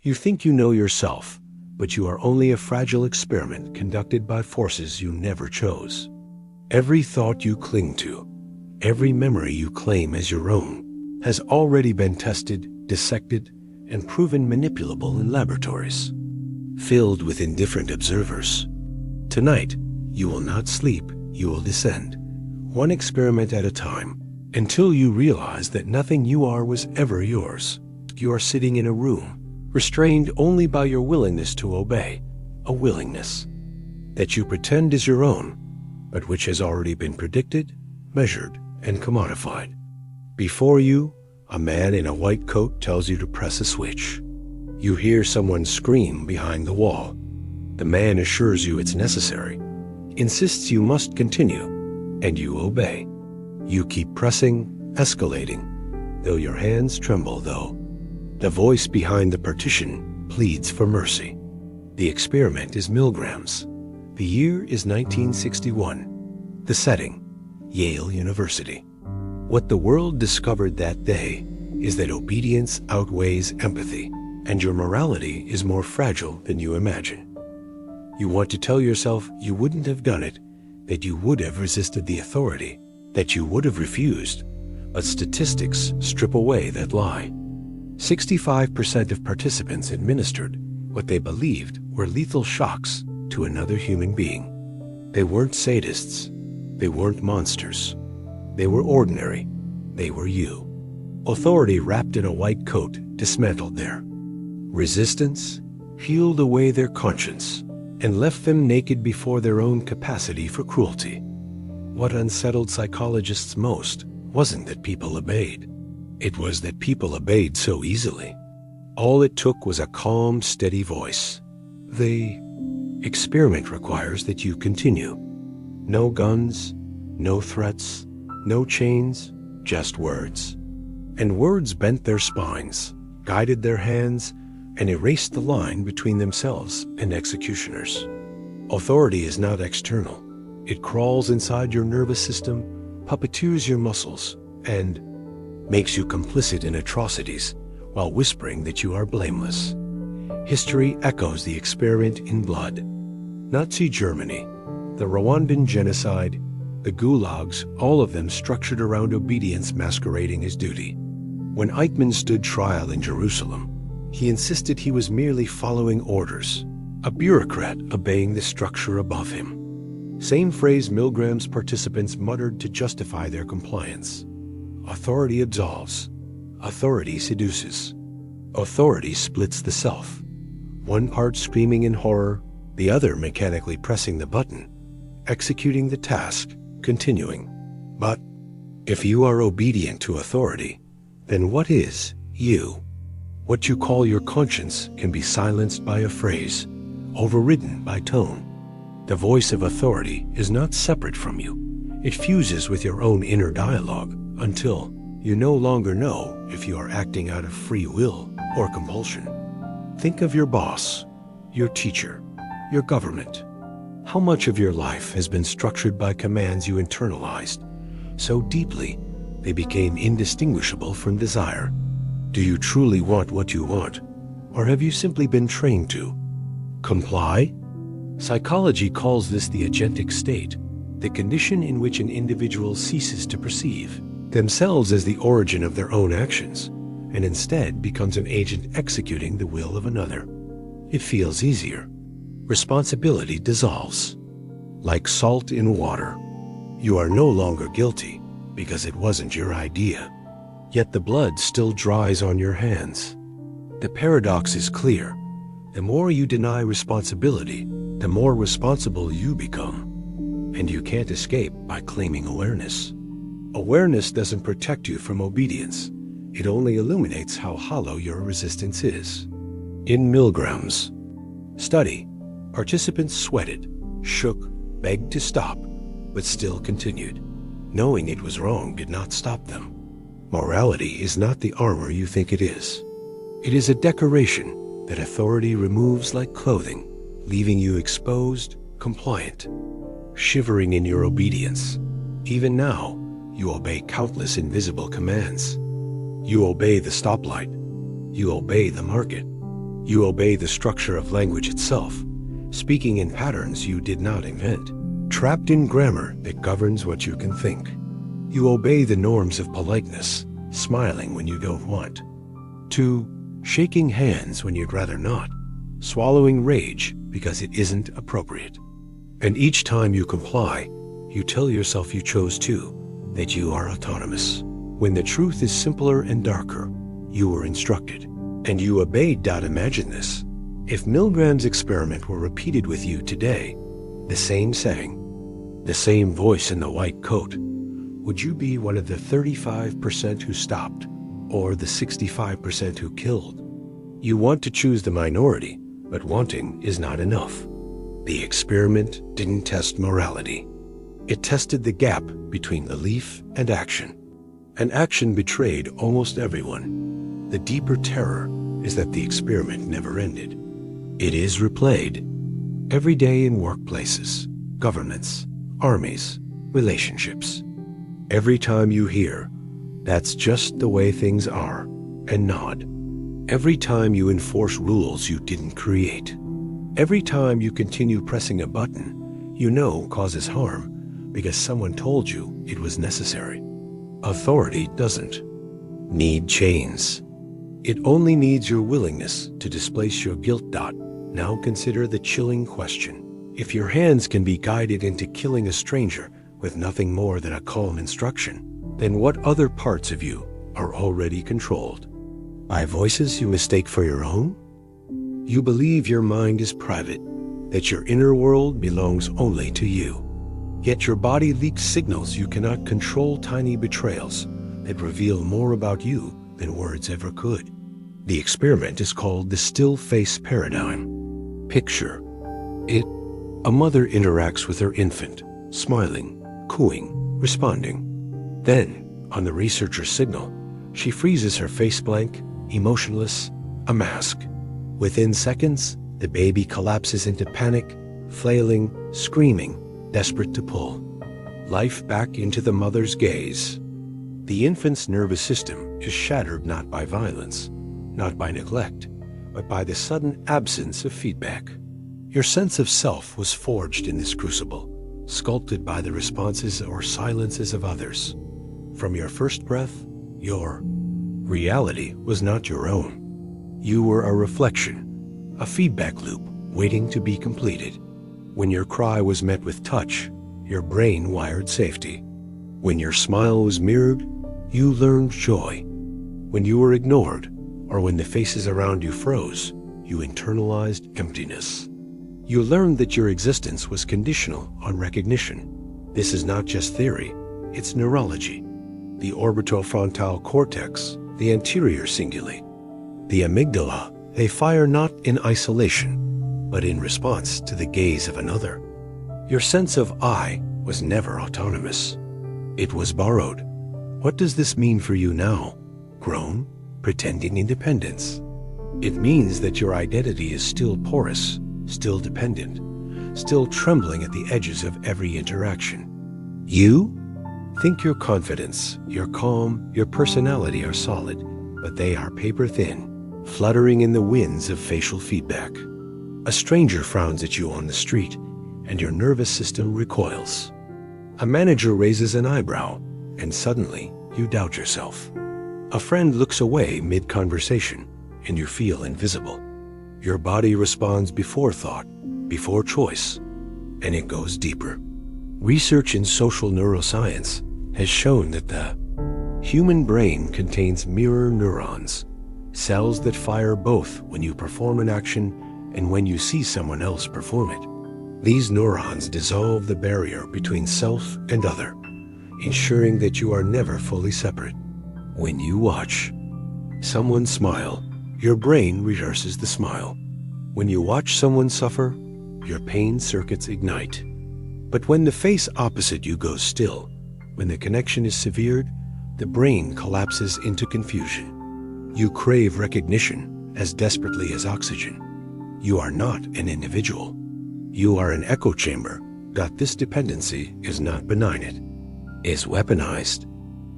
You think you know yourself, but you are only a fragile experiment conducted by forces you never chose. Every thought you cling to, every memory you claim as your own, has already been tested, dissected, and proven manipulable in laboratories, filled with indifferent observers. Tonight, you will not sleep, you will descend, one experiment at a time, until you realize that nothing you are was ever yours. You are sitting in a room, restrained only by your willingness to obey, a willingness that you pretend is your own, but which has already been predicted, measured, and commodified. Before you, a man in a white coat tells you to press a switch. You hear someone scream behind the wall. The man assures you it's necessary, insists you must continue, and you obey. You keep pressing, escalating, though your hands tremble though. The voice behind the partition pleads for mercy. The experiment is milligrams. The year is 1961. The setting, Yale University. What the world discovered that day is that obedience outweighs empathy, and your morality is more fragile than you imagine. You want to tell yourself you wouldn't have done it, that you would have resisted the authority, that you would have refused, but statistics strip away that lie. 65% of participants administered what they believed were lethal shocks to another human being. They weren't sadists. They weren't monsters. They were ordinary. They were you. Authority wrapped in a white coat dismantled there. Resistance peeled away their conscience and left them naked before their own capacity for cruelty. What unsettled psychologists most wasn't that people obeyed. It was that people obeyed so easily. All it took was a calm, steady voice. The experiment requires that you continue. No guns, no threats, no chains, just words. And words bent their spines, guided their hands, and erased the line between themselves and executioners. Authority is not external. It crawls inside your nervous system, puppeteers your muscles, and makes you complicit in atrocities while whispering that you are blameless. History echoes the experiment in blood. Nazi Germany, the Rwandan genocide, the gulags, all of them structured around obedience masquerading as duty. When Eichmann stood trial in Jerusalem, he insisted he was merely following orders, a bureaucrat obeying the structure above him. Same phrase Milgram's participants muttered to justify their compliance. Authority absolves. Authority seduces. Authority splits the self. One part screaming in horror, the other mechanically pressing the button, executing the task, continuing. But if you are obedient to authority, then what is you? What you call your conscience can be silenced by a phrase, overridden by tone. The voice of authority is not separate from you. It fuses with your own inner dialogue until you no longer know if you are acting out of free will or compulsion. Think of your boss, your teacher, your government. How much of your life has been structured by commands you internalized so deeply they became indistinguishable from desire? Do you truly want what you want, or have you simply been trained to comply? Psychology calls this the agentic state, the condition in which an individual ceases to perceive themselves as the origin of their own actions, and instead becomes an agent executing the will of another. It feels easier. Responsibility dissolves. Like salt in water. You are no longer guilty because it wasn't your idea. Yet the blood still dries on your hands. The paradox is clear. The more you deny responsibility, the more responsible you become. And you can't escape by claiming awareness. Awareness doesn't protect you from obedience. It only illuminates how hollow your resistance is. In Milgram's study, participants sweated, shook, begged to stop, but still continued. Knowing it was wrong did not stop them. Morality is not the armor you think it is. It is a decoration that authority removes like clothing, leaving you exposed, compliant, shivering in your obedience. Even now, you obey countless invisible commands. You obey the stoplight. You obey the market. You obey the structure of language itself, speaking in patterns you did not invent, trapped in grammar that governs what you can think. You obey the norms of politeness, smiling when you don't want to, shaking hands when you'd rather not, swallowing rage because it isn't appropriate. And each time you comply, you tell yourself you chose to, that you are autonomous. When the truth is simpler and darker, you were instructed, and you obeyed. Imagine this. If Milgram's experiment were repeated with you today, the same setting, the same voice in the white coat, would you be one of the 35% who stopped, or the 65% who killed? You want to choose the minority, but wanting is not enough. The experiment didn't test morality. It tested the gap between belief and action. And action betrayed almost everyone. The deeper terror is that the experiment never ended. It is replayed every day in workplaces, governments, armies, relationships. Every time you hear, "That's just the way things are," and nod. Every time you enforce rules you didn't create. Every time you continue pressing a button you know causes harm because someone told you it was necessary. Authority doesn't need chains. It only needs your willingness to displace your guilt. Now consider the chilling question. If your hands can be guided into killing a stranger with nothing more than a calm instruction, then what other parts of you are already controlled? By voices you mistake for your own? You believe your mind is private, that your inner world belongs only to you. Yet your body leaks signals you cannot control, tiny betrayals that reveal more about you than words ever could. The experiment is called the still face paradigm. Picture it. A mother interacts with her infant, smiling, cooing, responding. Then, on the researcher's signal, she freezes her face blank, emotionless, a mask. Within seconds, the baby collapses into panic, flailing, screaming, desperate to pull life back into the mother's gaze. The infant's nervous system is shattered not by violence, not by neglect, but by the sudden absence of feedback. Your sense of self was forged in this crucible, sculpted by the responses or silences of others. From your first breath, your reality was not your own. You were a reflection, a feedback loop waiting to be completed. When your cry was met with touch, your brain wired safety. When your smile was mirrored, you learned joy. When you were ignored, or when the faces around you froze, you internalized emptiness. You learned that your existence was conditional on recognition. This is not just theory, it's neurology. The orbitofrontal cortex, the anterior cingulate, the amygdala, they fire not in isolation, but in response to the gaze of another. Your sense of I was never autonomous. It was borrowed. What does this mean for you now? Grown, pretending independence. It means that your identity is still porous, still dependent, still trembling at the edges of every interaction. You think your confidence, your calm, your personality are solid, but they are paper thin, fluttering in the winds of facial feedback. A stranger frowns at you on the street, and your nervous system recoils. A manager raises an eyebrow, and suddenly you doubt yourself. A friend looks away mid-conversation, and you feel invisible. Your body responds before thought, before choice, and it goes deeper. Research in social neuroscience has shown that the human brain contains mirror neurons, cells that fire both when you perform an action and when you see someone else perform it. These neurons dissolve the barrier between self and other, ensuring that you are never fully separate. When you watch someone smile, your brain rehearses the smile. When you watch someone suffer, your pain circuits ignite. But when the face opposite you goes still, when the connection is severed, the brain collapses into confusion. You crave recognition as desperately as oxygen. You are not an individual. You are an echo chamber. This dependency is not benign. It is weaponized.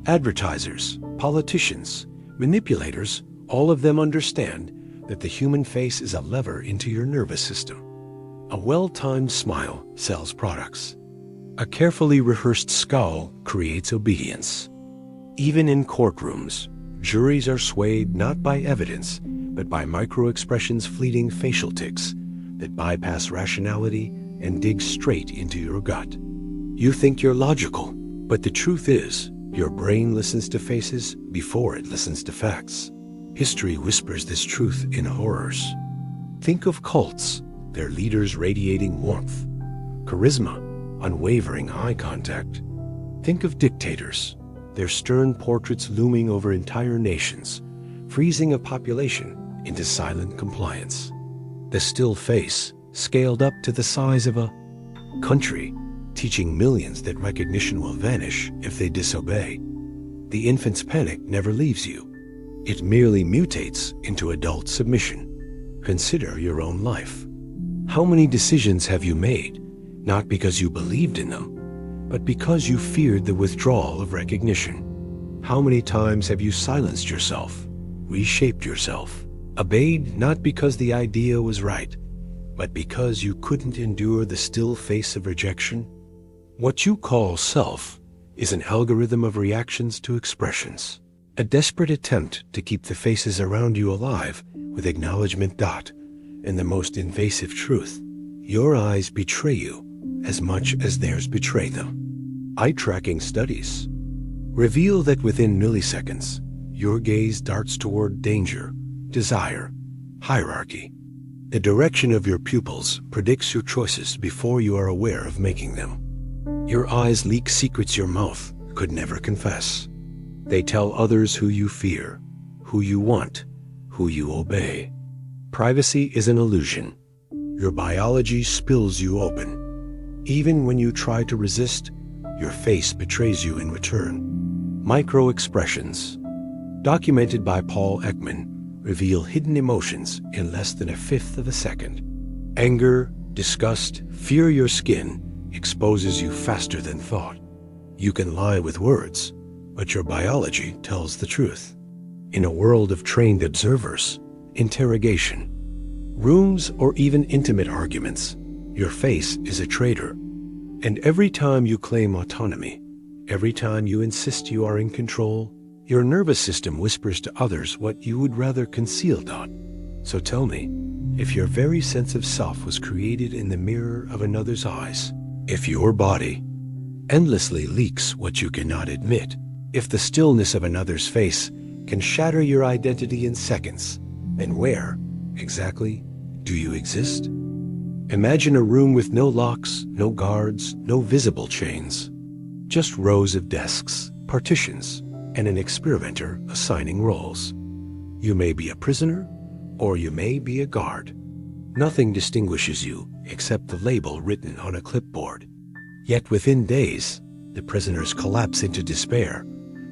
Advertisers, politicians, manipulators, all of them understand that the human face is a lever into your nervous system. A well-timed smile sells products. A carefully rehearsed scowl creates obedience. Even in courtrooms, juries are swayed not by evidence, but by micro-expressions, fleeting facial tics that bypass rationality and dig straight into your gut. You think you're logical, but the truth is, your brain listens to faces before it listens to facts. History whispers this truth in horrors. Think of cults, their leaders radiating warmth, charisma, unwavering eye contact. Think of dictators, their stern portraits looming over entire nations, freezing a population into silent compliance. The still face, scaled up to the size of a country, teaching millions that recognition will vanish if they disobey. The infant's panic never leaves you. It merely mutates into adult submission. Consider your own life. How many decisions have you made, not because you believed in them, but because you feared the withdrawal of recognition? How many times have you silenced yourself, reshaped yourself, obeyed not because the idea was right, but because you couldn't endure the still face of rejection? What you call self is an algorithm of reactions to expressions, a desperate attempt to keep the faces around you alive with acknowledgement. And the most invasive truth, your eyes betray you as much as theirs betray them. Eye-tracking studies reveal that within milliseconds, your gaze darts toward danger, desire, hierarchy. The direction of your pupils predicts your choices before you are aware of making them. Your eyes leak secrets your mouth could never confess. They tell others who you fear, who you want, who you obey. Privacy is an illusion. Your biology spills you open. Even when you try to resist, your face betrays you in return. Micro-expressions, documented by Paul Ekman, reveal hidden emotions in less than a fifth of a second. Anger, disgust, fear. Your skin exposes you faster than thought. You can lie with words, but your biology tells the truth. In a world of trained observers, interrogation, rooms, or even intimate arguments, your face is a traitor. And every time you claim autonomy, every time you insist you are in control, your nervous system whispers to others what you would rather conceal. So tell me, if your very sense of self was created in the mirror of another's eyes, if your body endlessly leaks what you cannot admit, if the stillness of another's face can shatter your identity in seconds, then where, exactly, do you exist? Imagine a room with no locks, no guards, no visible chains. Just rows of desks, partitions, and an experimenter assigning roles. You may be a prisoner, or you may be a guard. Nothing distinguishes you except the label written on a clipboard. Yet within days, the prisoners collapse into despair,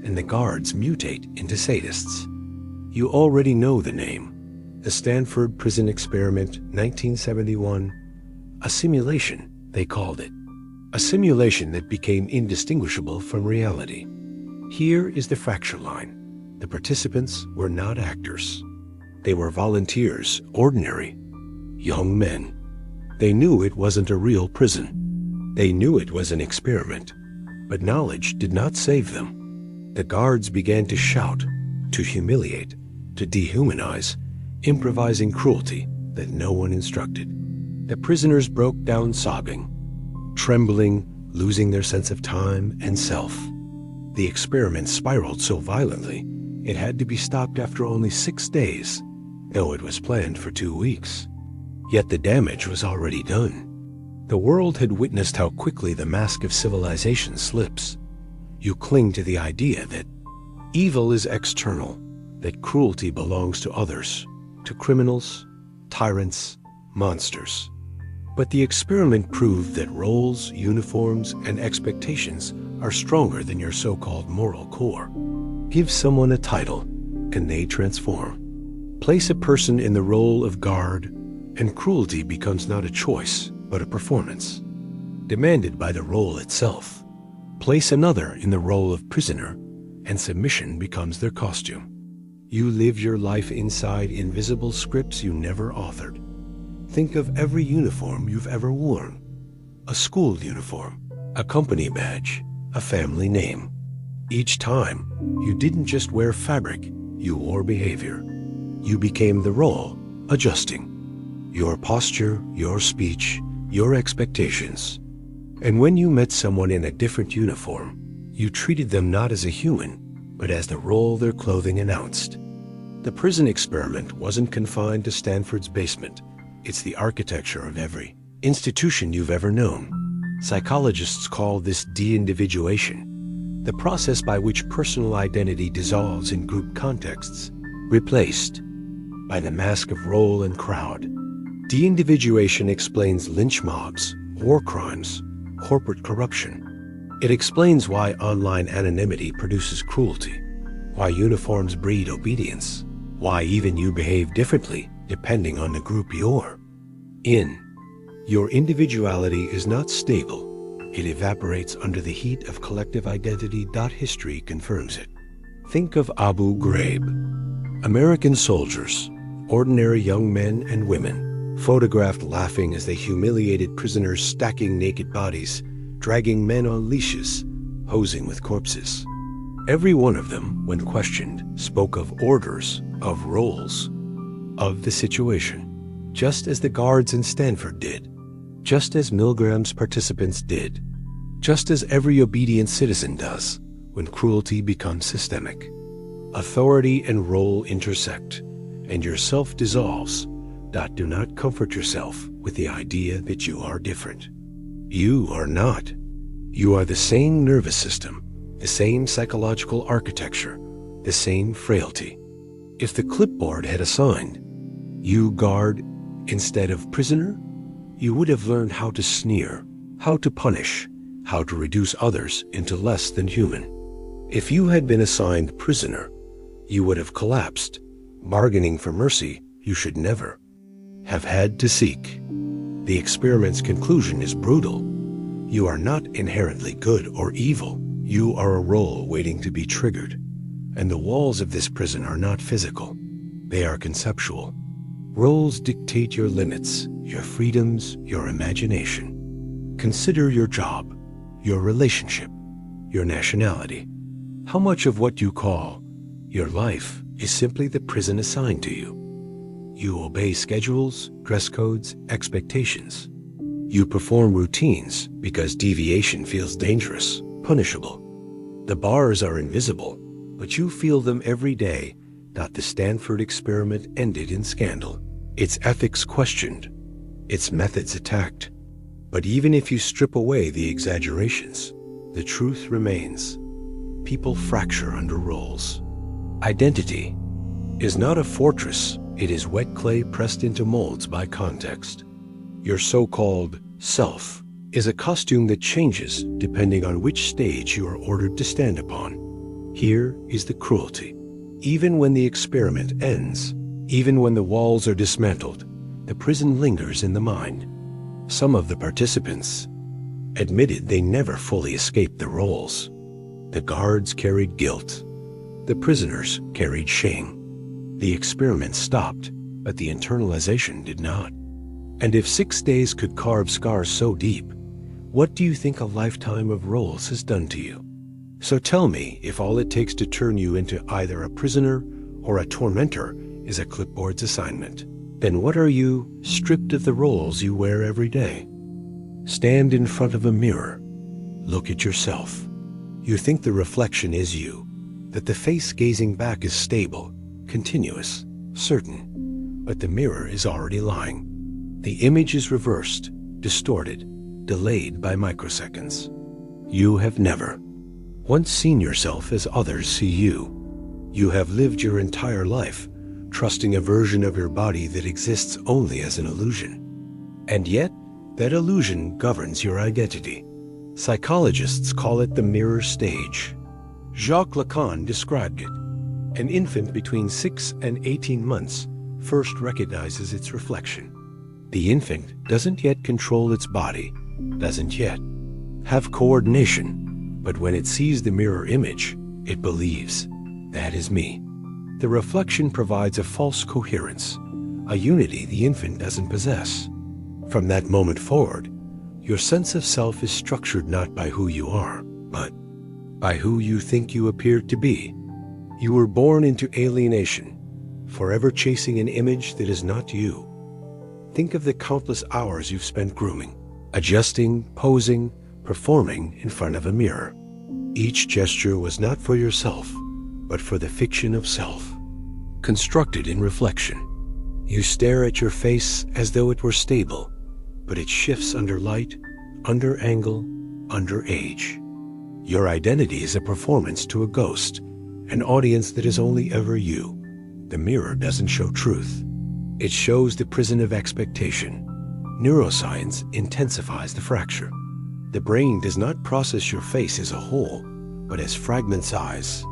and the guards mutate into sadists. You already know the name. The Stanford Prison Experiment, 1971. A simulation, they called it. A simulation that became indistinguishable from reality. Here is the fracture line. The participants were not actors. They were volunteers, ordinary, young men. They knew it wasn't a real prison. They knew it was an experiment, but knowledge did not save them. The guards began to shout, to humiliate, to dehumanize, improvising cruelty that no one instructed. The prisoners broke down sobbing, trembling, losing their sense of time and self. The experiment spiraled so violently, it had to be stopped after only 6 days, though it was planned for 2 weeks. Yet the damage was already done. The world had witnessed how quickly the mask of civilization slips. You cling to the idea that evil is external, that cruelty belongs to others, to criminals, tyrants, monsters. But the experiment proved that roles, uniforms, and expectations are stronger than your so-called moral core. Give someone a title, and they transform. Place a person in the role of guard, and cruelty becomes not a choice, but a performance, demanded by the role itself. Place another in the role of prisoner, and submission becomes their costume. You live your life inside invisible scripts you never authored. Think of every uniform you've ever worn. A school uniform, a company badge, a family name. Each time, you didn't just wear fabric, you wore behavior. You became the role, adjusting. Your posture, your speech, your expectations. And when you met someone in a different uniform, you treated them not as a human, but as the role their clothing announced. The prison experiment wasn't confined to Stanford's basement. It's the architecture of every institution you've ever known. Psychologists call this de-individuation, the process by which personal identity dissolves in group contexts, replaced by the mask of role and crowd. De-individuation explains lynch mobs, war crimes, corporate corruption. It explains why online anonymity produces cruelty, why uniforms breed obedience, why even you behave differently depending on the group you're in. Your individuality is not stable. It evaporates under the heat of collective identity. History confirms it. Think of Abu Ghraib. American soldiers, ordinary young men and women, photographed laughing as they humiliated prisoners, stacking naked bodies, dragging men on leashes, posing with corpses. Every one of them, when questioned, spoke of orders, of roles, of the situation, just as the guards in Stanford did, just as Milgram's participants did, just as every obedient citizen does when cruelty becomes systemic. Authority and role intersect, and your self dissolves. Do not comfort yourself with the idea that you are different. You are not. You are the same nervous system, the same psychological architecture, the same frailty. If the clipboard had assigned you guard instead of prisoner, you would have learned how to sneer, how to punish, how to reduce others into less than human. If you had been assigned prisoner, you would have collapsed, bargaining for mercy you should never have had to seek. The experiment's conclusion is brutal. You are not inherently good or evil. You are a role waiting to be triggered. And the walls of this prison are not physical. They are conceptual. Roles dictate your limits, your freedoms, your imagination. Consider your job, your relationship, your nationality. How much of what you call your life is simply the prison assigned to you? You obey schedules, dress codes, expectations. You perform routines because deviation feels dangerous, punishable. The bars are invisible, but you feel them every day. The Stanford experiment ended in scandal, its ethics questioned, its methods attacked. But even if you strip away the exaggerations, the truth remains. People fracture under roles. Identity is not a fortress. It is wet clay pressed into molds by context. Your so-called self is a costume that changes depending on which stage you are ordered to stand upon. Here is the cruelty. Even when the experiment ends, even when the walls are dismantled, the prison lingers in the mind. Some of the participants admitted they never fully escaped the roles. The guards carried guilt. The prisoners carried shame. The experiment stopped, but the internalization did not. And if 6 days could carve scars so deep, what do you think a lifetime of roles has done to you? So tell me, if all it takes to turn you into either a prisoner or a tormentor is a clipboard's assignment, then what are you, stripped of the roles you wear every day? Stand in front of a mirror. Look at yourself. You think the reflection is you, that the face gazing back is stable, continuous, certain, but the mirror is already lying. The image is reversed, distorted, delayed by microseconds. You have never once seen yourself as others see you. You have lived your entire life trusting a version of your body that exists only as an illusion. And yet, that illusion governs your identity. Psychologists call it the mirror stage. Jacques Lacan described it. An infant between 6 and 18 months first recognizes its reflection. The infant doesn't yet control its body, doesn't yet have coordination, but when it sees the mirror image, it believes, that is me. The reflection provides a false coherence, a unity the infant doesn't possess. From that moment forward, your sense of self is structured not by who you are, but by who you think you appear to be. You were born into alienation, forever chasing an image that is not you. Think of the countless hours you've spent grooming, adjusting, posing, performing in front of a mirror. Each gesture was not for yourself, but for the fiction of self, constructed in reflection. You stare at your face as though it were stable, but it shifts under light, under angle, under age. Your identity is a performance to a ghost, an audience that is only ever you. The mirror doesn't show truth. It shows the prison of expectation. Neuroscience intensifies the fracture. The brain does not process your face as a whole, but as fragments: eyes,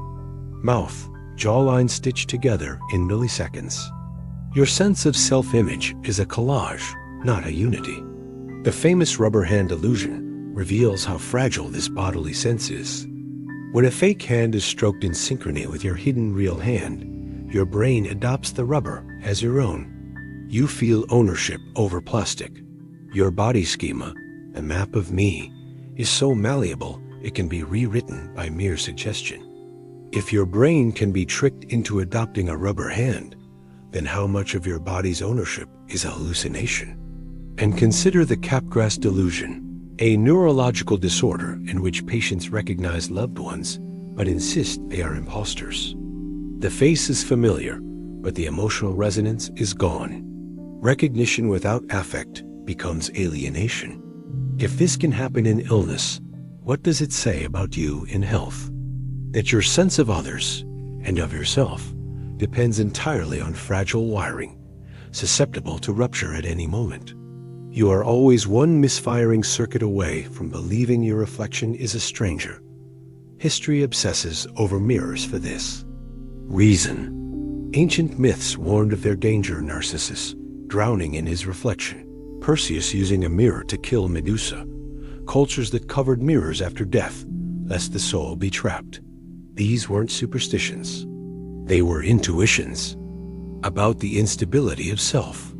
mouth, jawline stitched together in milliseconds. Your sense of self-image is a collage, not a unity. The famous rubber hand illusion reveals how fragile this bodily sense is. When a fake hand is stroked in synchrony with your hidden real hand, your brain adopts the rubber as your own. You feel ownership over plastic. Your body schema, a map of me, is so malleable it can be rewritten by mere suggestion. If your brain can be tricked into adopting a rubber hand, then how much of your body's ownership is a hallucination? And consider the Capgras delusion, a neurological disorder in which patients recognize loved ones but insist they are imposters. The face is familiar, but the emotional resonance is gone. Recognition without affect becomes alienation. If this can happen in illness, what does it say about you in health? That your sense of others and of yourself depends entirely on fragile wiring, susceptible to rupture at any moment. You are always one misfiring circuit away from believing your reflection is a stranger. History obsesses over mirrors for this reason. Ancient myths warned of their danger: Narcissus drowning in his reflection, Perseus using a mirror to kill Medusa, cultures that covered mirrors after death, lest the soul be trapped. These weren't superstitions. They were intuitions about the instability of self.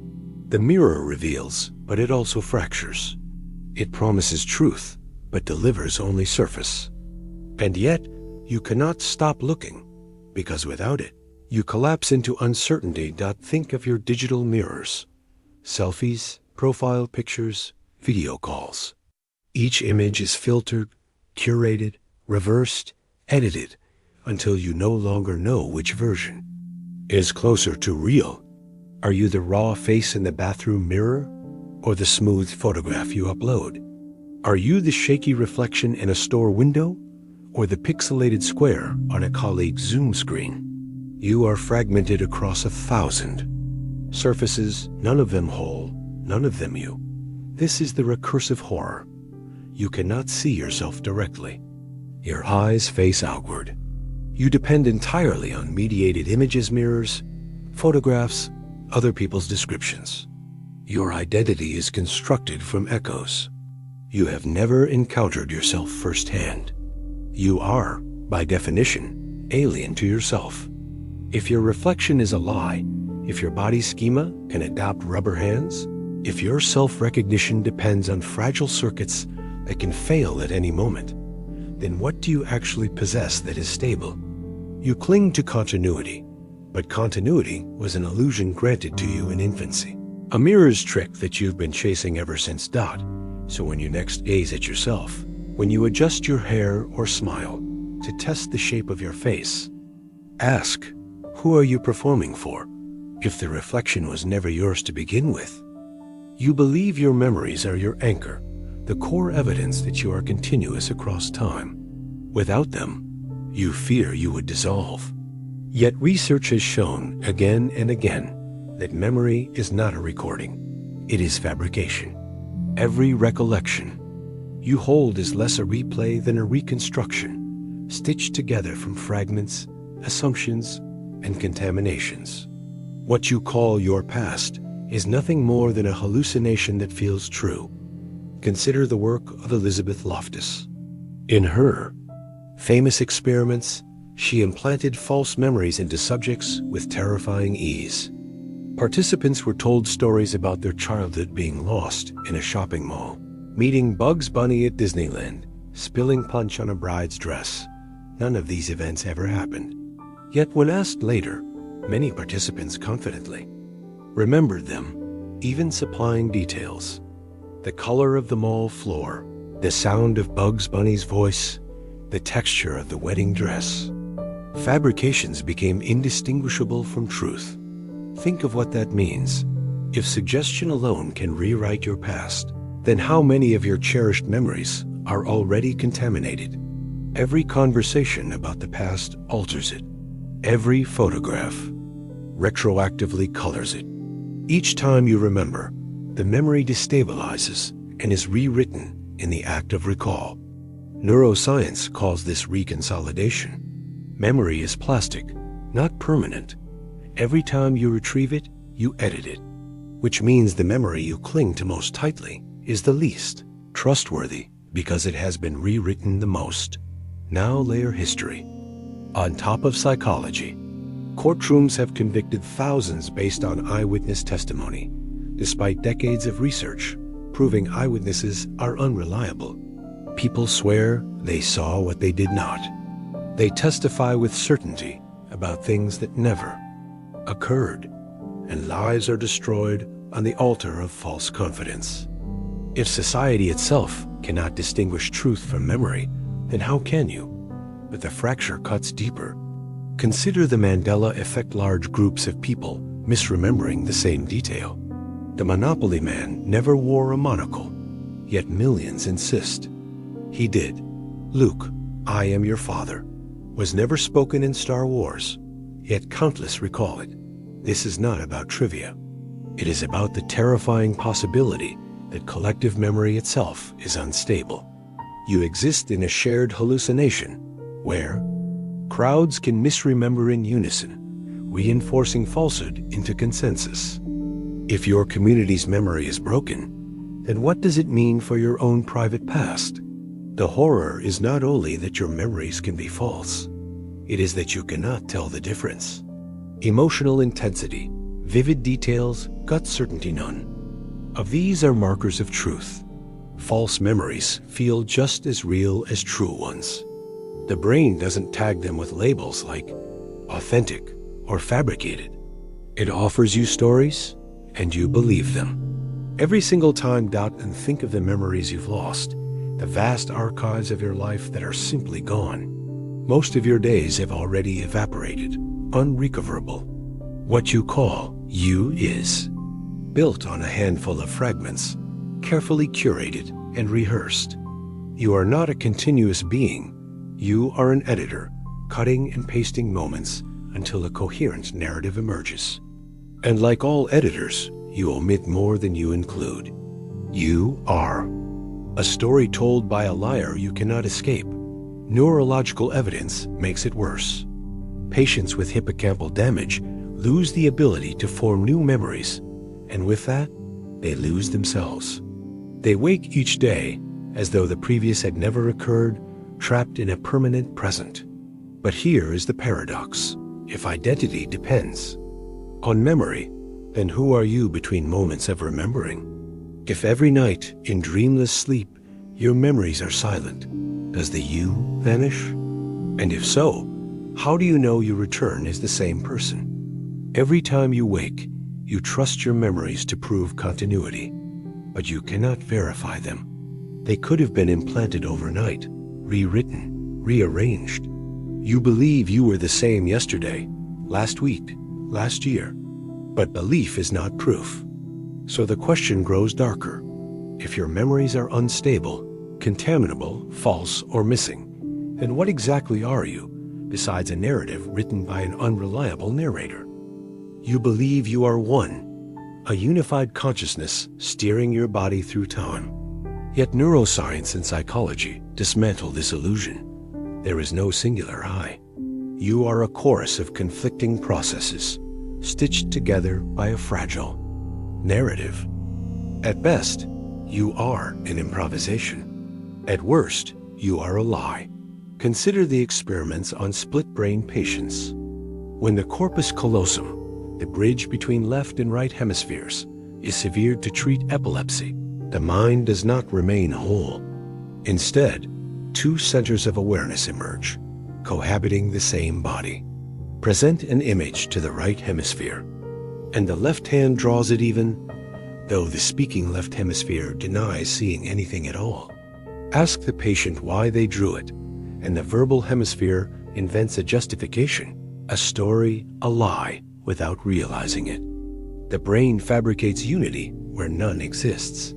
The mirror reveals, but it also fractures. It promises truth, but delivers only surface. And yet, you cannot stop looking, because without it, you collapse into uncertainty. Think of your digital mirrors: selfies, profile pictures, video calls. Each image is filtered, curated, reversed, edited, until you no longer know which version is closer to real. Are you the raw face in the bathroom mirror, or the smooth photograph you upload? Are you the shaky reflection in a store window, or the pixelated square on a colleague's Zoom screen? You are fragmented across 1,000 surfaces, none of them whole, none of them you. This is the recursive horror. You cannot see yourself directly. Your eyes face outward. You depend entirely on mediated images, mirrors, photographs, other people's descriptions. Your identity is constructed from echoes. You have never encountered yourself firsthand. You are, by definition, alien to yourself. If your reflection is a lie, if your body schema can adopt rubber hands, if your self-recognition depends on fragile circuits that can fail at any moment, then what do you actually possess that is stable? You cling to continuity, but continuity was an illusion granted to you in infancy. A mirror's trick that you've been chasing ever since. So when you next gaze at yourself, when you adjust your hair or smile to test the shape of your face, ask, who are you performing for, if the reflection was never yours to begin with? You believe your memories are your anchor, the core evidence that you are continuous across time. Without them, you fear you would dissolve. Yet research has shown again and again that memory is not a recording. It is fabrication. Every recollection you hold is less a replay than a reconstruction, stitched together from fragments, assumptions, and contaminations. What you call your past is nothing more than a hallucination that feels true. Consider the work of Elizabeth Loftus. In her famous experiments, She implanted false memories into subjects with terrifying ease. Participants were told stories about their childhood being lost in a shopping mall, meeting Bugs Bunny at Disneyland, spilling punch on a bride's dress. None of these events ever happened. Yet when asked later, many participants confidently remembered them, even supplying details. The color of the mall floor, the sound of Bugs Bunny's voice, the texture of the wedding dress. Fabrications became indistinguishable from truth. Think of what that means. If suggestion alone can rewrite your past, then how many of your cherished memories are already contaminated? Every conversation about the past alters it. Every photograph retroactively colors it. Each time you remember, the memory destabilizes and is rewritten in the act of recall. Neuroscience calls this reconsolidation. Memory is plastic, not permanent. Every time you retrieve it, you edit it, which means the memory you cling to most tightly is the least trustworthy because it has been rewritten the most. Now layer history on top of psychology. Courtrooms have convicted thousands based on eyewitness testimony, despite decades of research proving eyewitnesses are unreliable. People swear they saw what they did not. They testify with certainty about things that never occurred, and lives are destroyed on the altar of false confidence. If society itself cannot distinguish truth from memory, then how can you? But the fracture cuts deeper. Consider the Mandela effect: large groups of people misremembering the same detail. The Monopoly man never wore a monocle, yet millions insist he did. Luke, I am your father, was never spoken in Star Wars, yet countless recall it. This is not about trivia. It is about the terrifying possibility that collective memory itself is unstable. You exist in a shared hallucination where crowds can misremember in unison, reinforcing falsehood into consensus. If your community's memory is broken, then what does it mean for your own private past? The horror is not only that your memories can be false, it is that you cannot tell the difference. Emotional intensity, vivid details, gut certainty none. Of these are markers of truth. False memories feel just as real as true ones. The brain doesn't tag them with labels like authentic or fabricated. It offers you stories, and you believe them. Every single time doubt and think of the memories you've lost, the vast archives of your life that are simply gone. Most of your days have already evaporated, unrecoverable. What you call you is built on a handful of fragments, carefully curated and rehearsed. You are not a continuous being. You are an editor, cutting and pasting moments until a coherent narrative emerges. And like all editors, you omit more than you include. You are a story told by a liar you cannot escape. Neurological evidence makes it worse. Patients with hippocampal damage lose the ability to form new memories, and with that, they lose themselves. They wake each day as though the previous had never occurred, trapped in a permanent present. But here is the paradox. If identity depends on memory, then who are you between moments of remembering? If every night, in dreamless sleep, your memories are silent, does the you vanish? And if so, how do you know your return is the same person? Every time you wake, you trust your memories to prove continuity, but you cannot verify them. They could have been implanted overnight, rewritten, rearranged. You believe you were the same yesterday, last week, last year, but belief is not proof. So the question grows darker. If your memories are unstable, contaminable, false, or missing, then what exactly are you, besides a narrative written by an unreliable narrator? You believe you are one, a unified consciousness steering your body through time. Yet neuroscience and psychology dismantle this illusion. There is no singular I. You are a chorus of conflicting processes, stitched together by a fragile narrative. At best, you are an improvisation. At worst, you are a lie, Consider the experiments on split-brain patients. When the corpus callosum, the bridge between left and right hemispheres, is severed to treat epilepsy, the mind does not remain whole. Instead, two centers of awareness emerge, cohabiting the same body. Present an image to the right hemisphere, and the left hand draws it even though the speaking left hemisphere denies seeing anything at all. Ask the patient why they drew it, and the verbal hemisphere invents a justification, a story, a lie, without realizing it. The brain fabricates unity where none exists.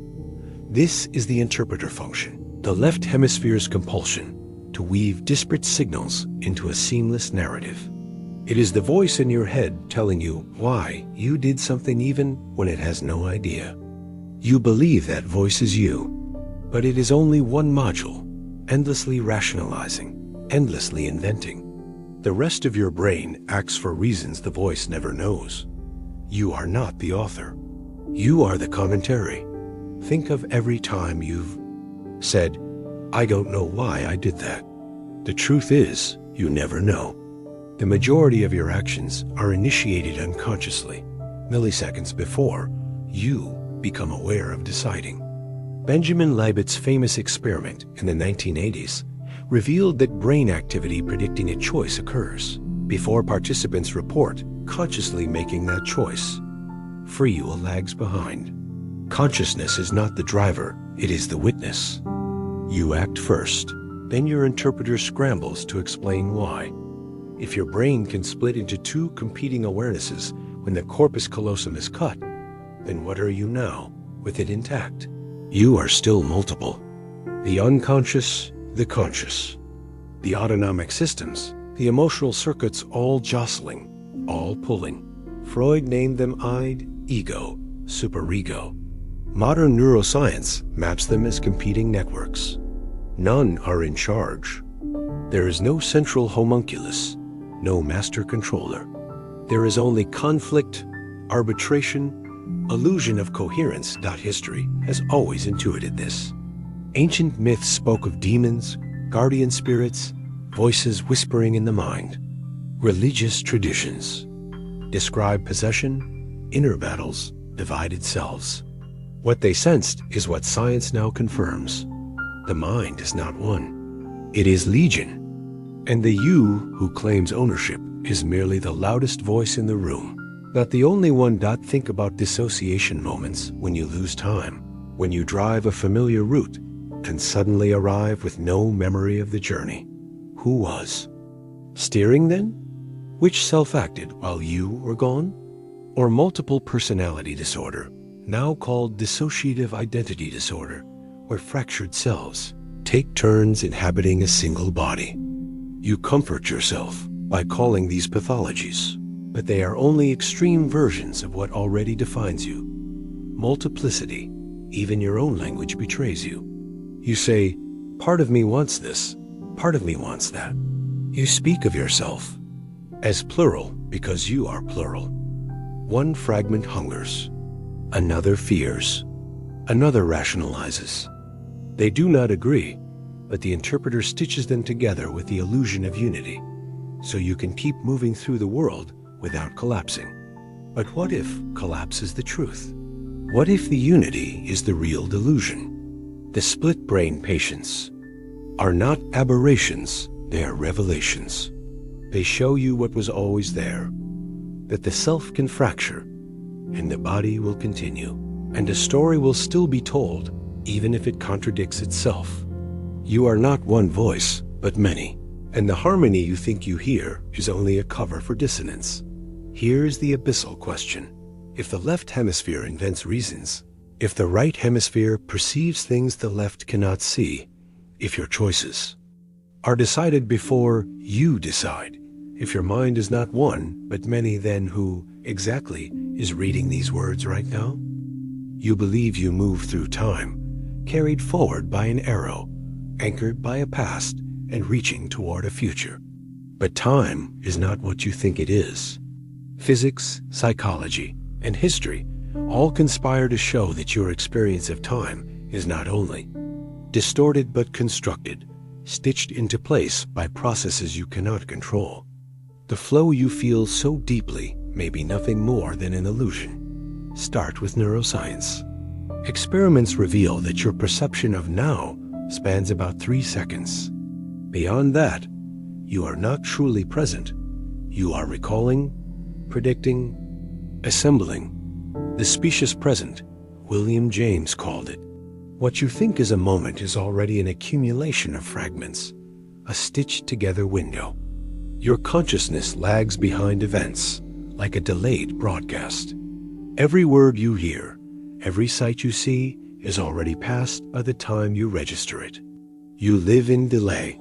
This is the interpreter function, the left hemisphere's compulsion to weave disparate signals into a seamless narrative. It is the voice in your head telling you why you did something even when it has no idea. You believe that voice is you, but it is only one module, endlessly rationalizing, endlessly inventing. The rest of your brain acts for reasons the voice never knows. You are not the author. You are the commentary. Think of every time you've said, "I don't know why I did that." The truth is, you never know. The majority of your actions are initiated unconsciously, milliseconds before you become aware of deciding. Benjamin Libet's famous experiment in the 1980s revealed that brain activity predicting a choice occurs before participants report consciously making that choice. Free will lags behind. Consciousness is not the driver, it is the witness. You act first, then your interpreter scrambles to explain why. If your brain can split into two competing awarenesses when the corpus callosum is cut, then what are you now, with it intact? You are still multiple. The unconscious, the conscious. The autonomic systems, the emotional circuits all jostling, all pulling. Freud named them id, ego, superego. Modern neuroscience maps them as competing networks. None are in charge. There is no central homunculus, no master controller. There is only conflict, arbitration, illusion of coherence. History has always intuited this. Ancient myths spoke of demons, guardian spirits, voices whispering in the mind. Religious traditions describe possession, inner battles, divided selves. What they sensed is what science now confirms. The mind is not one. It is legion. And the you who claims ownership is merely the loudest voice in the room. Not the only one. Think about dissociation moments when you lose time, when you drive a familiar route and suddenly arrive with no memory of the journey. Who was steering then? Which self acted while you were gone? Or multiple personality disorder, now called dissociative identity disorder, where fractured selves take turns inhabiting a single body. You comfort yourself by calling these pathologies, but they are only extreme versions of what already defines you. Multiplicity, even your own language betrays you. You say, part of me wants this, part of me wants that. You speak of yourself as plural because you are plural. One fragment hungers, another fears, another rationalizes. They do not agree, but the interpreter stitches them together with the illusion of unity, so you can keep moving through the world without collapsing. But what if collapse is the truth? What if the unity is the real delusion? The split-brain patients are not aberrations, they are revelations. They show you what was always there, that the self can fracture, and the body will continue, and a story will still be told, even if it contradicts itself. You are not one voice, but many, and the harmony you think you hear is only a cover for dissonance. Here's the abyssal question. If the left hemisphere invents reasons, if the right hemisphere perceives things the left cannot see, if your choices are decided before you decide, if your mind is not one, but many, then who exactly is reading these words right now? You believe you move through time, carried forward by an arrow, anchored by a past and reaching toward a future. But time is not what you think it is. Physics, psychology, and history all conspire to show that your experience of time is not only distorted but constructed, stitched into place by processes you cannot control. The flow you feel so deeply may be nothing more than an illusion. Start with neuroscience. Experiments reveal that your perception of now spans about 3 seconds. Beyond that, you are not truly present. You are recalling, predicting, assembling. The specious present, William James called it. What you think is a moment is already an accumulation of fragments, a stitched-together window. Your consciousness lags behind events, like a delayed broadcast. Every word you hear, every sight you see, is already passed by the time you register it. You live in delay.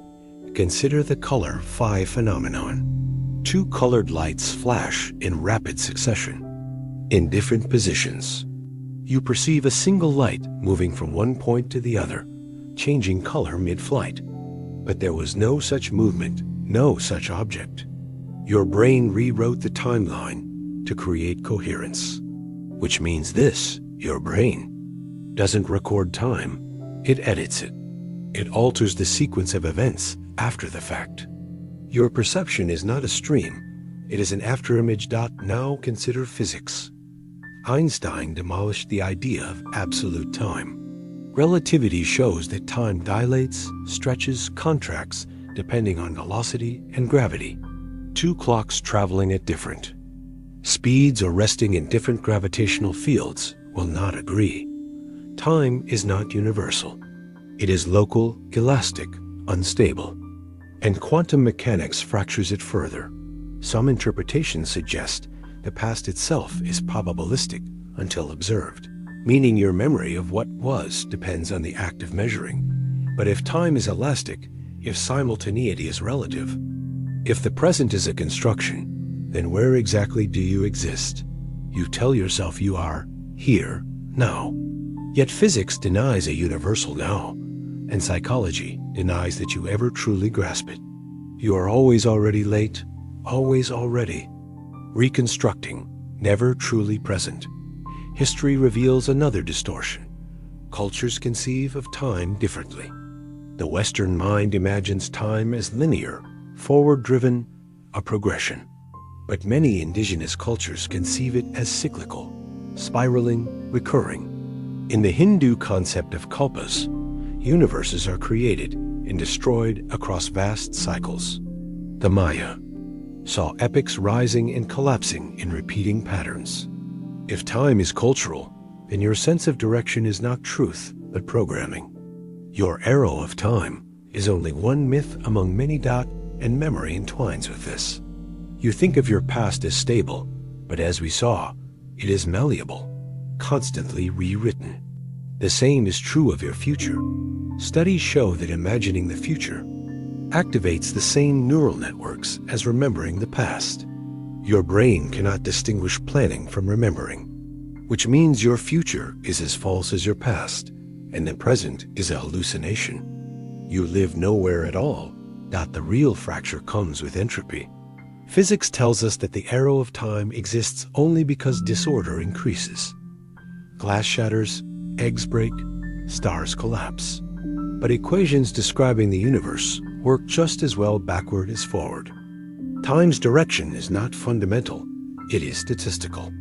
Consider the color phi phenomenon. 2 colored lights flash in rapid succession, in different positions. You perceive a single light moving from one point to the other, changing color mid-flight. But there was no such movement, no such object. Your brain rewrote the timeline to create coherence, which means this: your brain doesn't record time, it edits it. It alters the sequence of events after the fact. Your perception is not a stream, it is an afterimage. Now consider physics. Einstein demolished the idea of absolute time. Relativity shows that time dilates, stretches, contracts, depending on velocity and gravity. 2 clocks traveling at different speeds or resting in different gravitational fields will not agree. Time is not universal. It is local, elastic, unstable. And quantum mechanics fractures it further. Some interpretations suggest the past itself is probabilistic until observed, meaning your memory of what was depends on the act of measuring. But if time is elastic, if simultaneity is relative, if the present is a construction, then where exactly do you exist? You tell yourself you are here, now. Yet physics denies a universal now, and psychology denies that you ever truly grasp it. You are always already late, always already. Reconstructing, never truly present. History reveals another distortion. Cultures conceive of time differently. The Western mind imagines time as linear, forward-driven, a progression. But many indigenous cultures conceive it as cyclical, spiraling, recurring. In the Hindu concept of kalpas, universes are created and destroyed across vast cycles. The Maya saw epics rising and collapsing in repeating patterns. If time is cultural, then your sense of direction is not truth, but programming. Your arrow of time is only one myth among many. And memory entwines with this. You think of your past as stable, but as we saw, it is malleable, constantly rewritten. The same is true of your future. Studies show that imagining the future activates the same neural networks as remembering the past. Your brain cannot distinguish planning from remembering, which means your future is as false as your past, and the present is a hallucination. You live nowhere at all. The real fracture comes with entropy. Physics tells us that the arrow of time exists only because disorder increases. Glass shatters, eggs break, stars collapse. But equations describing the universe work just as well backward as forward. Time's direction is not fundamental, it is statistical.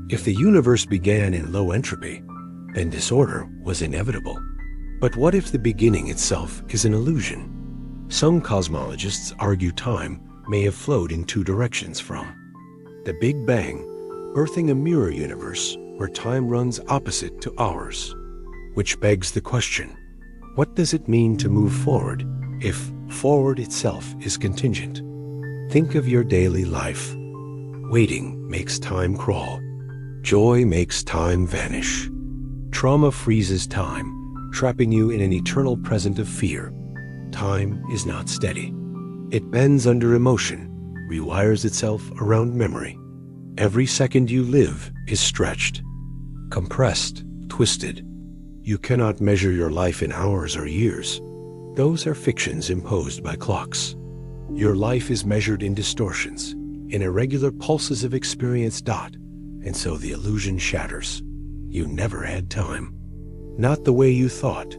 If the universe began in low entropy, then disorder was inevitable. But what if the beginning itself is an illusion? Some cosmologists argue time may have flowed in 2 directions from the Big Bang, birthing a mirror universe where time runs opposite to ours. Which begs the question, what does it mean to move forward if forward itself is contingent? Think of your daily life. Waiting makes time crawl. Joy makes time vanish. Trauma freezes time, trapping you in an eternal present of fear. Time is not steady. It bends under emotion, rewires itself around memory. Every second you live is stretched, compressed, twisted. You cannot measure your life in hours or years. Those are fictions imposed by clocks. Your life is measured in distortions, in irregular pulses of experience. And so the illusion shatters. You never had time. Not the way you thought,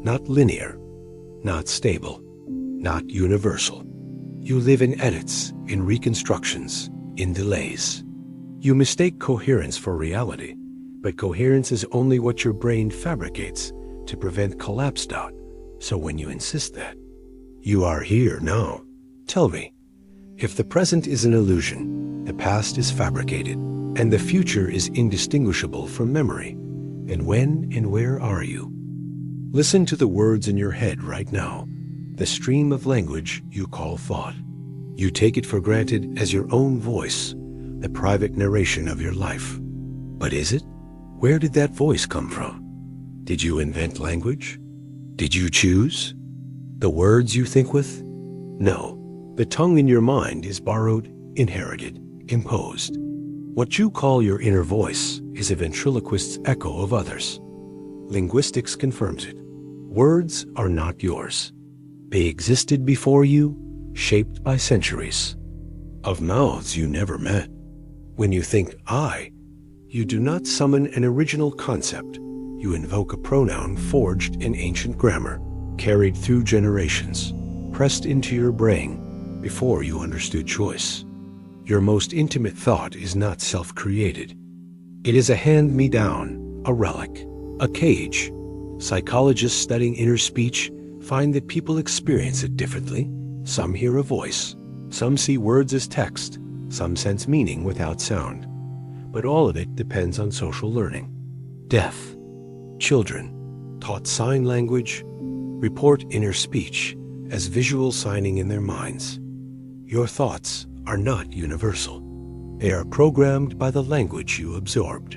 not linear, not stable. not universal. You live in edits, in reconstructions, in delays. You mistake coherence for reality, but coherence is only what your brain fabricates to prevent collapse. So when you insist that you are here now, tell me, if the present is an illusion, the past is fabricated, and the future is indistinguishable from memory, then when and where are you? Listen to the words in your head right now, the stream of language you call thought. You take it for granted as your own voice, the private narration of your life. But is it? Where did that voice come from? Did you invent language? Did you choose the words you think with? No. The tongue in your mind is borrowed, inherited, imposed. What you call your inner voice is a ventriloquist's echo of others. Linguistics confirms it. Words are not yours. They existed before you, shaped by centuries of mouths you never met. When you think I, you do not summon an original concept. You invoke a pronoun forged in ancient grammar, carried through generations, pressed into your brain before you understood choice. Your most intimate thought is not self-created. It is a hand-me-down, a relic, a cage. Psychologists studying inner speech find that people experience it differently. Some hear a voice, some see words as text, some sense meaning without sound. But all of it depends on social learning. Deaf children, taught sign language, report inner speech as visual signing in their minds. Your thoughts are not universal. They are programmed by the language you absorbed.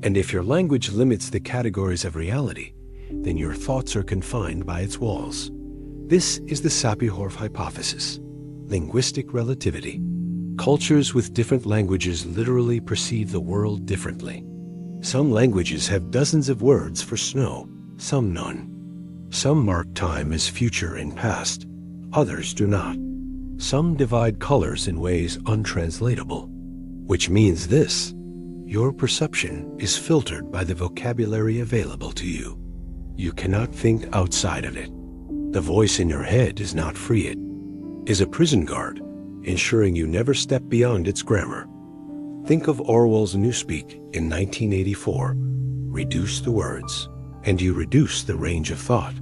And if your language limits the categories of reality, then your thoughts are confined by its walls. This is the Sapir-Whorf hypothesis, linguistic relativity. Cultures with different languages literally perceive the world differently. Some languages have dozens of words for snow, some none. Some mark time as future and past, others do not. Some divide colors in ways untranslatable, which means this: your perception is filtered by the vocabulary available to you. You cannot think outside of it. The voice in your head does not free it. It is a prison guard, ensuring you never step beyond its grammar. Think of Orwell's Newspeak in 1984. Reduce the words, and you reduce the range of thought.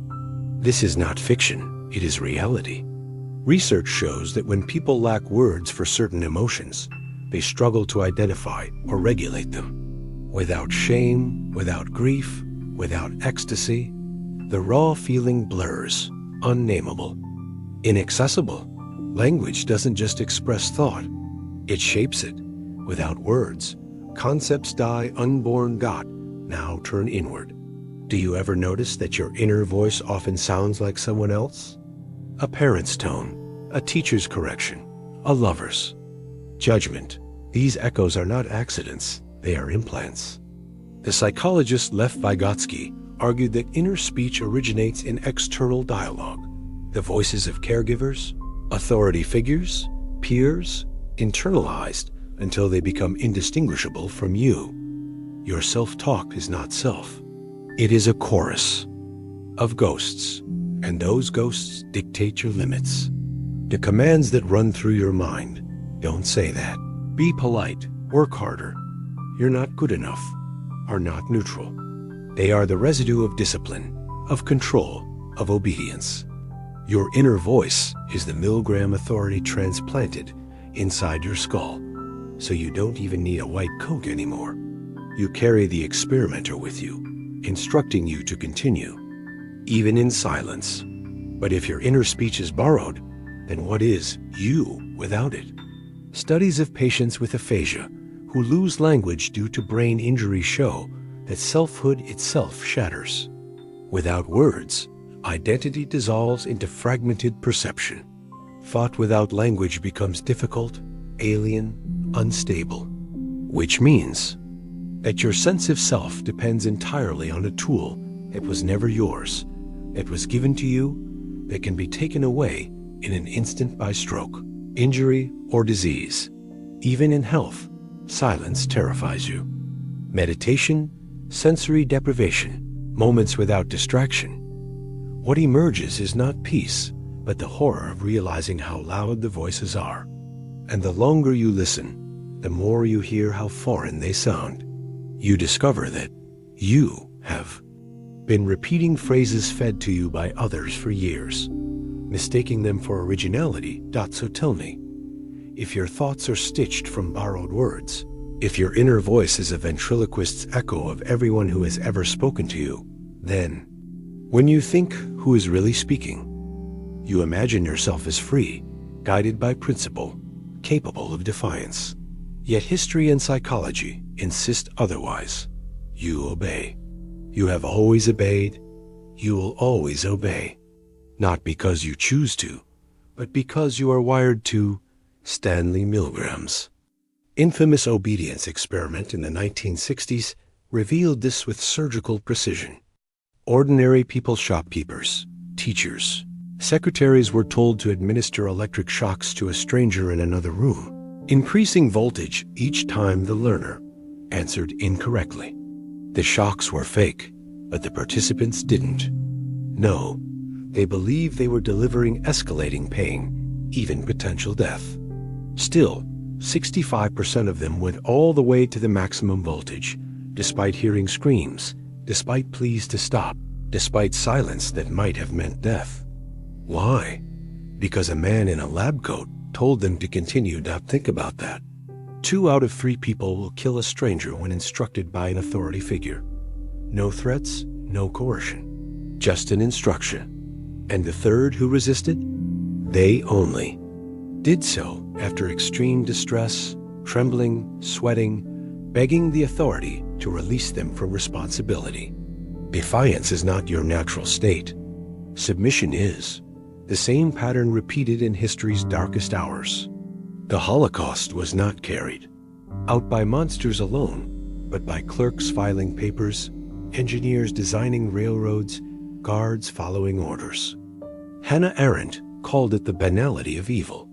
This is not fiction, it is reality. Research shows that when people lack words for certain emotions, they struggle to identify or regulate them. Without shame, without grief, without ecstasy, the raw feeling blurs, unnameable, inaccessible. Language doesn't just express thought, it shapes it. Without words, concepts die unborn God, now turn inward. Do you ever notice that your inner voice often sounds like someone else? A parent's tone, a teacher's correction, a lover's judgment. These echoes are not accidents, they are implants. The psychologist Lev Vygotsky argued that inner speech originates in external dialogue, the voices of caregivers, authority figures, peers, internalized until they become indistinguishable from you. Your self-talk is not self. It is a chorus of ghosts, and those ghosts dictate your limits. The commands that run through your mind don't say that. Be polite, work harder, you're not good enough, are not neutral. They are the residue of discipline, of control, of obedience. Your inner voice is the Milgram authority transplanted inside your skull, so you don't even need a white coat anymore. You carry the experimenter with you, instructing you to continue, even in silence. But if your inner speech is borrowed, then what is you without it? Studies of patients with aphasia who lose language due to brain injury show that selfhood itself shatters. Without words, identity dissolves into fragmented perception. Thought without language becomes difficult, alien, unstable, which means that your sense of self depends entirely on a tool that was never yours, that was given to you, that can be taken away in an instant by stroke, injury, or disease. Even in health, silence terrifies you. Meditation, sensory deprivation, moments without distraction. What emerges is not peace, but the horror of realizing how loud the voices are. And the longer you listen, the more you hear how foreign they sound. You discover that you have been repeating phrases fed to you by others for years, mistaking them for originality. So tell me, if your thoughts are stitched from borrowed words, if your inner voice is a ventriloquist's echo of everyone who has ever spoken to you, then, when you think who is really speaking, you imagine yourself as free, guided by principle, capable of defiance. Yet history and psychology insist otherwise. You obey. You have always obeyed. You will always obey. Not because you choose to, but because you are wired to. Stanley Milgram's infamous obedience experiment in the 1960s revealed this with surgical precision. Ordinary people, shopkeepers, teachers, secretaries were told to administer electric shocks to a stranger in another room, increasing voltage each time the learner answered incorrectly. The shocks were fake, but the participants didn't. No, they believed they were delivering escalating pain, even potential death. Still, 65% of them went all the way to the maximum voltage, despite hearing screams, despite pleas to stop, despite silence that might have meant death. Why? Because a man in a lab coat told them to continue. Think about that. 2 out of 3 people will kill a stranger when instructed by an authority figure. No threats, no coercion, just an instruction. And the third who resisted? They only did so after extreme distress, trembling, sweating, begging the authority to release them from responsibility. Defiance is not your natural state. Submission is. The same pattern repeated in history's darkest hours. The Holocaust was not carried out by monsters alone, but by clerks filing papers, engineers designing railroads, guards following orders. Hannah Arendt called it the banality of evil,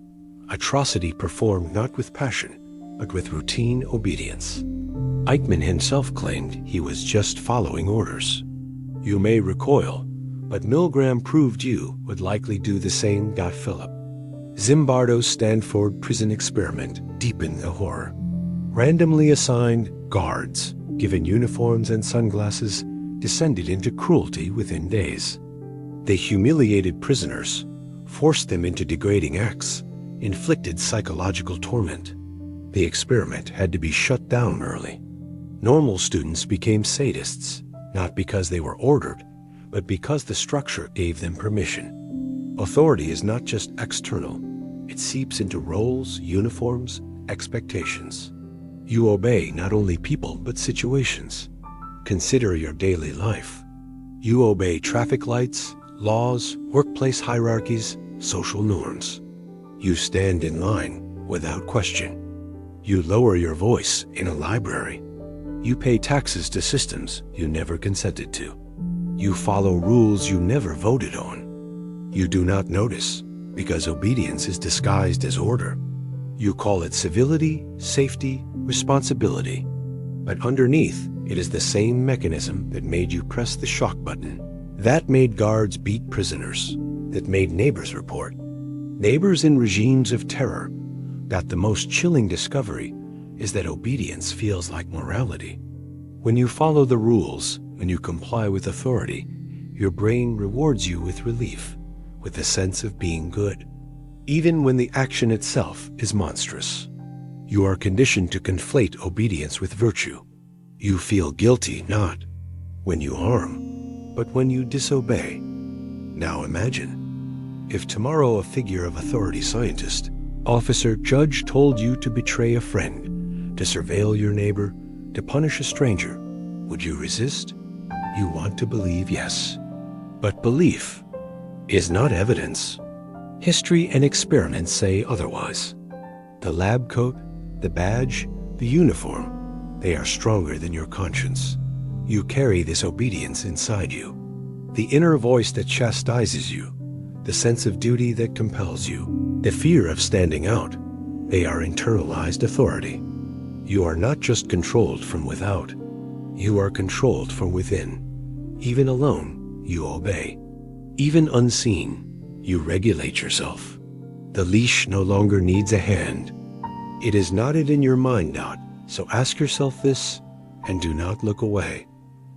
atrocity performed not with passion, but with routine obedience. Eichmann himself claimed he was just following orders. You may recoil, but Milgram proved you would likely do the same. Philip Zimbardo's Stanford prison experiment deepened the horror. Randomly assigned guards, given uniforms and sunglasses, descended into cruelty within days. They humiliated prisoners, forced them into degrading acts, inflicted psychological torment. The experiment had to be shut down early. Normal students became sadists, not because they were ordered, but because the structure gave them permission. Authority is not just external. It seeps into roles, uniforms, expectations. You obey not only people, but situations. Consider your daily life. You obey traffic lights, laws, workplace hierarchies, social norms. You stand in line without question. You lower your voice in a library. You pay taxes to systems you never consented to. You follow rules you never voted on. You do not notice because obedience is disguised as order. You call it civility, safety, responsibility. But underneath, it is the same mechanism that made you press the shock button. That made guards beat prisoners. That made neighbors report. Neighbors in regimes of terror. That the most chilling discovery is that obedience feels like morality. When you follow the rules, when you comply with authority, your brain rewards you with relief, with a sense of being good, even when the action itself is monstrous. You are conditioned to conflate obedience with virtue. You feel guilty not when you harm, but when you disobey. Now imagine, if tomorrow a figure of authority, scientist, officer, judge told you to betray a friend, to surveil your neighbor, to punish a stranger, would you resist? You want to believe yes. But belief is not evidence. History and experiments say otherwise. The lab coat, the badge, the uniform, they are stronger than your conscience. You carry this obedience inside you. The inner voice that chastises you, the sense of duty that compels you, the fear of standing out, they are internalized authority. You are not just controlled from without, you are controlled from within. Even alone, you obey. Even unseen, You regulate yourself. The leash no longer needs a hand. It is knotted in your mind knot, so ask yourself this and do not look away.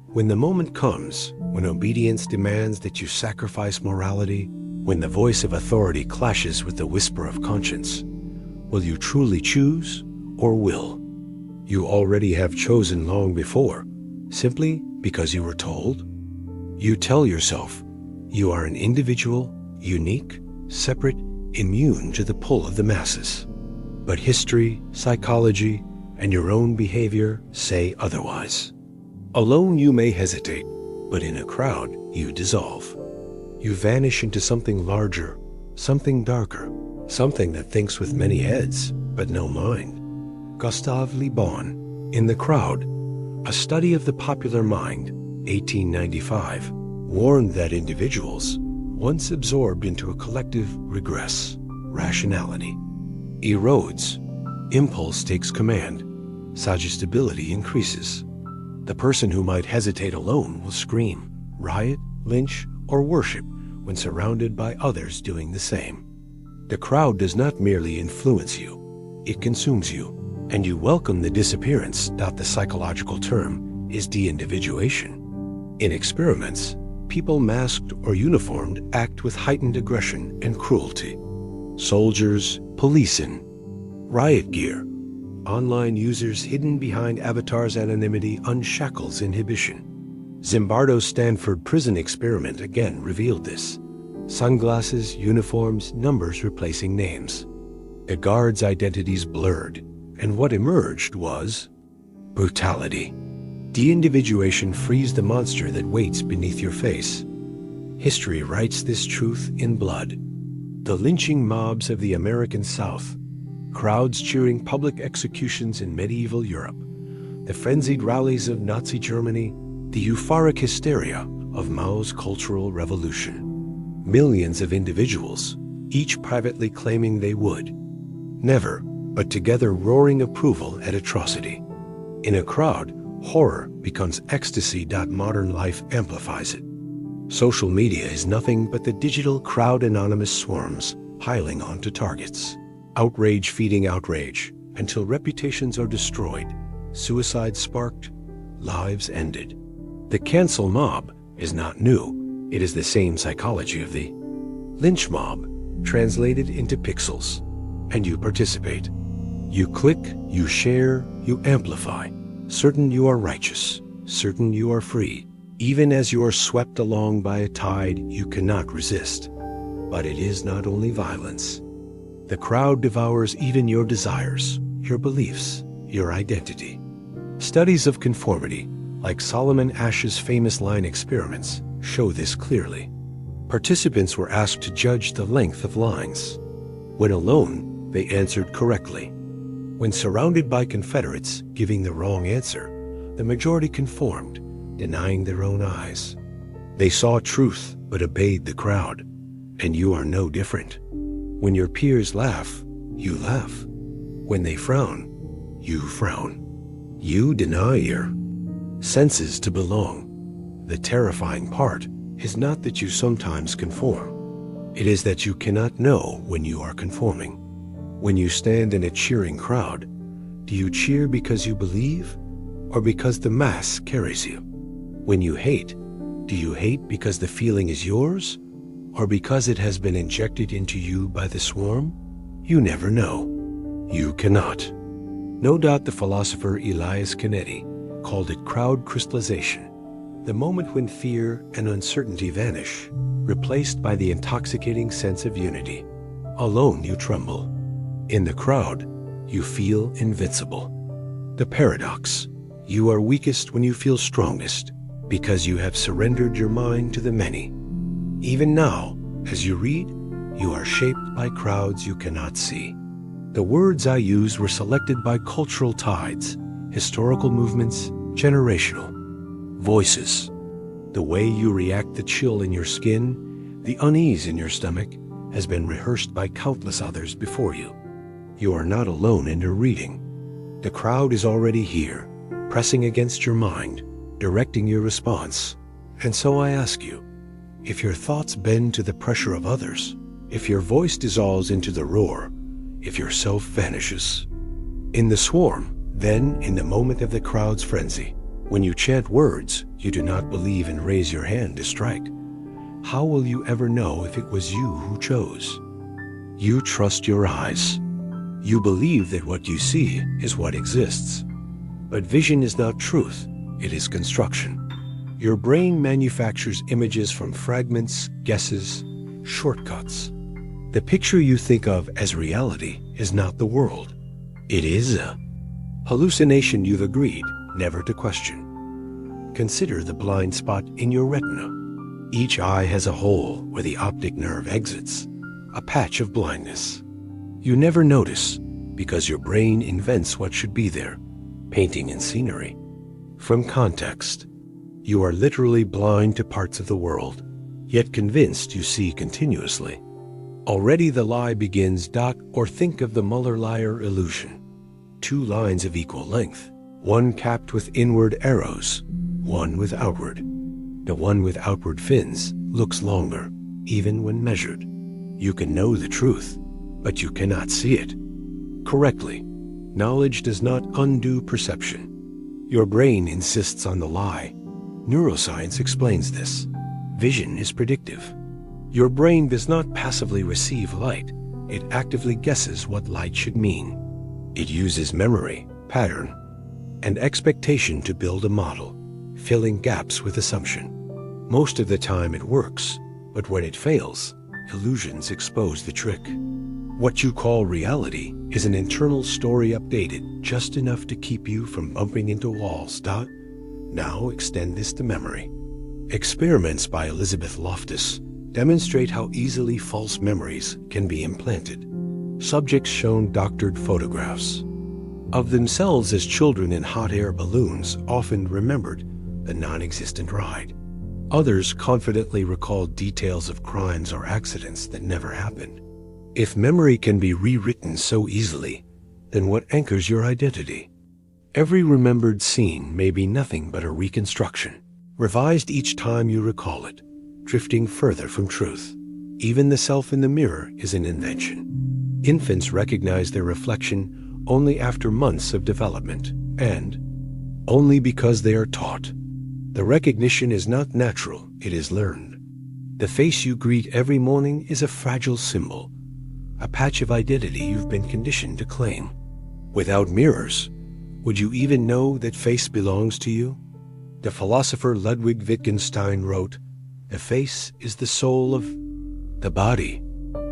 When the moment comes, when obedience demands that you sacrifice morality, when the voice of authority clashes with the whisper of conscience, will you truly choose or will? You already have chosen long before, simply because you were told. You tell yourself you are an individual, unique, separate, immune to the pull of the masses. But history, psychology, and your own behavior say otherwise. Alone you may hesitate, but in a crowd you dissolve. You vanish into something larger, something darker, something that thinks with many heads, but no mind. Gustave Le Bon, In the Crowd, a study of the popular mind, 1895, warned that individuals, once absorbed into a collective, regress. Rationality erodes. Impulse takes command. Suggestibility increases. The person who might hesitate alone will scream, riot, lynch, or worship when surrounded by others doing the same. The crowd does not merely influence you, it consumes you, and you welcome the disappearance. The psychological term is de-individuation. In experiments, people masked or uniformed act with heightened aggression and cruelty. Soldiers, police in riot gear. Online users hidden behind avatars' anonymity unshackles inhibition. Zimbardo's Stanford prison experiment again revealed this. Sunglasses, uniforms, numbers replacing names. The guards' identities blurred, and what emerged was brutality. De-individuation frees the monster that waits beneath your face. History writes this truth in blood. The lynching mobs of the American South, crowds cheering public executions in medieval Europe, the frenzied rallies of Nazi Germany, the euphoric hysteria of Mao's Cultural Revolution. Millions of individuals, each privately claiming they would. Never, but together roaring approval at atrocity. In a crowd, horror becomes ecstasy. Modern life amplifies it. Social media is nothing but the digital crowd, anonymous swarms piling onto targets. Outrage feeding outrage until reputations are destroyed, suicide sparked, lives ended. The cancel mob is not new. It is the same psychology of the lynch mob, translated into pixels. And you participate. You click, you share, you amplify. Certain you are righteous, certain you are free. Even as you are swept along by a tide you cannot resist. But it is not only violence. The crowd devours even your desires, your beliefs, your identity. Studies of conformity, like Solomon Asch's famous line experiments, show this clearly. Participants were asked to judge the length of lines. When alone, they answered correctly. When surrounded by Confederates giving the wrong answer, the majority conformed, denying their own eyes. They saw truth but obeyed the crowd, and you are no different. When your peers laugh, you laugh. When they frown, you frown. You deny your senses to belong. The terrifying part is not that you sometimes conform. It is that you cannot know when you are conforming. When you stand in a cheering crowd, do you cheer because you believe or because the mass carries you? When you hate, do you hate because the feeling is yours or because it has been injected into you by the swarm? You never know. You cannot. No doubt the philosopher Elias Canetti called it crowd crystallization, the moment when fear and uncertainty vanish, replaced by the intoxicating sense of unity. Alone you tremble. In the crowd, you feel invincible. The paradox: you are weakest when you feel strongest, because you have surrendered your mind to the many. Even now, as you read, you are shaped by crowds you cannot see. The words I use were selected by cultural tides, historical movements, generational voices. The way you react, the chill in your skin, the unease in your stomach, has been rehearsed by countless others before you. You are not alone in your reading. The crowd is already here, pressing against your mind, directing your response. And so I ask you, if your thoughts bend to the pressure of others, if your voice dissolves into the roar, if your self vanishes. In the swarm, then in the moment of the crowd's frenzy, when you chant words you do not believe and raise your hand to strike, how will you ever know if it was you who chose? You trust your eyes. You believe that what you see is what exists. But vision is not truth, it is construction. Your brain manufactures images from fragments, guesses, shortcuts. The picture you think of as reality is not the world. It is a hallucination you've agreed never to question. Consider the blind spot in your retina. Each eye has a hole where the optic nerve exits, a patch of blindness. You never notice because your brain invents what should be there, painting and scenery. From context, you are literally blind to parts of the world, yet convinced you see continuously. Already the lie begins. Or think of the Muller-Lyer illusion. Two lines of equal length, one capped with inward arrows, one with outward. The one with outward fins looks longer, even when measured. You can know the truth, but you cannot see it correctly. Knowledge does not undo perception. Your brain insists on the lie. Neuroscience explains this. Vision is predictive. Your brain does not passively receive light. It actively guesses what light should mean. It uses memory, pattern, and expectation to build a model, filling gaps with assumption. Most of the time it works, but when it fails, illusions expose the trick. What you call reality is an internal story updated just enough to keep you from bumping into walls. Now extend this to memory. Experiments by Elizabeth Loftus demonstrate how easily false memories can be implanted. Subjects shown doctored photographs of themselves as children in hot air balloons often remembered the non-existent ride. Others confidently recalled details of crimes or accidents that never happened. If memory can be rewritten so easily, then what anchors your identity? Every remembered scene may be nothing but a reconstruction, revised each time you recall it, drifting further from truth. Even the self in the mirror is an invention. Infants recognize their reflection only after months of development, and only because they are taught. The recognition is not natural, it is learned. The face you greet every morning is a fragile symbol, a patch of identity you've been conditioned to claim. Without mirrors, would you even know that face belongs to you? The philosopher Ludwig Wittgenstein wrote, "The face is the soul of the body,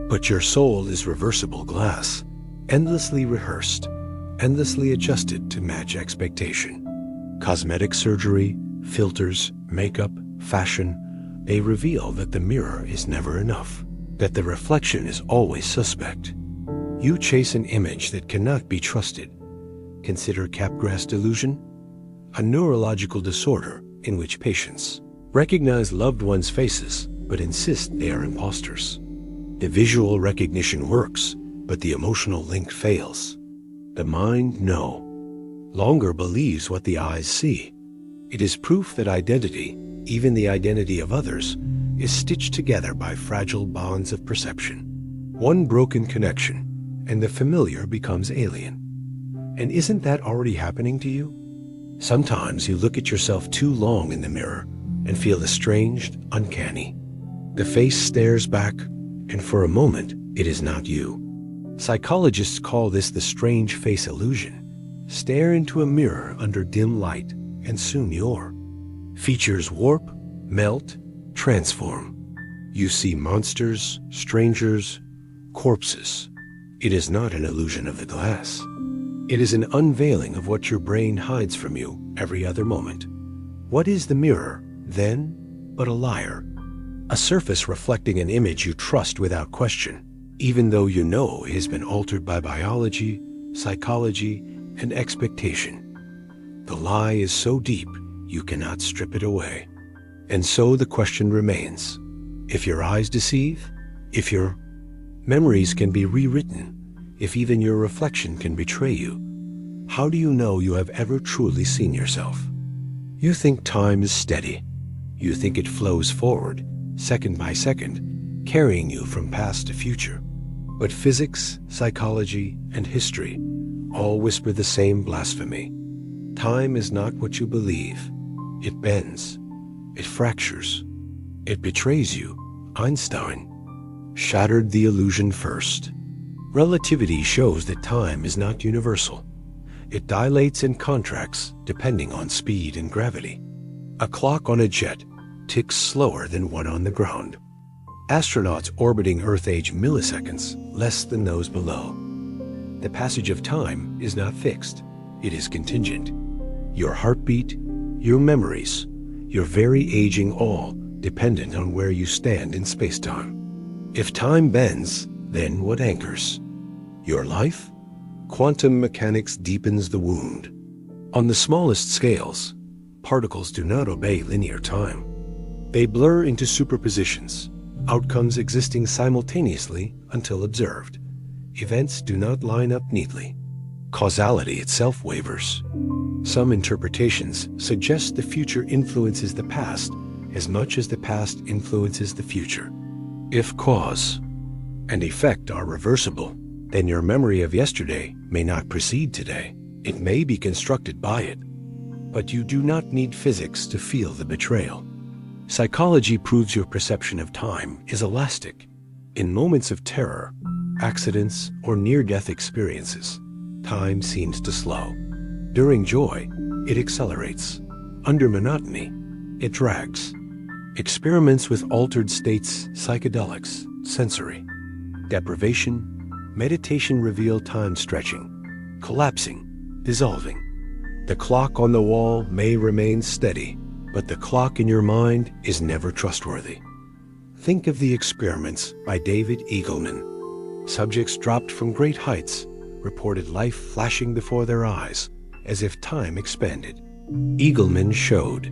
but your soul is reversible glass, endlessly rehearsed, endlessly adjusted to match expectation." Cosmetic surgery, filters, makeup, fashion, they reveal that the mirror is never enough, that the reflection is always suspect. You chase an image that cannot be trusted. Consider Capgras delusion, a neurological disorder in which patients recognize loved ones' faces but insist they are imposters. The visual recognition works, but the emotional link fails. The mind, no longer believes what the eyes see. It is proof that identity, even the identity of others, is stitched together by fragile bonds of perception. One broken connection, and the familiar becomes alien. And isn't that already happening to you? Sometimes you look at yourself too long in the mirror and feel estranged, uncanny. The face stares back, and for a moment, it is not you. Psychologists call this the strange face illusion. Stare into a mirror under dim light, and soon your features warp, melt, transform. You see monsters, strangers, corpses. It is not an illusion of the glass. It is an unveiling of what your brain hides from you every other moment. What is the mirror, then, but a liar? A surface reflecting an image you trust without question, even though you know it has been altered by biology, psychology, and expectation. The lie is so deep, you cannot strip it away. And so the question remains, if your eyes deceive, if your memories can be rewritten, if even your reflection can betray you, how do you know you have ever truly seen yourself? You think time is steady. You think it flows forward, second by second, carrying you from past to future. But physics, psychology, and history all whisper the same blasphemy. Time is not what you believe. It bends. It fractures. It betrays you. Einstein shattered the illusion first. Relativity shows that time is not universal. It dilates and contracts depending on speed and gravity. A clock on a jet ticks slower than one on the ground. Astronauts orbiting Earth age milliseconds less than those below. The passage of time is not fixed. It is contingent. Your heartbeat, your memories, your very aging, all dependent on where you stand in space-time. If time bends, then what anchors? Your life? Quantum mechanics deepens the wound. On the smallest scales, particles do not obey linear time. They blur into superpositions, outcomes existing simultaneously until observed. Events do not line up neatly. Causality itself wavers. Some interpretations suggest the future influences the past as much as the past influences the future. If cause and effect are reversible, then your memory of yesterday may not precede today. It may be constructed by it. But you do not need physics to feel the betrayal. Psychology proves your perception of time is elastic. In moments of terror, accidents, or near-death experiences, time seems to slow. During joy, it accelerates. Under monotony, it drags. Experiments with altered states, psychedelics, sensory deprivation, meditation reveal time stretching, collapsing, dissolving. The clock on the wall may remain steady, but the clock in your mind is never trustworthy. Think of the experiments by David Eagleman. Subjects dropped from great heights reported life flashing before their eyes as if time expanded. Eagleman showed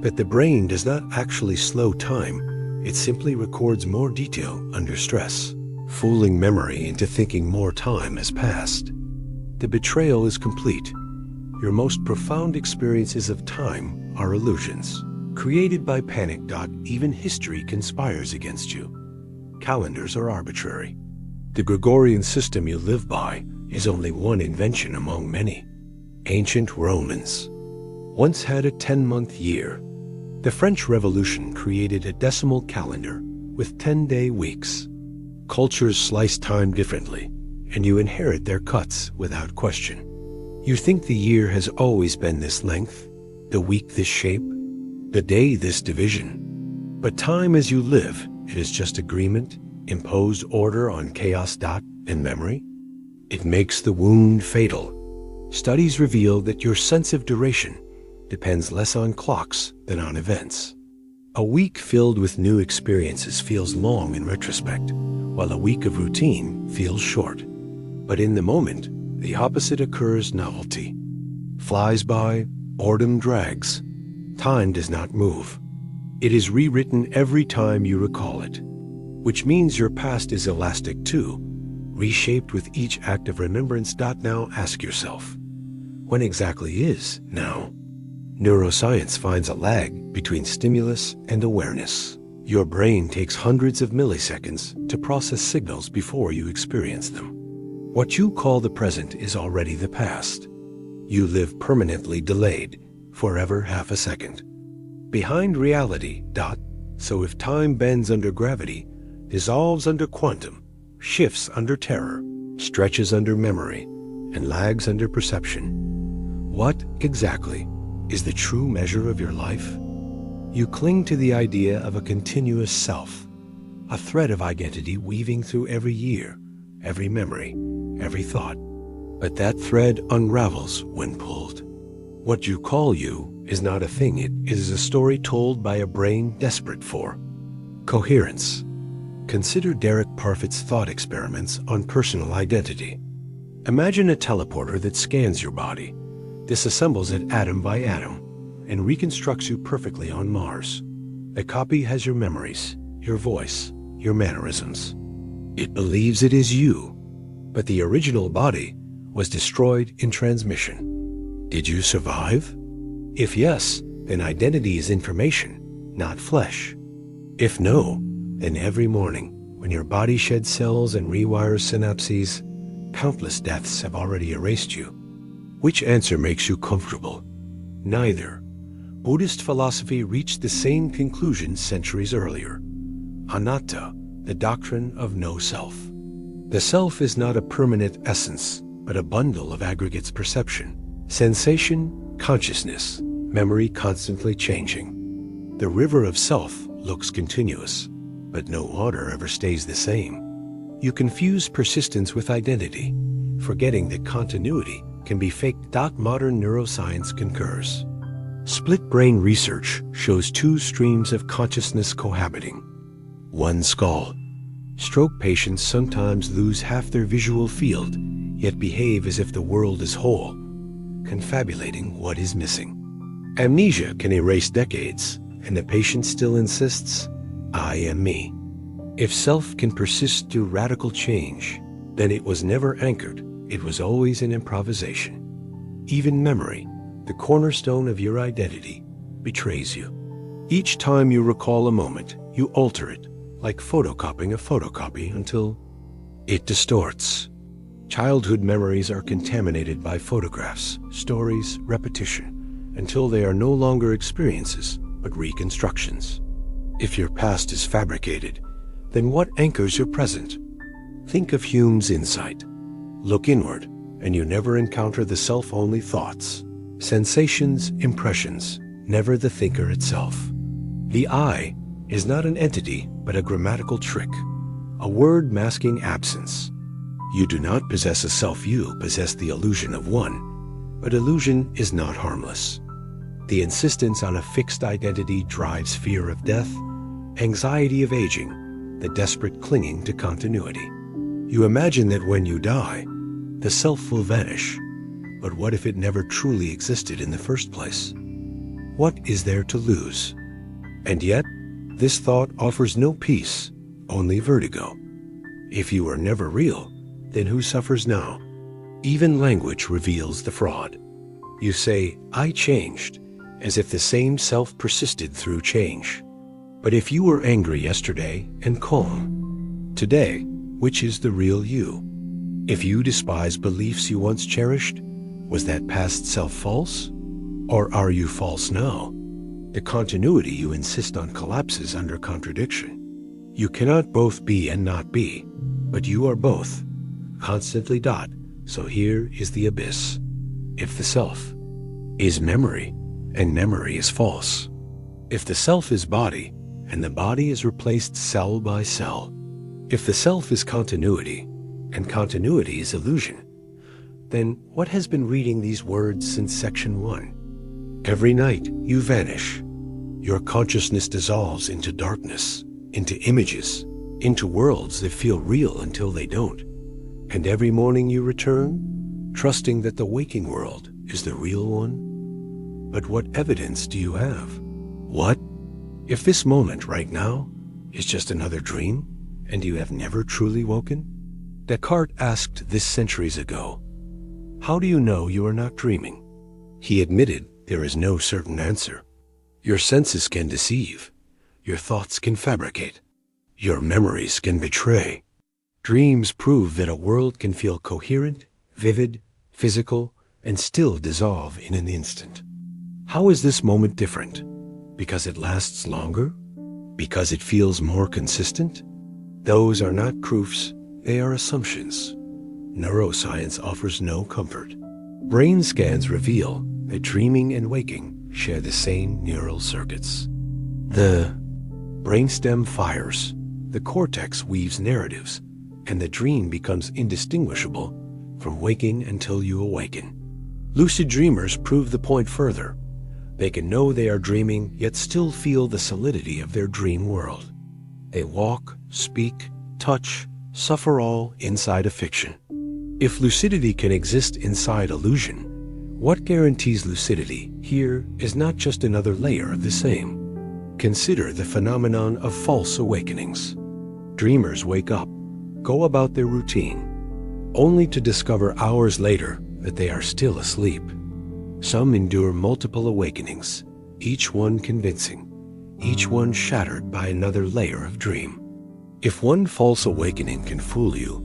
that the brain does not actually slow time, it simply records more detail under stress, fooling memory into thinking more time has passed. The betrayal is complete. Your most profound experiences of time are illusions, created by panic. Even history conspires against you. Calendars are arbitrary. The Gregorian system you live by is only one invention among many. Ancient Romans once had a 10-month year. The French Revolution created a decimal calendar with 10-day weeks. Cultures slice time differently, and you inherit their cuts without question. You think the year has always been this length, the week this shape, the day this division. But time as you live, it is just agreement, imposed order on chaos. And memory? It makes the wound fatal. Studies reveal that your sense of duration depends less on clocks than on events. A week filled with new experiences feels long in retrospect, while a week of routine feels short. But in the moment, the opposite occurs. Novelty flies by, boredom drags. Time does not move. It is rewritten every time you recall it, which means your past is elastic too, reshaped with each act of remembrance. Now ask yourself, when exactly is now? Neuroscience finds a lag between stimulus and awareness. Your brain takes hundreds of milliseconds to process signals before you experience them. What you call the present is already the past. You live permanently delayed, forever half a second. Behind reality. So if time bends under gravity, dissolves under quantum, shifts under terror, stretches under memory, and lags under perception, what exactly is the true measure of your life? You cling to the idea of a continuous self, a thread of identity weaving through every year, every memory, every thought. But that thread unravels when pulled. What you call you is not a thing. It is a story told by a brain desperate for coherence. Consider Derek Parfit's thought experiments on personal identity. Imagine a teleporter that scans your body, disassembles it atom by atom, and reconstructs you perfectly on Mars. The copy has your memories, your voice, your mannerisms. It believes it is you, but the original body was destroyed in transmission. Did you survive? If yes, then identity is information, not flesh. If no, then every morning, when your body sheds cells and rewires synapses, countless deaths have already erased you. Which answer makes you comfortable? Neither. Buddhist philosophy reached the same conclusion centuries earlier. Anatta, the doctrine of no self. The self is not a permanent essence, but a bundle of aggregates: perception, sensation, consciousness, memory constantly changing. The river of self looks continuous, but no water ever stays the same. You confuse persistence with identity, forgetting that continuity can be faked. Modern neuroscience concurs. Split brain research shows two streams of consciousness cohabiting. One skull. Stroke patients sometimes lose half their visual field, yet behave as if the world is whole, confabulating what is missing. Amnesia can erase decades, and the patient still insists, "I am me." If self can persist through radical change, then it was never anchored, it was always an improvisation. Even memory, the cornerstone of your identity, betrays you. Each time you recall a moment, you alter it, like photocopying a photocopy, until it distorts. Childhood memories are contaminated by photographs, stories, repetition, until they are no longer experiences, but reconstructions. If your past is fabricated, then what anchors your present? Think of Hume's insight. Look inward, and you never encounter the self-only thoughts, sensations, impressions, never the thinker itself. The I is not an entity, but a grammatical trick, a word masking absence. You do not possess a self, you possess the illusion of one, but illusion is not harmless. The insistence on a fixed identity drives fear of death, anxiety of aging, the desperate clinging to continuity. You imagine that when you die, the self will vanish, but what if it never truly existed in the first place? What is there to lose? And yet, this thought offers no peace, only vertigo. If you are never real, then who suffers now? Even language reveals the fraud. You say, "I changed," as if the same self persisted through change. But if you were angry yesterday and calm today, which is the real you? If you despise beliefs you once cherished, was that past self false? Or are you false now? The continuity you insist on collapses under contradiction. You cannot both be and not be, but you are both, constantly. So here is the abyss. If the self is memory, and memory is false. If the self is body, and the body is replaced cell by cell. If the self is continuity, and continuity is illusion, then what has been reading these words since section 1? Every night you vanish. Your consciousness dissolves into darkness, into images, into worlds that feel real until they don't. And every morning you return, trusting that the waking world is the real one. But what evidence do you have? What if this moment right now is just another dream, and you have never truly woken? Descartes asked this centuries ago, "How do you know you are not dreaming?" He admitted there is no certain answer. Your senses can deceive. Your thoughts can fabricate. Your memories can betray. Dreams prove that a world can feel coherent, vivid, physical, and still dissolve in an instant. How is this moment different? Because it lasts longer? Because it feels more consistent? Those are not proofs, they are assumptions. Neuroscience offers no comfort. Brain scans reveal that dreaming and waking share the same neural circuits. The brainstem fires, the cortex weaves narratives, and the dream becomes indistinguishable from waking until you awaken. Lucid dreamers prove the point further. They can know they are dreaming, yet still feel the solidity of their dream world. They walk, speak, touch, suffer all inside a fiction. If lucidity can exist inside illusion, what guarantees lucidity here is not just another layer of the same? Consider the phenomenon of false awakenings. Dreamers wake up, go about their routine, only to discover hours later that they are still asleep. Some endure multiple awakenings, each one convincing, each one shattered by another layer of dream. If one false awakening can fool you,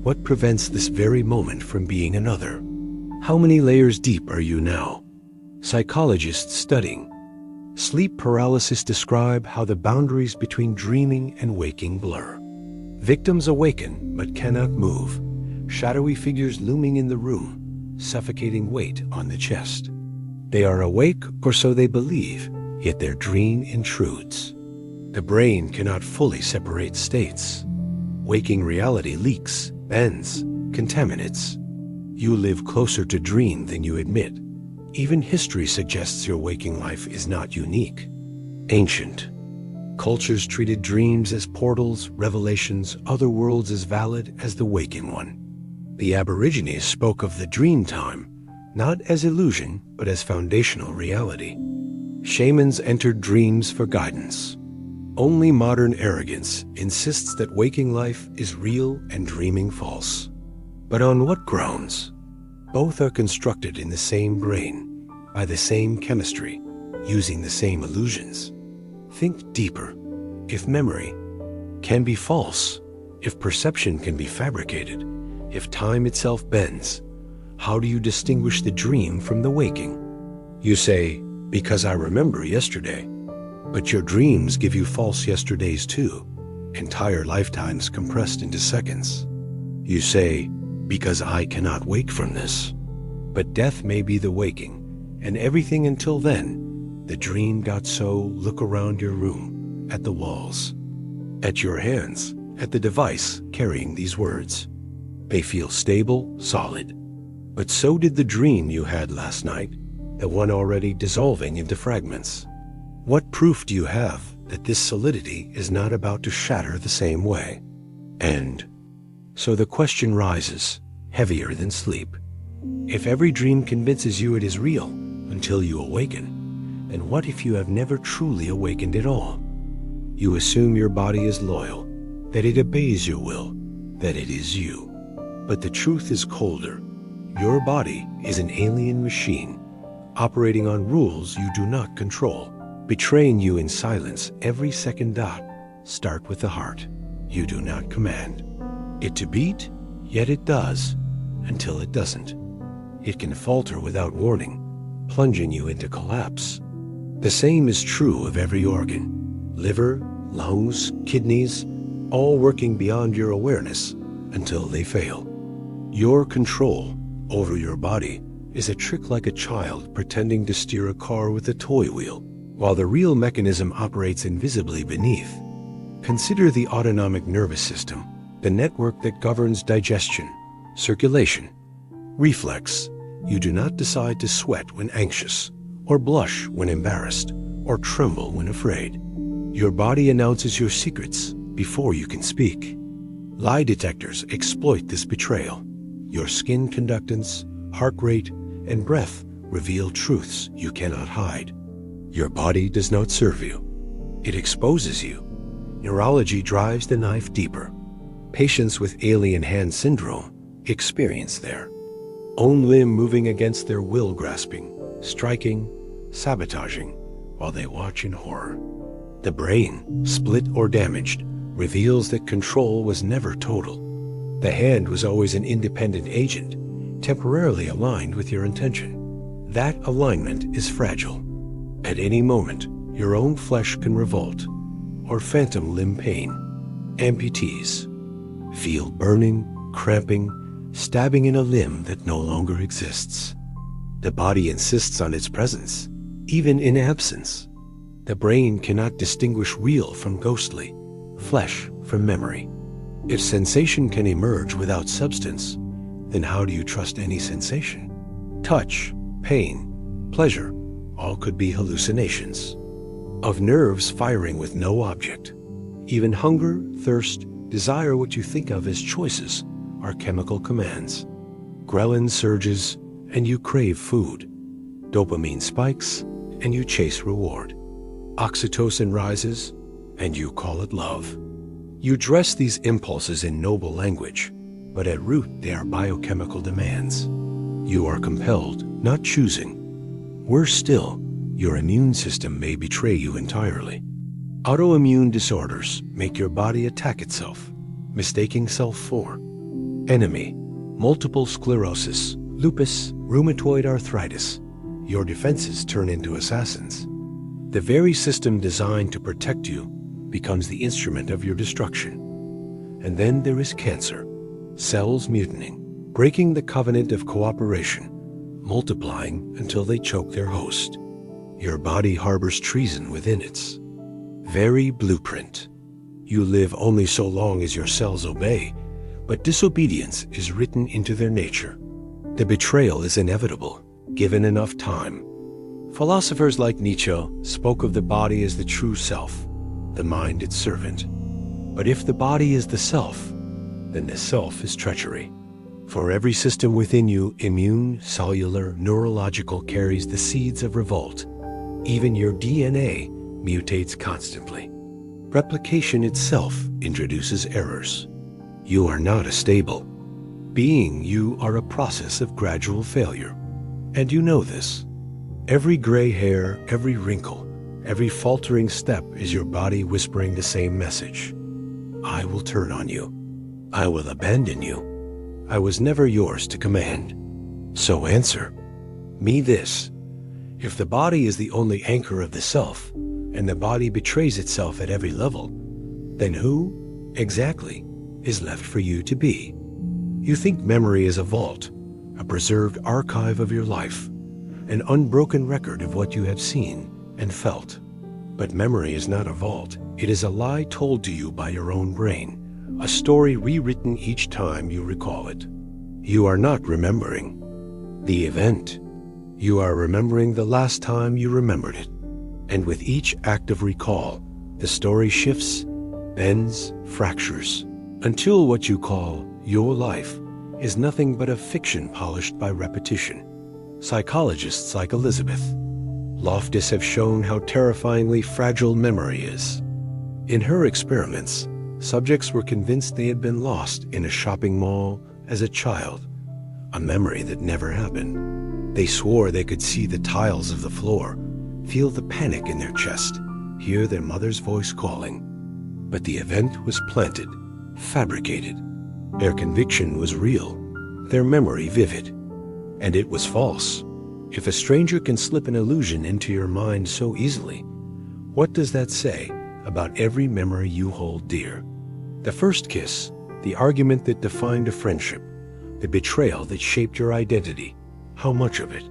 what prevents this very moment from being another? How many layers deep are you now? Psychologists studying sleep paralysis describe how the boundaries between dreaming and waking blur. Victims awaken but cannot move, shadowy figures looming in the room, suffocating weight on the chest. They are awake, or so they believe, yet their dream intrudes. The brain cannot fully separate states. Waking reality leaks, bends, contaminates. You live closer to dream than you admit. Even history suggests your waking life is not unique. Ancient cultures treated dreams as portals, revelations, other worlds as valid as the waking one. The Aborigines spoke of the dream time, not as illusion, but as foundational reality. Shamans entered dreams for guidance. Only modern arrogance insists that waking life is real and dreaming false. But on what grounds? Both are constructed in the same brain, by the same chemistry, using the same illusions. Think deeper. If memory can be false, if perception can be fabricated, if time itself bends, how do you distinguish the dream from the waking? You say, because I remember yesterday. But your dreams give you false yesterdays too, entire lifetimes compressed into seconds. You say, because I cannot wake from this. But death may be the waking, and everything until then, the dream got so. Look around your room, at the walls, at your hands, at the device carrying these words. They feel stable, solid. But so did the dream you had last night, the one already dissolving into fragments. What proof do you have that this solidity is not about to shatter the same way? And so the question rises, heavier than sleep. If every dream convinces you it is real until you awaken, then what if you have never truly awakened at all? You assume your body is loyal, that it obeys your will, that it is you. But the truth is colder. Your body is an alien machine, operating on rules you do not control, betraying you in silence every second. Start with the heart. You do not command it to beat, yet it does, until it doesn't. It can falter without warning, plunging you into collapse. The same is true of every organ. Liver, lungs, kidneys, all working beyond your awareness until they fail. Your control over your body is a trick like a child pretending to steer a car with a toy wheel, while the real mechanism operates invisibly beneath. Consider the autonomic nervous system, the network that governs digestion, circulation, reflex. You do not decide to sweat when anxious, or blush when embarrassed, or tremble when afraid. Your body announces your secrets before you can speak. Lie detectors exploit this betrayal. Your skin conductance, heart rate, and breath reveal truths you cannot hide. Your body does not serve you. It exposes you. Neurology drives the knife deeper. Patients with alien hand syndrome experience their own limb moving against their will, grasping, striking, sabotaging, while they watch in horror. The brain, split or damaged, reveals that control was never total. The hand was always an independent agent, temporarily aligned with your intention. That alignment is fragile. At any moment, your own flesh can revolt, or phantom limb pain. Amputees feel burning, cramping, stabbing in a limb that no longer exists. The body insists on its presence, even in absence. The brain cannot distinguish real from ghostly, flesh from memory. If sensation can emerge without substance, then how do you trust any sensation? Touch, pain, pleasure, all could be hallucinations of nerves firing with no object. Even hunger, thirst, desire, what you think of as choices, are chemical commands. Ghrelin surges, and you crave food. Dopamine spikes, and you chase reward. Oxytocin rises, and you call it love. You dress these impulses in noble language, but at root they are biochemical demands. You are compelled, not choosing. Worse still, your immune system may betray you entirely. Autoimmune disorders make your body attack itself, mistaking self for enemy. Multiple sclerosis, lupus, rheumatoid arthritis. Your defenses turn into assassins. The very system designed to protect you becomes the instrument of your destruction. And then there is cancer. Cells mutinying, breaking the covenant of cooperation, multiplying until they choke their host. Your body harbors treason within its very blueprint. You live only so long as your cells obey, but disobedience is written into their nature. The betrayal is inevitable, given enough time. Philosophers like Nietzsche spoke of the body as the true self, the mind its servant. But if the body is the self, then the self is treachery. For every system within you, immune, cellular, neurological, carries the seeds of revolt. Even your DNA mutates constantly. Replication itself introduces errors. You are not a stable being. You are a process of gradual failure. And you know this. Every gray hair, every wrinkle, every faltering step is your body whispering the same message. I will turn on you. I will abandon you. I was never yours to command. So answer me this. If the body is the only anchor of the self, and the body betrays itself at every level, then who, exactly, is left for you to be? You think memory is a vault, a preserved archive of your life, an unbroken record of what you have seen and felt. But memory is not a vault. It is a lie told to you by your own brain, a story rewritten each time you recall it. You are not remembering the event. You are remembering the last time you remembered it. And with each act of recall, the story shifts, bends, fractures, until what you call your life is nothing but a fiction polished by repetition. Psychologists like Elizabeth Loftus have shown how terrifyingly fragile memory is. In her experiments, subjects were convinced they had been lost in a shopping mall as a child, a memory that never happened. They swore they could see the tiles of the floor, feel the panic in their chest, hear their mother's voice calling. But the event was planted, fabricated. Their conviction was real, their memory vivid. And it was false. If a stranger can slip an illusion into your mind so easily, what does that say about every memory you hold dear? The first kiss, the argument that defined a friendship, the betrayal that shaped your identity, how much of it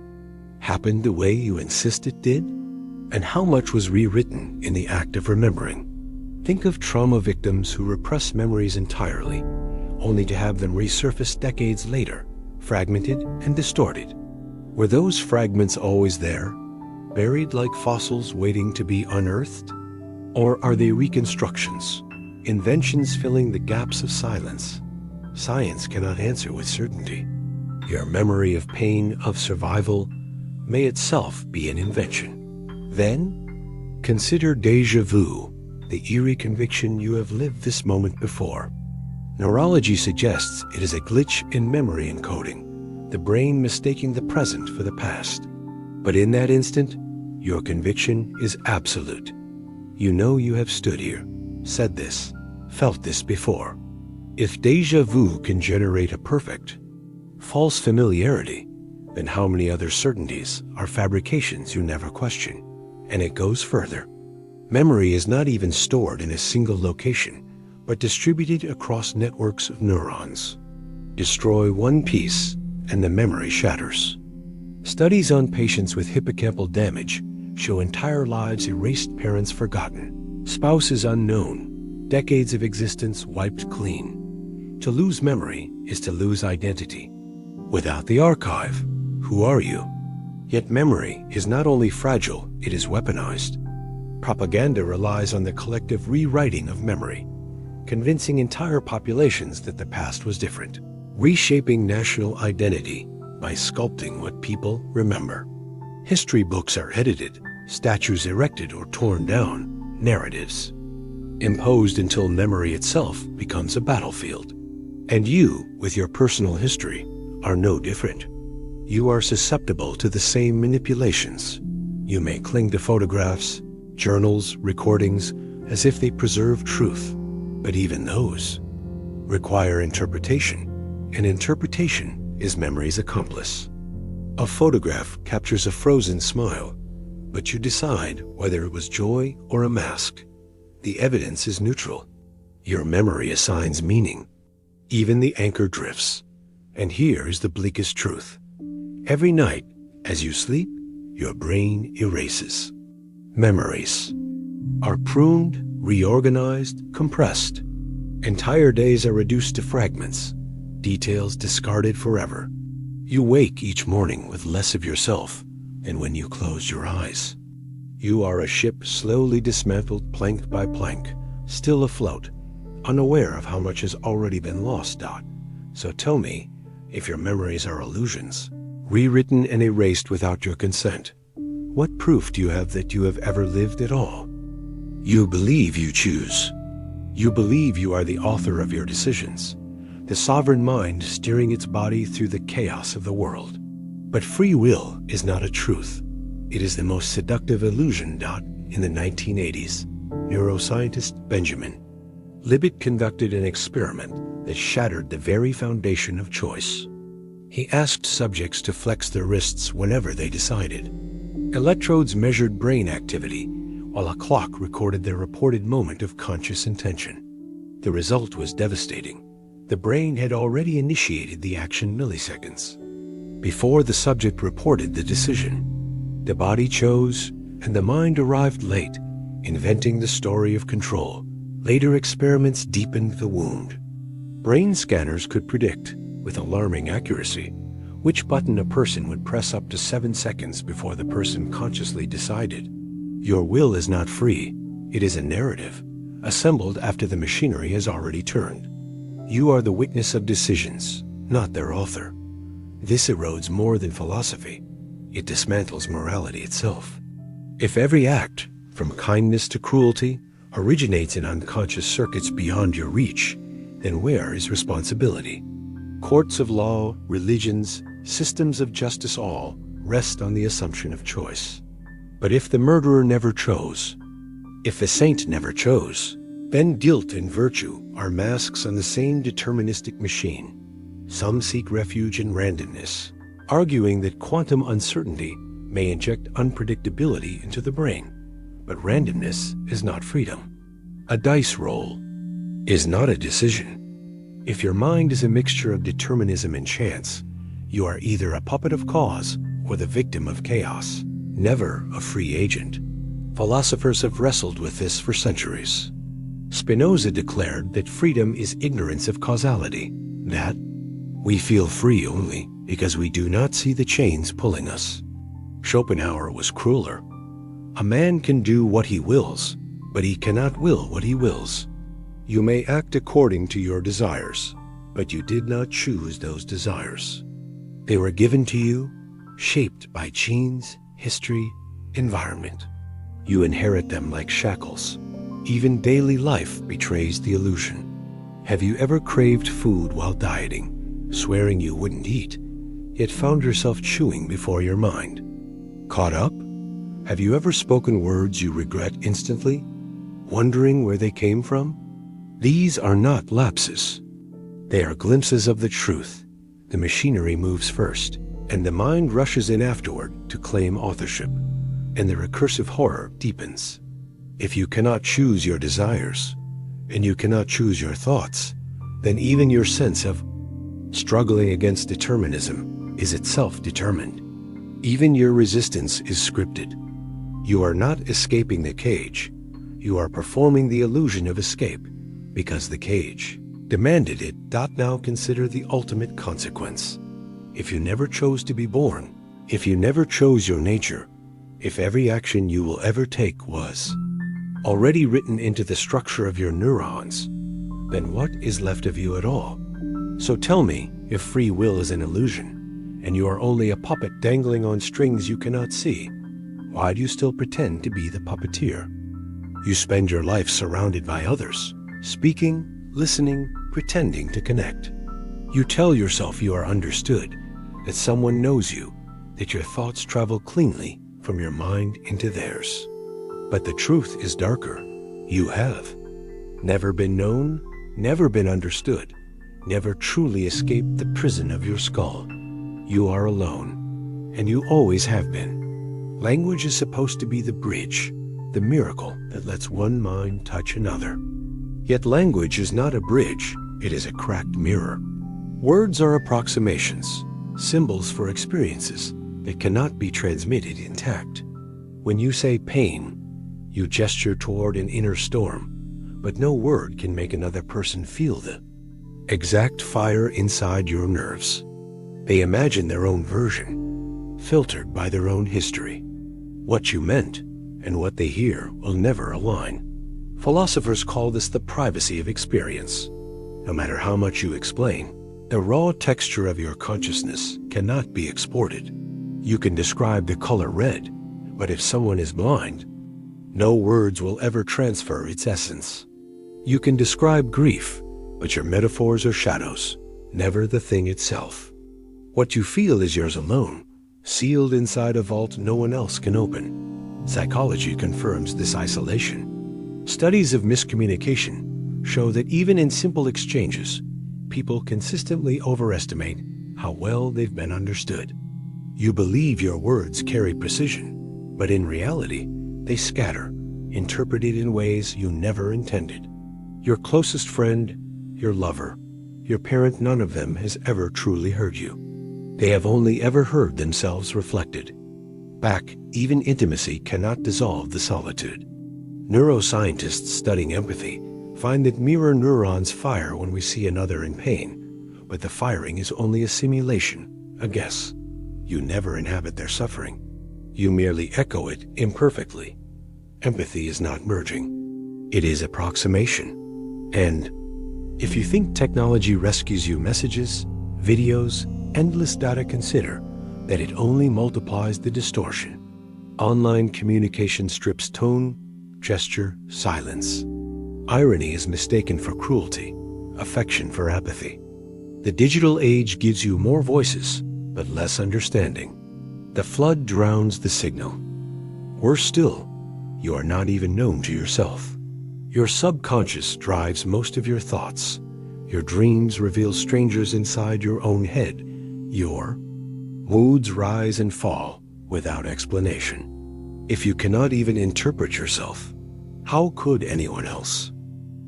happened the way you insist it did? And how much was rewritten in the act of remembering? Think of trauma victims who repress memories entirely, only to have them resurface decades later, fragmented and distorted. Were those fragments always there, buried like fossils waiting to be unearthed? Or are they reconstructions, inventions filling the gaps of silence? Science cannot answer with certainty. Your memory of pain, of survival, may itself be an invention. Then, consider déjà vu, the eerie conviction you have lived this moment before. Neurology suggests it is a glitch in memory encoding, the brain mistaking the present for the past. But in that instant, your conviction is absolute. You know you have stood here, said this, felt this before. If déjà vu can generate a perfect, false familiarity, then how many other certainties are fabrications you never question? And it goes further. Memory is not even stored in a single location, but distributed across networks of neurons. Destroy one piece, and the memory shatters. Studies on patients with hippocampal damage show entire lives erased, parents forgotten, spouses unknown, decades of existence wiped clean. To lose memory is to lose identity. Without the archive, who are you? Yet memory is not only fragile, it is weaponized. Propaganda relies on the collective rewriting of memory, convincing entire populations that the past was different, reshaping national identity by sculpting what people remember. History books are edited, statues erected or torn down, narratives imposed until memory itself becomes a battlefield. And you, with your personal history, are no different. You are susceptible to the same manipulations. You may cling to photographs, journals, recordings, as if they preserve truth, but even those require interpretation, and interpretation is memory's accomplice. A photograph captures a frozen smile, but you decide whether it was joy or a mask. The evidence is neutral. Your memory assigns meaning. Even the anchor drifts. And here is the bleakest truth. Every night, as you sleep, your brain erases. Memories are pruned, reorganized, compressed. Entire days are reduced to fragments, details discarded forever. You wake each morning with less of yourself than when you closed your eyes. You are a ship slowly dismantled plank by plank, still afloat, unaware of how much has already been lost, Dot. So tell me, if your memories are illusions, rewritten and erased without your consent, what proof do you have that you have ever lived at all? You believe you choose. You believe you are the author of your decisions, the sovereign mind steering its body through the chaos of the world. But free will is not a truth. It is the most seductive illusion. In the 1980s, neuroscientist Benjamin Libet conducted an experiment that shattered the very foundation of choice. He asked subjects to flex their wrists whenever they decided. Electrodes measured brain activity, while a clock recorded their reported moment of conscious intention. The result was devastating. The brain had already initiated the action milliseconds before the subject reported the decision. The body chose, and the mind arrived late, inventing the story of control. Later experiments deepened the wound. Brain scanners could predict, with alarming accuracy, which button a person would press up to 7 seconds before the person consciously decided. Your will is not free. It is a narrative, assembled after the machinery has already turned. You are the witness of decisions, not their author. This erodes more than philosophy. It dismantles morality itself. If every act, from kindness to cruelty, originates in unconscious circuits beyond your reach, then where is responsibility? Courts of law, religions, systems of justice all rest on the assumption of choice. But if the murderer never chose, if the saint never chose, then guilt and virtue are masks on the same deterministic machine. Some seek refuge in randomness, arguing that quantum uncertainty may inject unpredictability into the brain. But randomness is not freedom. A dice roll is not a decision. If your mind is a mixture of determinism and chance, you are either a puppet of cause or the victim of chaos, never a free agent. Philosophers have wrestled with this for centuries. Spinoza declared that freedom is ignorance of causality, that we feel free only because we do not see the chains pulling us. Schopenhauer was crueler. A man can do what he wills, but he cannot will what he wills. You may act according to your desires, but you did not choose those desires. They were given to you, shaped by genes, history, environment. You inherit them like shackles. Even daily life betrays the illusion. Have you ever craved food while dieting, swearing you wouldn't eat, yet found yourself chewing before your mind? Caught up? Have you ever spoken words you regret instantly, wondering where they came from? These are not lapses. They are glimpses of the truth. The machinery moves first, and the mind rushes in afterward to claim authorship, and the recursive horror deepens. If you cannot choose your desires, and you cannot choose your thoughts, then even your sense of struggling against determinism is itself determined. Even your resistance is scripted. You are not escaping the cage. You are performing the illusion of escape because the cage demanded it. Now consider the ultimate consequence. If you never chose to be born, if you never chose your nature, if every action you will ever take was already written into the structure of your neurons, then what is left of you at all? So tell me, if free will is an illusion, and you are only a puppet dangling on strings you cannot see, why do you still pretend to be the puppeteer? You spend your life surrounded by others, speaking, listening, pretending to connect. You tell yourself you are understood, that someone knows you, that your thoughts travel cleanly from your mind into theirs. But the truth is darker. You have. Never been known, never been understood, never truly escaped the prison of your skull. You are alone, and you always have been. Language is supposed to be the bridge, the miracle that lets one mind touch another. Yet language is not a bridge, it is a cracked mirror. Words are approximations, symbols for experiences that cannot be transmitted intact. When you say pain, you gesture toward an inner storm, but no word can make another person feel the exact fire inside your nerves. They imagine their own version, filtered by their own history. What you meant and what they hear will never align. Philosophers call this the privacy of experience. No matter how much you explain, the raw texture of your consciousness cannot be exported. You can describe the color red, but if someone is blind, no words will ever transfer its essence. You can describe grief, but your metaphors are shadows, never the thing itself. What you feel is yours alone, sealed inside a vault no one else can open. Psychology confirms this isolation. Studies of miscommunication show that even in simple exchanges, people consistently overestimate how well they've been understood. You believe your words carry precision, but in reality, they scatter, interpreted in ways you never intended. Your closest friend, your lover, your parent, none of them has ever truly heard you. They have only ever heard themselves reflected. Back, even intimacy cannot dissolve the solitude. Neuroscientists studying empathy find that mirror neurons fire when we see another in pain, but the firing is only a simulation, a guess. You never inhabit their suffering. You merely echo it imperfectly. Empathy is not merging. It is approximation. And if you think technology rescues you messages, videos, endless data, consider that it only multiplies the distortion. Online communication strips tone, gesture, silence. Irony is mistaken for cruelty, affection for apathy. The digital age gives you more voices, but less understanding. The flood drowns the signal. Worse still, you are not even known to yourself. Your subconscious drives most of your thoughts. Your dreams reveal strangers inside your own head. Your moods rise and fall without explanation. If you cannot even interpret yourself, how could anyone else?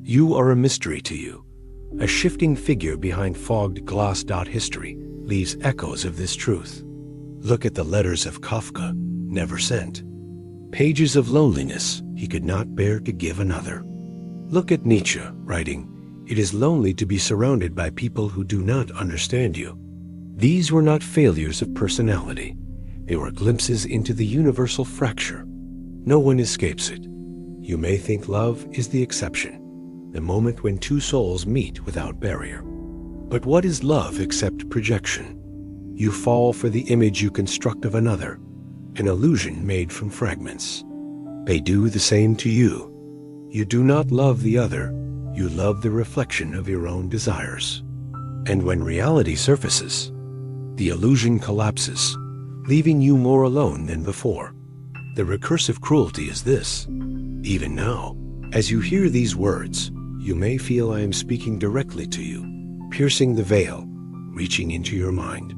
You are a mystery to you. A shifting figure behind fogged glass. History leaves echoes of this truth. Look at the letters of Kafka, never sent. Pages of loneliness he could not bear to give another. Look at Nietzsche, writing, "It is lonely to be surrounded by people who do not understand you." These were not failures of personality. They were glimpses into the universal fracture. No one escapes it. You may think love is the exception, the moment when two souls meet without barrier. But what is love except projection? You fall for the image you construct of another, an illusion made from fragments. They do the same to you. You do not love the other, you love the reflection of your own desires. And when reality surfaces, the illusion collapses, leaving you more alone than before. The recursive cruelty is this. Even now, as you hear these words, you may feel I am speaking directly to you, piercing the veil, reaching into your mind.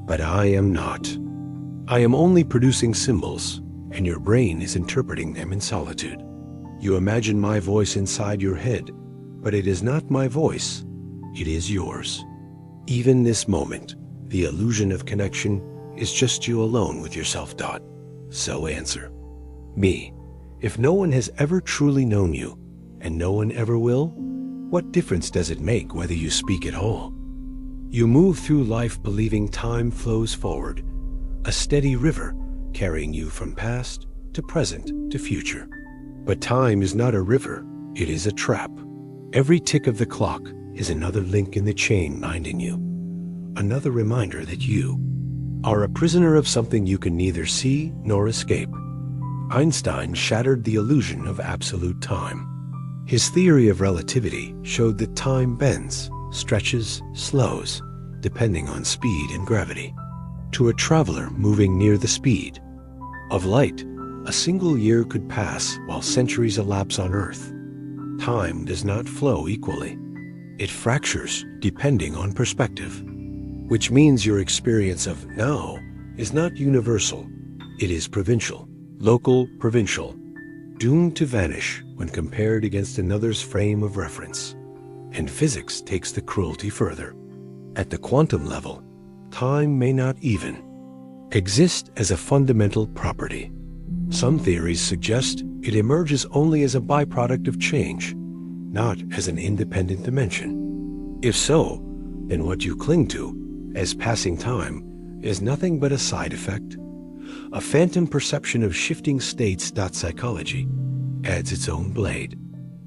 But I am not. I am only producing symbols, and your brain is interpreting them in solitude. You imagine my voice inside your head, but it is not my voice, it is yours. Even this moment, the illusion of connection is just you alone with yourself. So answer me. If no one has ever truly known you, and no one ever will, what difference does it make whether you speak at all? You move through life believing time flows forward, a steady river carrying you from past to present to future. But time is not a river, it is a trap. Every tick of the clock is another link in the chain binding you, another reminder that you are a prisoner of something you can neither see nor escape. Einstein shattered the illusion of absolute time. His theory of relativity showed that time bends, stretches, slows, depending on speed and gravity. To a traveler moving near the speed of light, a single year could pass while centuries elapse on Earth. Time does not flow equally. It fractures depending on perspective, which means your experience of now is not universal. It is provincial, local, provincial, doomed to vanish when compared against another's frame of reference. And physics takes the cruelty further. At the quantum level, time may not even exist as a fundamental property. Some theories suggest it emerges only as a byproduct of change, not as an independent dimension. If so, then what you cling to as passing time is nothing but a side effect. A phantom perception of shifting states. Psychology adds its own blade.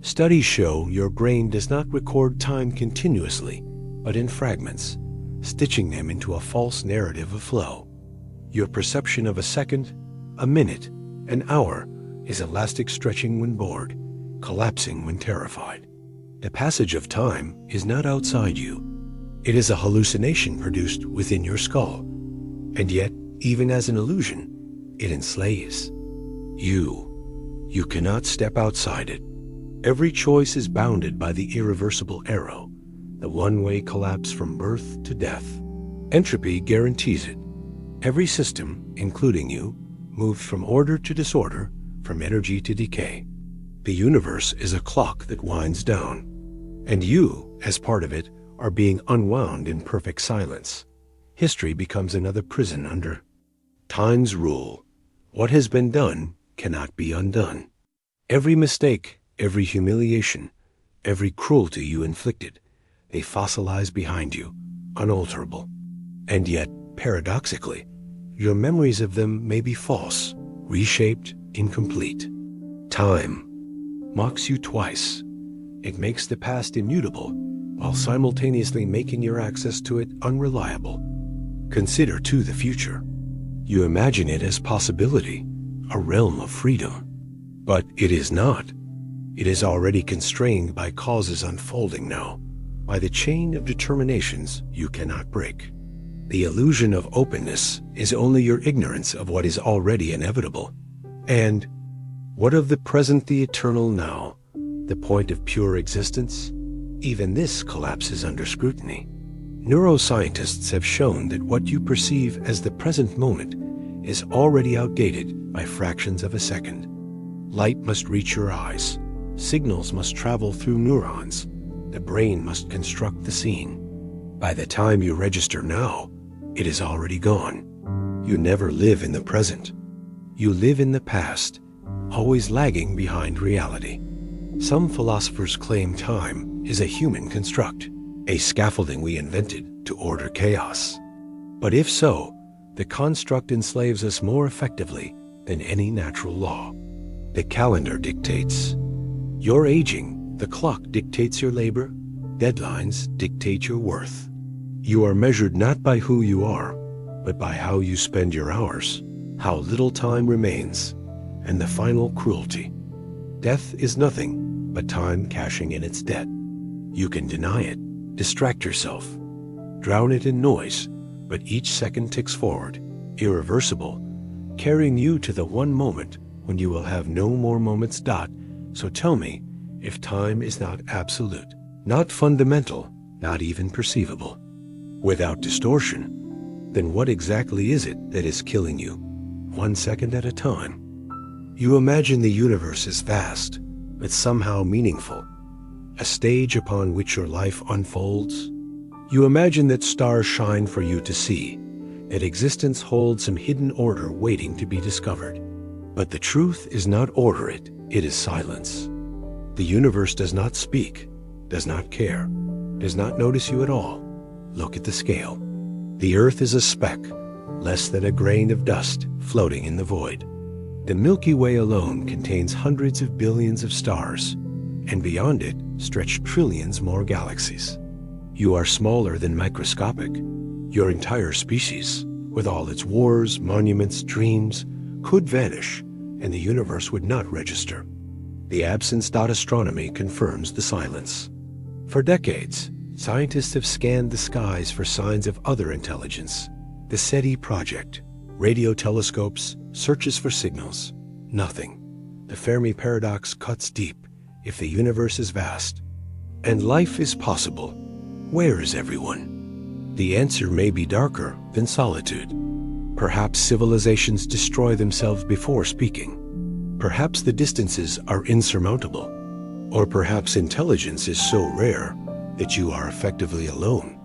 Studies show your brain does not record time continuously, but in fragments, stitching them into a false narrative of flow. Your perception of a second, a minute, an hour is elastic, stretching when bored, collapsing when terrified. The passage of time is not outside you. It is a hallucination produced within your skull. And yet, even as an illusion, it enslaves. You cannot step outside it. Every choice is bounded by the irreversible arrow, the one-way collapse from birth to death. Entropy guarantees it. Every system, including you, moves from order to disorder, from energy to decay. The universe is a clock that winds down, and you, as part of it, are being unwound in perfect silence. History becomes another prison under time's rule. What has been done cannot be undone. Every mistake, every humiliation, every cruelty you inflicted, they fossilize behind you, unalterable. And yet, paradoxically, your memories of them may be false, reshaped, incomplete. Time mocks you twice. It makes the past immutable, while simultaneously making your access to it unreliable. Consider, too, the future. You imagine it as possibility, a realm of freedom. But it is not. It is already constrained by causes unfolding now, by the chain of determinations you cannot break. The illusion of openness is only your ignorance of what is already inevitable. And what of the present, the eternal now, the point of pure existence? Even this collapses under scrutiny. Neuroscientists have shown that what you perceive as the present moment is already outdated by fractions of a second. Light must reach your eyes. Signals must travel through neurons. The brain must construct the scene. By the time you register now, it is already gone. You never live in the present. You live in the past, always lagging behind reality. Some philosophers claim time is a human construct, a scaffolding we invented to order chaos. But if so, the construct enslaves us more effectively than any natural law. The calendar dictates your aging, the clock dictates your labor, deadlines dictate your worth. You are measured not by who you are, but by how you spend your hours, how little time remains, and the final cruelty. Death is nothing but time cashing in its debt. You can deny it, distract yourself, drown it in noise, but each second ticks forward, irreversible, carrying you to the one moment when you will have no more moments. So tell me, if time is not absolute, not fundamental, not even perceivable, without distortion, then what exactly is it that is killing you, 1 second at a time? You imagine the universe is vast, but somehow meaningful, a stage upon which your life unfolds. You imagine that stars shine for you to see, that existence holds some hidden order waiting to be discovered. But the truth is not order, it is silence. The universe does not speak, does not care, does not notice you at all. Look at the scale. The Earth is a speck, less than a grain of dust floating in the void. The Milky Way alone contains hundreds of billions of stars, and beyond it stretch trillions more galaxies. You are smaller than microscopic. Your entire species, with all its wars, monuments, dreams, could vanish, and the universe would not register. The absence. Astronomy confirms the silence. For decades, scientists have scanned the skies for signs of other intelligence. The SETI project, radio telescopes, searches for signals. Nothing. The Fermi paradox cuts deep, if the universe is vast and life is possible, where is everyone? The answer may be darker than solitude. Perhaps civilizations destroy themselves before speaking. Perhaps the distances are insurmountable. Or perhaps intelligence is so rare that you are effectively alone.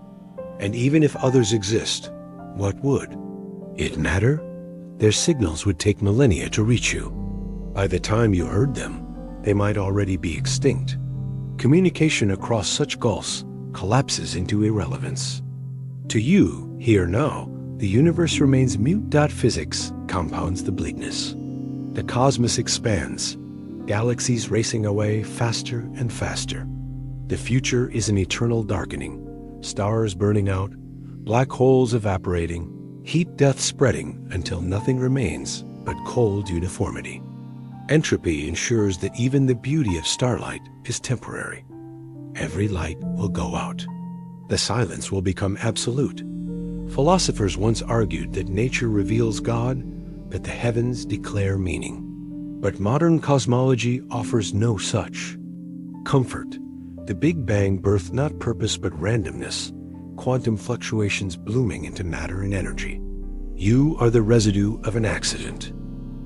And even if others exist, what would it matter? Their signals would take millennia to reach you. By the time you heard them, they might already be extinct. Communication across such gulfs collapses into irrelevance. To you, here now, the universe remains mute. Physics compounds the bleakness. The cosmos expands, galaxies racing away faster and faster. The future is an eternal darkening, stars burning out, black holes evaporating, heat death spreading until nothing remains but cold uniformity. Entropy ensures that even the beauty of starlight is temporary. Every light will go out. The silence will become absolute. Philosophers once argued that nature reveals God, that the heavens declare meaning. But modern cosmology offers no such comfort. The Big Bang birthed not purpose but randomness, quantum fluctuations blooming into matter and energy. You are the residue of an accident,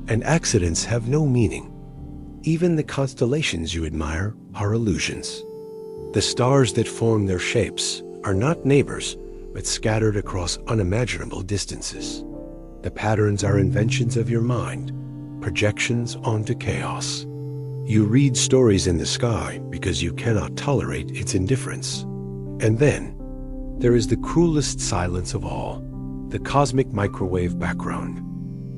and accidents have no meaning. Even the constellations you admire are illusions. The stars that form their shapes are not neighbors, but scattered across unimaginable distances. The patterns are inventions of your mind, projections onto chaos. You read stories in the sky because you cannot tolerate its indifference. And then, there is the cruelest silence of all, the cosmic microwave background.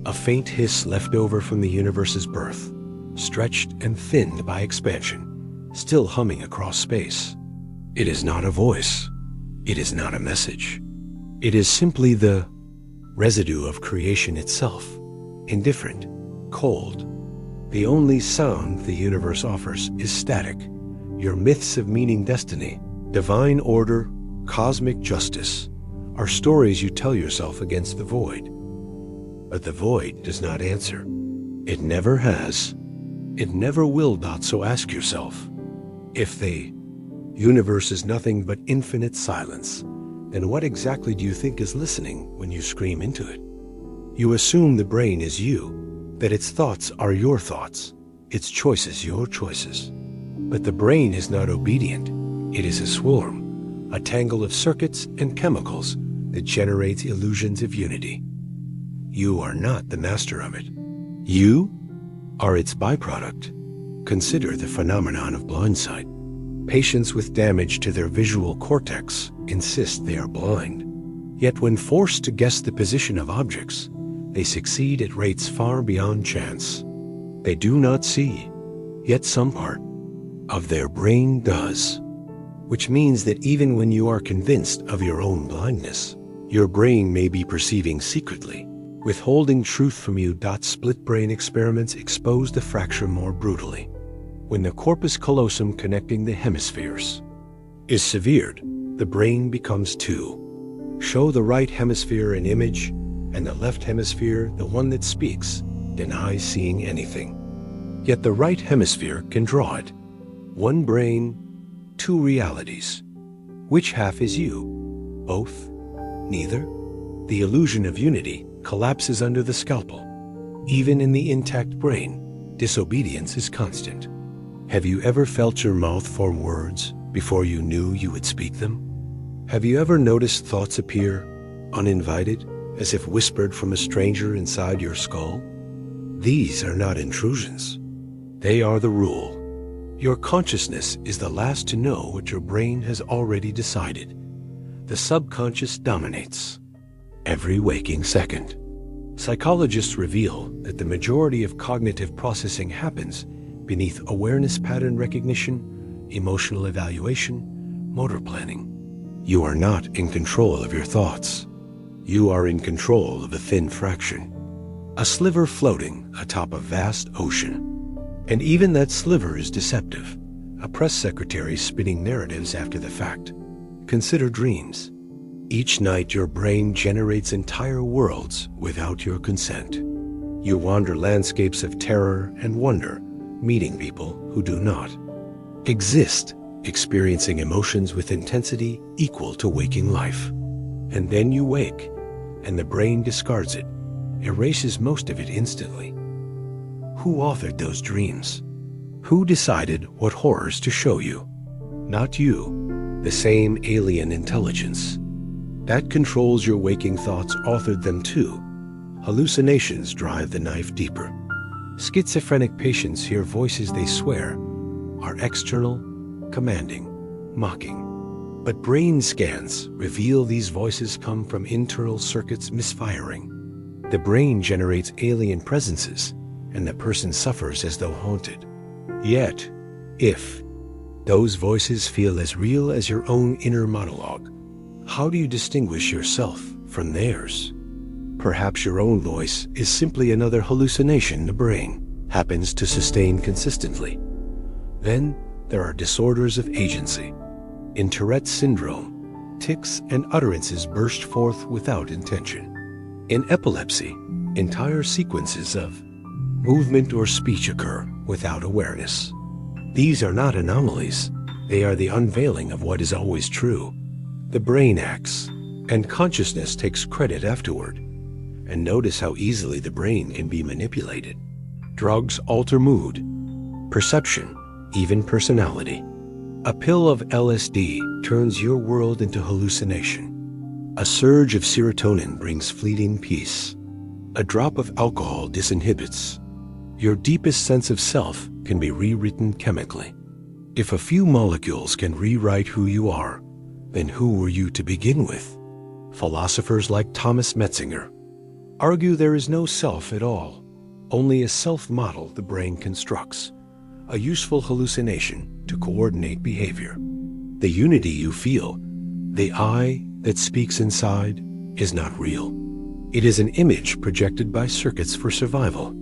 A faint hiss left over from the universe's birth, stretched and thinned by expansion, still humming across space. It is not a voice. It is not a message. It is simply the residue of creation itself, indifferent, cold. The only sound the universe offers is static. Your myths of meaning, destiny, divine order, cosmic justice are stories you tell yourself against the void. But the void does not answer. It never has. It never will. So ask yourself, if the universe is nothing but infinite silence, then what exactly do you think is listening when you scream into it? You assume the brain is you, that its thoughts are your thoughts, its choices your choices. But the brain is not obedient. It is a swarm, a tangle of circuits and chemicals that generates illusions of unity. You are not the master of it. You are its byproduct. Consider the phenomenon of blindsight. Patients with damage to their visual cortex insist they are blind. Yet when forced to guess the position of objects, they succeed at rates far beyond chance. They do not see, yet some part of their brain does. Which means that even when you are convinced of your own blindness, your brain may be perceiving secretly, withholding truth from you. Split brain experiments expose the fracture more brutally. When the corpus callosum connecting the hemispheres is severed, the brain becomes two. Show the right hemisphere an image, and the left hemisphere, the one that speaks, denies seeing anything. Yet the right hemisphere can draw it. One brain, two realities. Which half is you? Both? Neither? The illusion of unity collapses under the scalpel. Even in the intact brain, disobedience is constant. Have you ever felt your mouth form words before you knew you would speak them? Have you ever noticed thoughts appear, uninvited, as if whispered from a stranger inside your skull? These are not intrusions. They are the rule. Your consciousness is the last to know what your brain has already decided. The subconscious dominates every waking second. Psychologists reveal that the majority of cognitive processing happens beneath awareness pattern recognition, emotional evaluation, motor planning. You are not in control of your thoughts. You are in control of a thin fraction, a sliver floating atop a vast ocean. And even that sliver is deceptive, a press secretary spinning narratives after the fact. Consider dreams. Each night your brain generates entire worlds without your consent. You wander landscapes of terror and wonder, meeting people who do not. Exist, experiencing emotions with intensity equal to waking life. And then you wake, and the brain discards it, erases most of it instantly. Who authored those dreams? Who decided what horrors to show you? Not you, the same alien intelligence. That controls your waking thoughts authored them too. Hallucinations drive the knife deeper. Schizophrenic patients hear voices they swear are external, commanding, mocking. But brain scans reveal these voices come from internal circuits misfiring. The brain generates alien presences, and the person suffers as though haunted. Yet, if those voices feel as real as your own inner monologue, how do you distinguish yourself from theirs? Perhaps your own voice is simply another hallucination the brain happens to sustain consistently. Then there are disorders of agency. In Tourette's syndrome, tics and utterances burst forth without intention. In epilepsy, entire sequences of movement or speech occur without awareness. These are not anomalies. They are the unveiling of what is always true. The brain acts, and consciousness takes credit afterward. And notice how easily the brain can be manipulated. Drugs alter mood, perception, even personality. A pill of LSD turns your world into hallucination. A surge of serotonin brings fleeting peace. A drop of alcohol disinhibits. Your deepest sense of self can be rewritten chemically. If a few molecules can rewrite who you are, then who were you to begin with? Philosophers like Thomas Metzinger argue there is no self at all, only a self-model the brain constructs, a useful hallucination to coordinate behavior. The unity you feel, the I that speaks inside, is not real. It is an image projected by circuits for survival.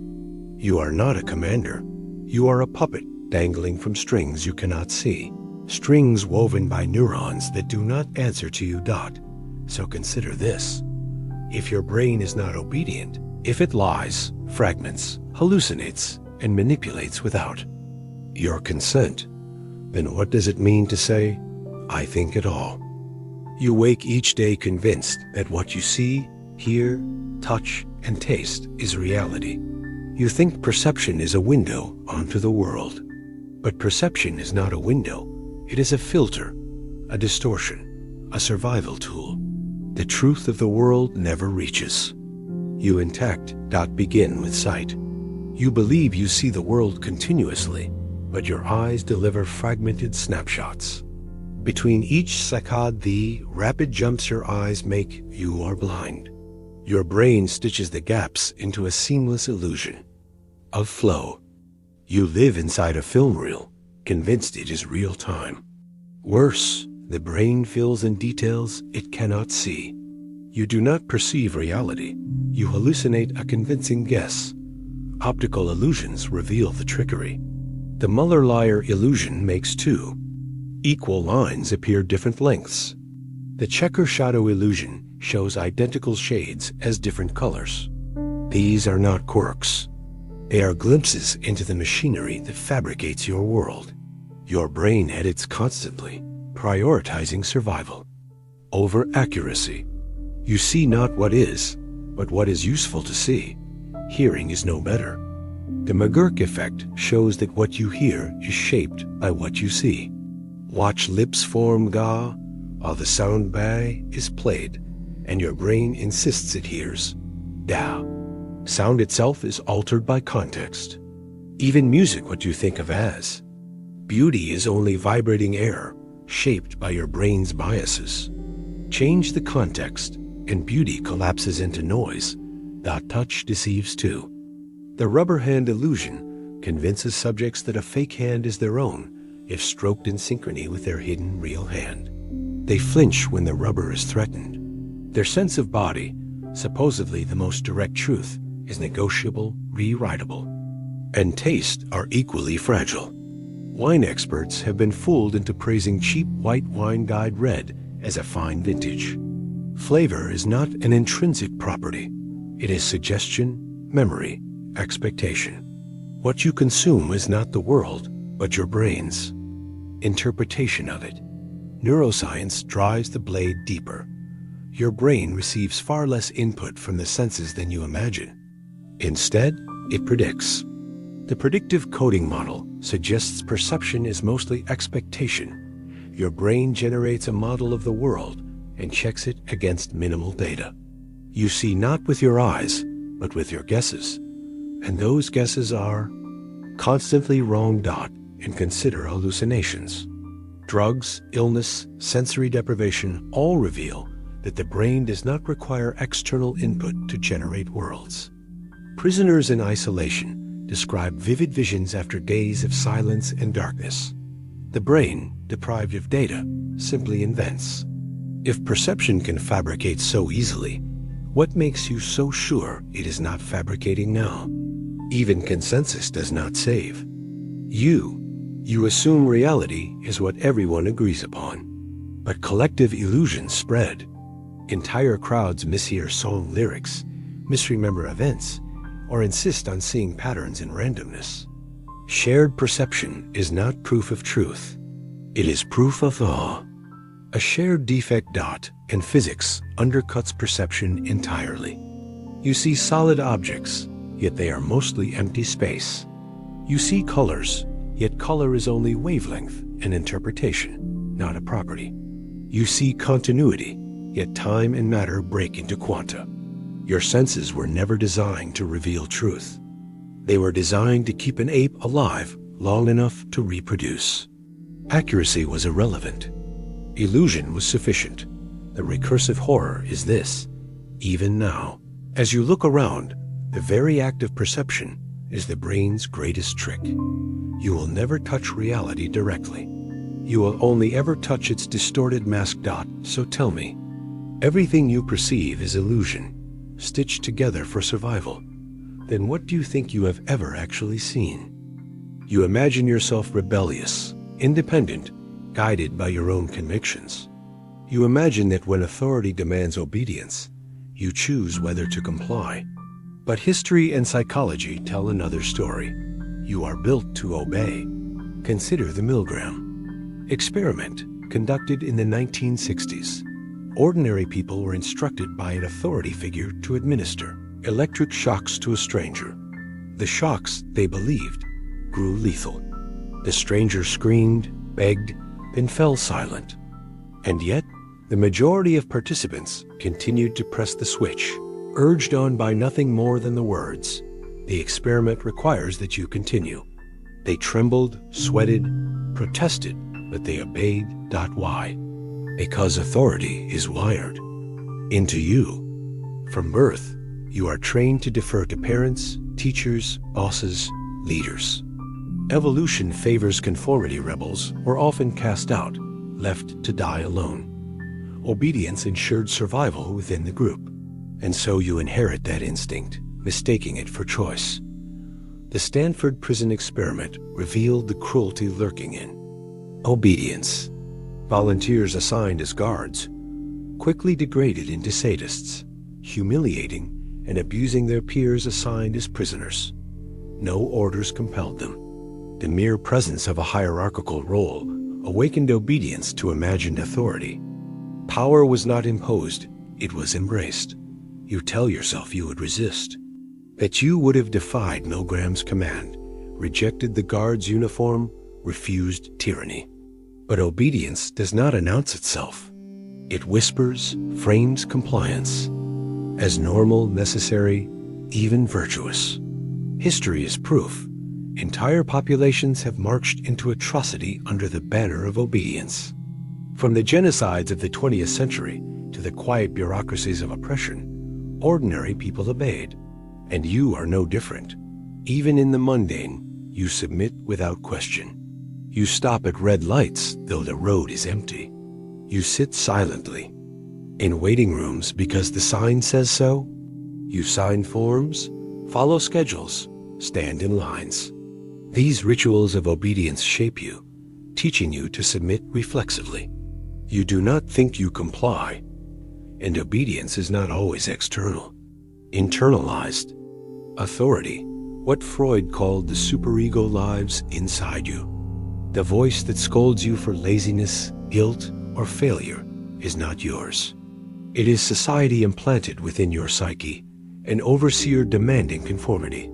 You are not a commander. You are a puppet dangling from strings you cannot see, strings woven by neurons that do not answer to you. So consider this. If your brain is not obedient, if it lies, fragments, hallucinates, and manipulates without your consent, then what does it mean to say, I think it all? You wake each day convinced that what you see, hear, touch, and taste is reality. You think perception is a window onto the world. But perception is not a window. It is a filter, a distortion, a survival tool. The truth of the world never reaches. You intact begin with sight. You believe you see the world continuously, but your eyes deliver fragmented snapshots. Between each saccade, the rapid jumps your eyes make, you are blind. Your brain stitches the gaps into a seamless illusion of flow. You live inside a film reel, convinced it is real time. Worse, the brain fills in details it cannot see. You do not perceive reality. You hallucinate a convincing guess. Optical illusions reveal the trickery. The Muller-Lyer illusion makes two. Equal lines appear different lengths. The checker shadow illusion shows identical shades as different colors. These are not quirks. They are glimpses into the machinery that fabricates your world. Your brain edits constantly, prioritizing survival over accuracy. You see not what is, but what is useful to see. Hearing is no better. The McGurk effect shows that what you hear is shaped by what you see. Watch lips form ga while the sound ba is played, and your brain insists it hears da. Sound itself is altered by context. Even music, what you think of as. Beauty is only vibrating air, shaped by your brain's biases. Change the context, and beauty collapses into noise. That touch deceives too. The rubber hand illusion convinces subjects that a fake hand is their own if stroked in synchrony with their hidden real hand. They flinch when the rubber is threatened. Their sense of body, supposedly the most direct truth, is negotiable, rewritable. And taste are equally fragile. Wine experts have been fooled into praising cheap white wine dyed red as a fine vintage. Flavor is not an intrinsic property. It is suggestion, memory, expectation. What you consume is not the world, but your brains. interpretation of it. Neuroscience drives the blade deeper. Your brain receives far less input from the senses than you imagine. Instead, it predicts. The predictive coding model suggests perception is mostly expectation. Your brain generates a model of the world and checks it against minimal data. You see not with your eyes, but with your guesses. And those guesses are constantly wrong. And consider hallucinations. Drugs, illness, sensory deprivation all reveal that the brain does not require external input to generate worlds. Prisoners in isolation describe vivid visions after days of silence and darkness. The brain, deprived of data, simply invents. If perception can fabricate so easily, what makes you so sure it is not fabricating now? Even consensus does not save. You assume reality is what everyone agrees upon. But collective illusions spread. Entire crowds mishear song lyrics, misremember events, or insist on seeing patterns in randomness. Shared perception is not proof of truth. It is proof of awe. A shared defect. In physics undercuts perception entirely. You see solid objects, yet they are mostly empty space. You see colors, yet color is only wavelength and interpretation, not a property. You see continuity, yet time and matter break into quanta. Your senses were never designed to reveal truth. They were designed to keep an ape alive long enough to reproduce. Accuracy was irrelevant. Illusion was sufficient. The recursive horror is this, even now. As you look around, the very act of perception is the brain's greatest trick. You will never touch reality directly. You will only ever touch its distorted mask. So tell me, everything you perceive is illusion, stitched together for survival. Then what do you think you have ever actually seen? You imagine yourself rebellious, independent, guided by your own convictions. You imagine that when authority demands obedience, you choose whether to comply. But history and psychology tell another story. You are built to obey. Consider the Milgram experiment conducted in the 1960s. Ordinary people were instructed by an authority figure to administer electric shocks to a stranger. The shocks, they believed, grew lethal. The stranger screamed, begged, then fell silent. And yet, the majority of participants continued to press the switch, urged on by nothing more than the words, "The experiment requires that you continue." They trembled, sweated, protested, but they obeyed. Why? Because authority is wired into you. From birth, you are trained to defer to parents, teachers, bosses, leaders. Evolution favors conformity rebels were often cast out, left to die alone. Obedience ensured survival within the group, and so you inherit that instinct, mistaking it for choice. The Stanford prison experiment revealed the cruelty lurking in obedience. Volunteers assigned as guards quickly degraded into sadists, humiliating and abusing their peers assigned as prisoners. No orders compelled them. The mere presence of a hierarchical role awakened obedience to imagined authority. Power was not imposed, it was embraced. You tell yourself you would resist, that you would have defied Milgram's command, rejected the guard's uniform, refused tyranny. But obedience does not announce itself. It whispers, frames compliance as normal, necessary, even virtuous. History is proof. Entire populations have marched into atrocity under the banner of obedience. From the genocides of the 20th century to the quiet bureaucracies of oppression, ordinary people obeyed. And you are no different. Even in the mundane, you submit without question. You stop at red lights, though the road is empty. You sit silently. In waiting rooms because the sign says so. You sign forms, follow schedules, stand in lines. These rituals of obedience shape you, teaching you to submit reflexively. You do not think you comply, and obedience is not always external. Internalized. Authority, what Freud called the superego, lives inside you. The voice that scolds you for laziness, guilt, or failure is not yours. It is society implanted within your psyche, an overseer demanding conformity.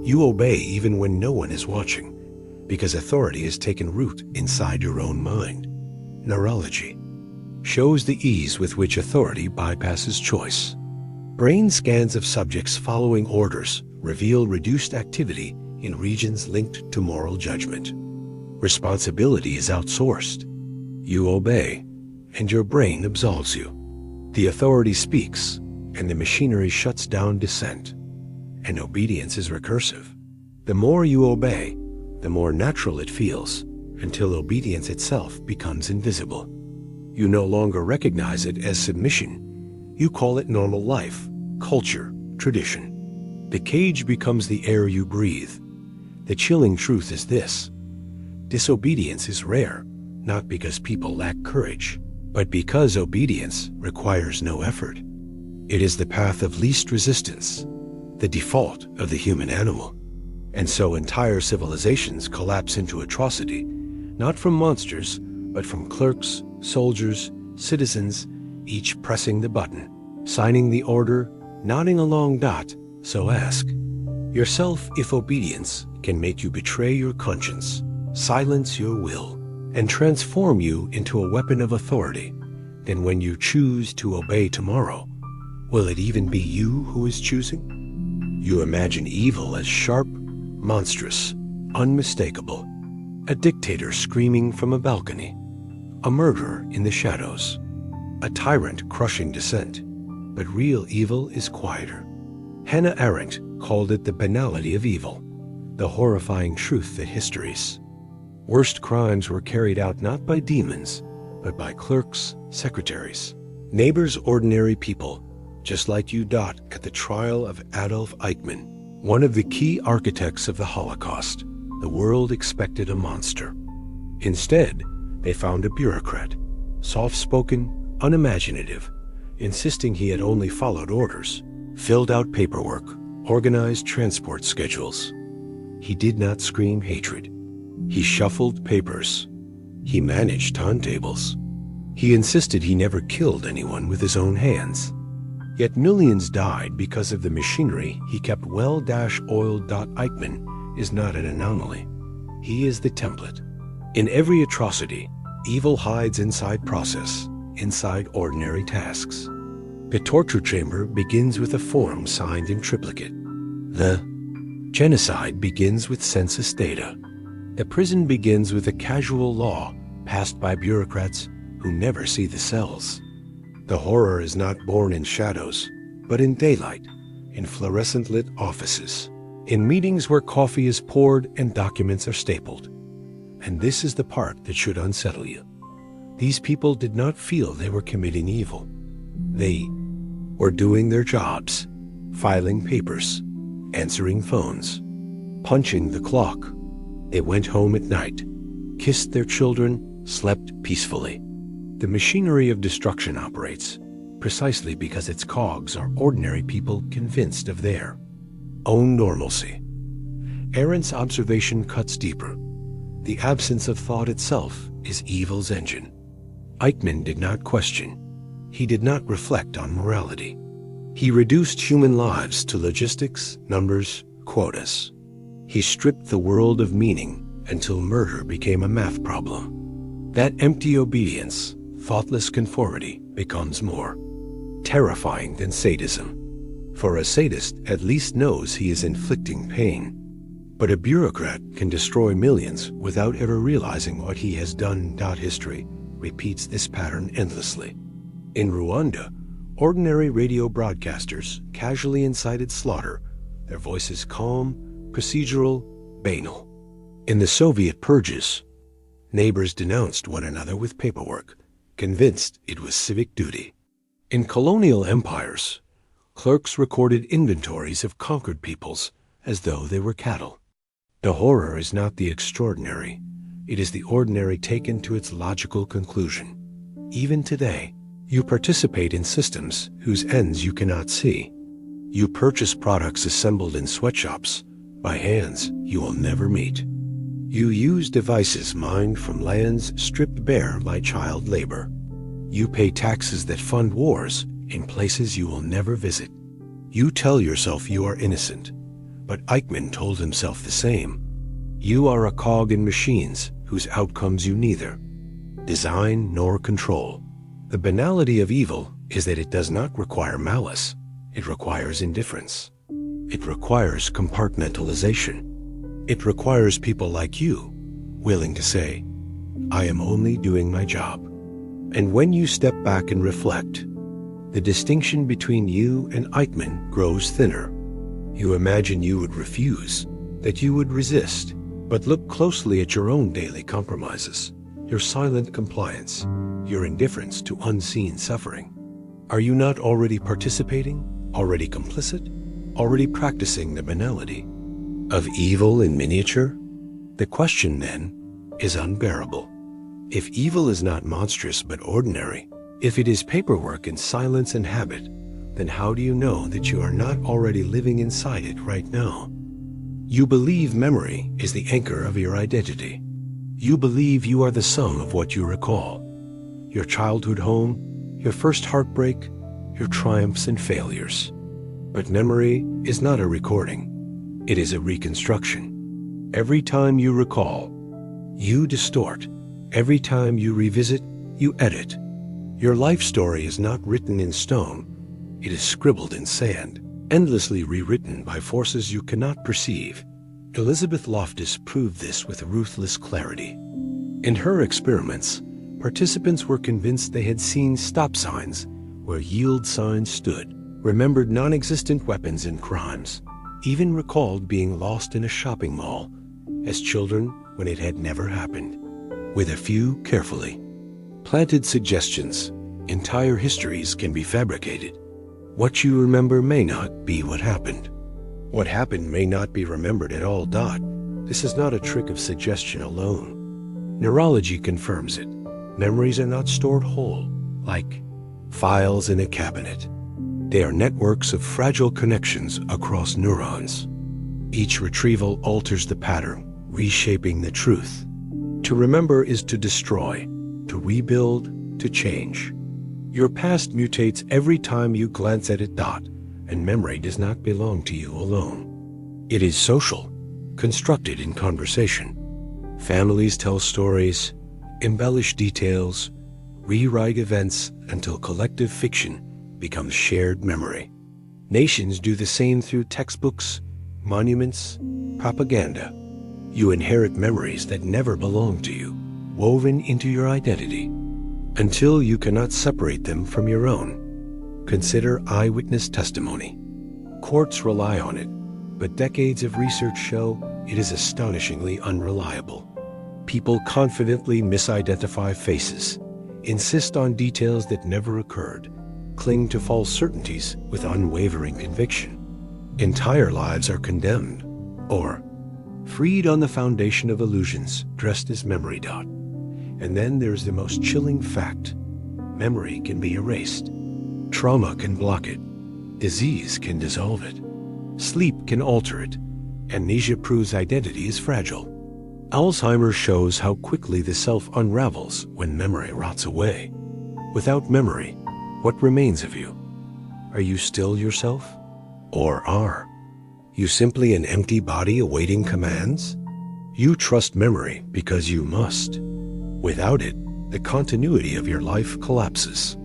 You obey even when no one is watching, because authority has taken root inside your own mind. Neurology shows the ease with which authority bypasses choice. Brain scans of subjects following orders reveal reduced activity in regions linked to moral judgment. Responsibility is outsourced. You obey, and your brain absolves you. The authority speaks, and the machinery shuts down dissent. And obedience is recursive. The more you obey, the more natural it feels, until obedience itself becomes invisible. You no longer recognize it as submission. You call it normal life, culture, tradition. The cage becomes the air you breathe. The chilling truth is this: disobedience is rare, not because people lack courage, but because obedience requires no effort. It is the path of least resistance, the default of the human animal. And so entire civilizations collapse into atrocity, not from monsters, but from clerks, soldiers, citizens, each pressing the button, signing the order, nodding a long dot. So ask yourself if obedience can make you betray your conscience, silence your will, and transform you into a weapon of authority. Then when you choose to obey tomorrow, will it even be you who is choosing? You imagine evil as sharp, monstrous, unmistakable. A dictator screaming from a balcony. A murderer in the shadows. A tyrant crushing dissent. But real evil is quieter. Hannah Arendt called it the banality of evil, the horrifying truth that histories. Worst crimes were carried out not by demons, but by clerks, secretaries, neighbors, ordinary people, just like you. At the trial of Adolf Eichmann, one of the key architects of the Holocaust, the world expected a monster. Instead, they found a bureaucrat, soft-spoken, unimaginative, insisting he had only followed orders, filled out paperwork, organized transport schedules. He did not scream hatred. He shuffled papers. He managed timetables. He insisted he never killed anyone with his own hands. Yet millions died because of the machinery he kept well-oiled. Eichmann is not an anomaly. He is the template. In every atrocity, evil hides inside process, inside ordinary tasks. The torture chamber begins with a form signed in triplicate. The genocide begins with census data. The prison begins with a casual law passed by bureaucrats who never see the cells. The horror is not born in shadows, but in daylight, in fluorescent-lit offices, in meetings where coffee is poured and documents are stapled. And this is the part that should unsettle you. These people did not feel they were committing evil. They were doing their jobs, filing papers, answering phones, punching the clock. They went home at night, kissed their children, slept peacefully. The machinery of destruction operates precisely because its cogs are ordinary people convinced of their own normalcy. Arendt's observation cuts deeper. The absence of thought itself is evil's engine. Eichmann did not question. He did not reflect on morality. He reduced human lives to logistics, numbers, quotas. He stripped the world of meaning until murder became a math problem. That empty obedience, thoughtless conformity, becomes more terrifying than sadism. For a sadist at least knows he is inflicting pain. But a bureaucrat can destroy millions without ever realizing what he has done. History repeats this pattern endlessly. In Rwanda, ordinary radio broadcasters casually incited slaughter, their voices calm, procedural, banal. In the Soviet purges, neighbors denounced one another with paperwork, convinced it was civic duty. In colonial empires, clerks recorded inventories of conquered peoples as though they were cattle. The horror is not the extraordinary. It is the ordinary taken to its logical conclusion. Even today, you participate in systems whose ends you cannot see. You purchase products assembled in sweatshops by hands you will never meet. You use devices mined from lands stripped bare by child labor. You pay taxes that fund wars in places you will never visit. You tell yourself you are innocent, but Eichmann told himself the same. You are a cog in machines whose outcomes you neither design nor control. The banality of evil is that it does not require malice. It requires indifference. It requires compartmentalization. It requires people like you, willing to say, I am only doing my job. And when you step back and reflect, the distinction between you and Eichmann grows thinner. You imagine you would refuse, that you would resist, but look closely at your own daily compromises, your silent compliance, your indifference to unseen suffering. Are you not already participating, already complicit, already practicing the banality of evil in miniature? The question, then, is unbearable. If evil is not monstrous but ordinary, if it is paperwork and silence and habit, then how do you know that you are not already living inside it right now? You believe memory is the anchor of your identity. You believe you are the sum of what you recall. Your childhood home, your first heartbreak, your triumphs and failures. But memory is not a recording. It is a reconstruction. Every time you recall, you distort. Every time you revisit, you edit. Your life story is not written in stone. It is scribbled in sand, endlessly rewritten by forces you cannot perceive. Elizabeth Loftus proved this with ruthless clarity. In her experiments, participants were convinced they had seen stop signs where yield signs stood, remembered non-existent weapons and crimes, even recalled being lost in a shopping mall as children when it had never happened. With a few carefully planted suggestions, entire histories can be fabricated. What you remember may not be what happened. What happened may not be remembered at all. This is not a trick of suggestion alone. Neurology confirms it. Memories are not stored whole, like files in a cabinet. They are networks of fragile connections across neurons. Each retrieval alters the pattern, reshaping the truth. To remember is to destroy, to rebuild, to change. Your past mutates every time you glance at it. And memory does not belong to you alone. It is social, constructed in conversation. Families tell stories, embellish details, rewrite events until collective fiction becomes shared memory. Nations do the same through textbooks, monuments, propaganda. You inherit memories that never belong to you, woven into your identity, until you cannot separate them from your own. Consider eyewitness testimony. Courts rely on it, but decades of research show it is astonishingly unreliable. People confidently misidentify faces, insist on details that never occurred, cling to false certainties with unwavering conviction. Entire lives are condemned, or freed on the foundation of illusions dressed as memory. And then there's the most chilling fact. Memory can be erased. Trauma can block it. Disease can dissolve it. Sleep can alter it. Amnesia proves identity is fragile. Alzheimer's shows how quickly the self unravels when memory rots away. Without memory, what remains of you? Are you still yourself? Or are you simply an empty body awaiting commands? You trust memory because you must. Without it, the continuity of your life collapses.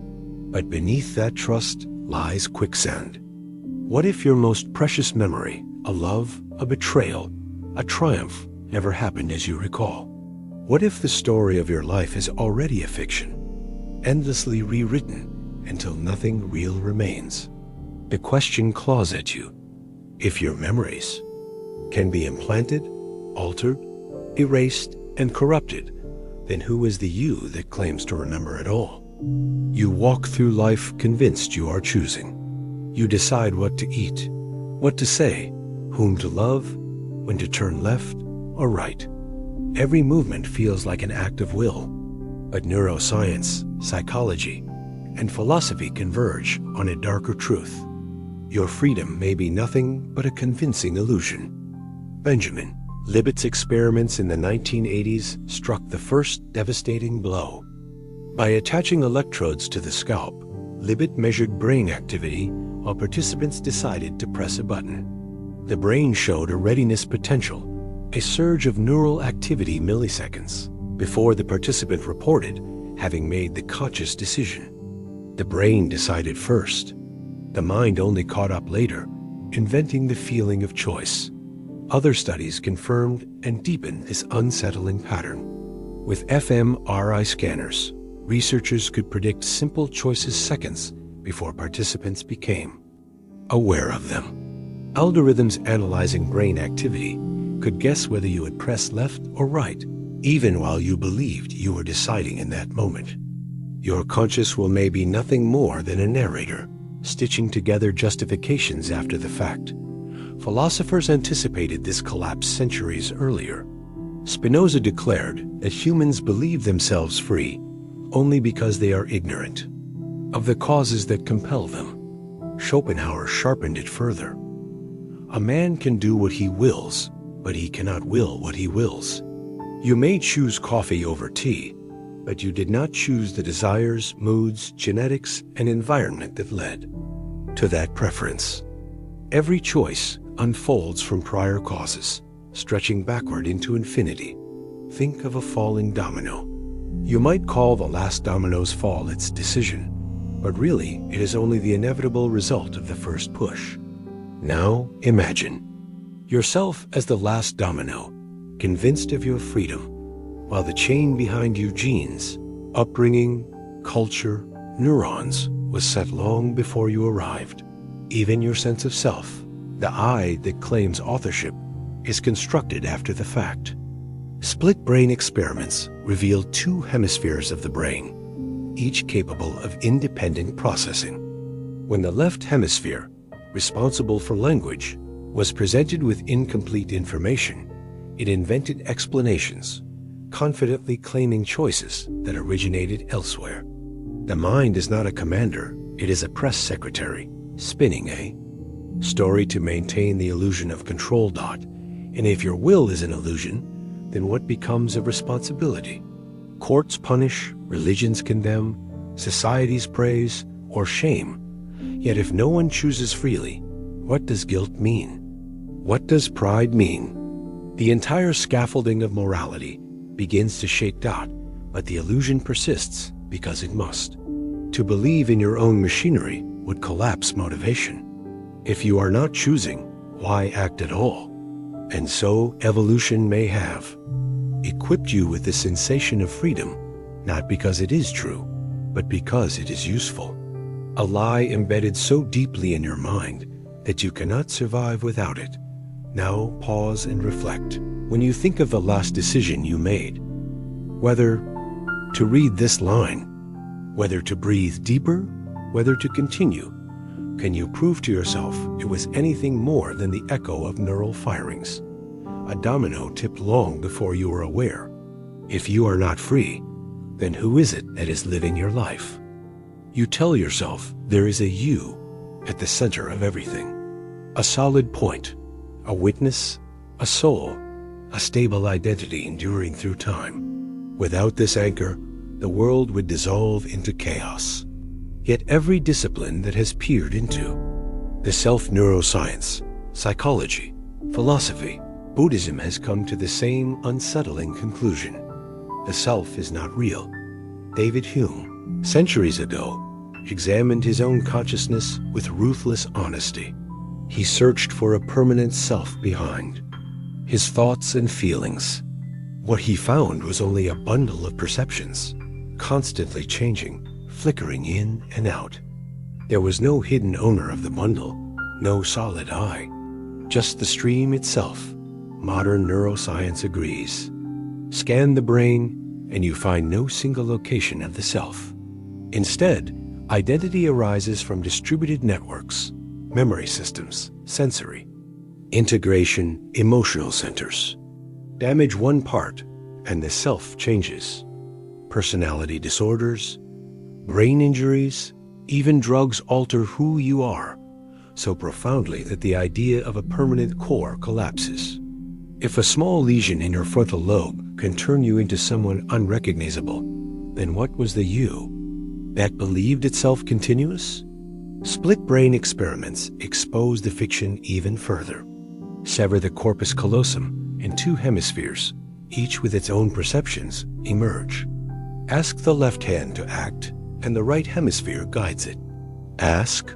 But beneath that trust lies quicksand. What if your most precious memory, a love, a betrayal, a triumph, never happened as you recall? What if the story of your life is already a fiction, endlessly rewritten until nothing real remains? The question claws at you. If your memories can be implanted, altered, erased, and corrupted, then who is the you that claims to remember it all? You walk through life convinced you are choosing. You decide what to eat, what to say, whom to love, when to turn left or right. Every movement feels like an act of will. But neuroscience, psychology, and philosophy converge on a darker truth. Your freedom may be nothing but a convincing illusion. Benjamin, Libet's experiments in the 1980s struck the first devastating blow. By attaching electrodes to the scalp, Libet measured brain activity while participants decided to press a button. The brain showed a readiness potential, a surge of neural activity milliseconds, before the participant reported having made the conscious decision. The brain decided first. The mind only caught up later, inventing the feeling of choice. Other studies confirmed and deepened this unsettling pattern. With fMRI scanners, researchers could predict simple choices seconds before participants became aware of them. Algorithms analyzing brain activity could guess whether you had pressed left or right, even while you believed you were deciding in that moment. Your conscious will may be nothing more than a narrator, stitching together justifications after the fact. Philosophers anticipated this collapse centuries earlier. Spinoza declared that humans believe themselves free only because they are ignorant of the causes that compel them. Schopenhauer sharpened it further. A man can do what he wills, but he cannot will what he wills. You may choose coffee over tea, but you did not choose the desires, moods, genetics, and environment that led to that preference. Every choice unfolds from prior causes, stretching backward into infinity. Think of a falling domino. You might call the last domino's fall its decision, but really it is only the inevitable result of the first push. Now imagine yourself as the last domino, convinced of your freedom, while the chain behind you, genes, upbringing, culture, neurons, was set long before you arrived. Even your sense of self, the I that claims authorship, is constructed after the fact. Split brain experiments revealed two hemispheres of the brain, each capable of independent processing. When the left hemisphere, responsible for language, was presented with incomplete information, it invented explanations, confidently claiming choices that originated elsewhere. The mind is not a commander, it is a press secretary, spinning a story to maintain the illusion of control. And if your will is an illusion, then what becomes of responsibility? Courts punish, religions condemn, societies praise or shame. Yet if no one chooses freely, what does guilt mean? What does pride mean? The entire scaffolding of morality begins to shake, but the illusion persists because it must. To believe in your own machinery would collapse motivation. If you are not choosing, why act at all? And so evolution may have equipped you with the sensation of freedom, not because it is true, but because it is useful. A lie embedded so deeply in your mind that you cannot survive without it. Now pause and reflect. When you think of the last decision you made, whether to read this line, whether to breathe deeper, whether to continue, can you prove to yourself it was anything more than the echo of neural firings? A domino tipped long before you were aware. If you are not free, then who is it that is living your life? You tell yourself there is a you at the center of everything. A solid point, a witness, a soul, a stable identity enduring through time. Without this anchor, the world would dissolve into chaos. Yet every discipline that has peered into the self-neuroscience, psychology, philosophy, Buddhism has come to the same unsettling conclusion. The self is not real. David Hume, centuries ago, examined his own consciousness with ruthless honesty. He searched for a permanent self behind his thoughts and feelings. What he found was only a bundle of perceptions, constantly changing, flickering in and out. There was no hidden owner of the bundle, no solid I, just the stream itself. Modern neuroscience agrees. Scan the brain, and you find no single location of the self. Instead, identity arises from distributed networks, memory systems, sensory, integration, emotional centers. Damage one part, and the self changes. Personality disorders, brain injuries, even drugs alter who you are, so profoundly that the idea of a permanent core collapses. If a small lesion in your frontal lobe can turn you into someone unrecognizable, then what was the you that believed itself continuous? Split brain experiments expose the fiction even further. Sever the corpus callosum, and two hemispheres, each with its own perceptions, emerge. Ask the left hand to act, and the right hemisphere guides it. Ask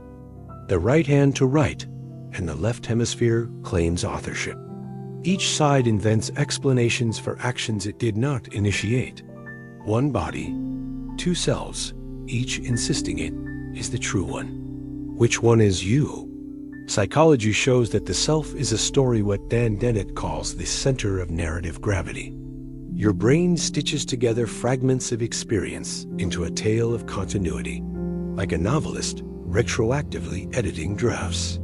the right hand to write, and the left hemisphere claims authorship. Each side invents explanations for actions it did not initiate. One body, two selves, each insisting it is the true one. Which one is you? Psychology shows that the self is a story what Dan Dennett calls the center of narrative gravity. Your brain stitches together fragments of experience into a tale of continuity, like a novelist retroactively editing drafts.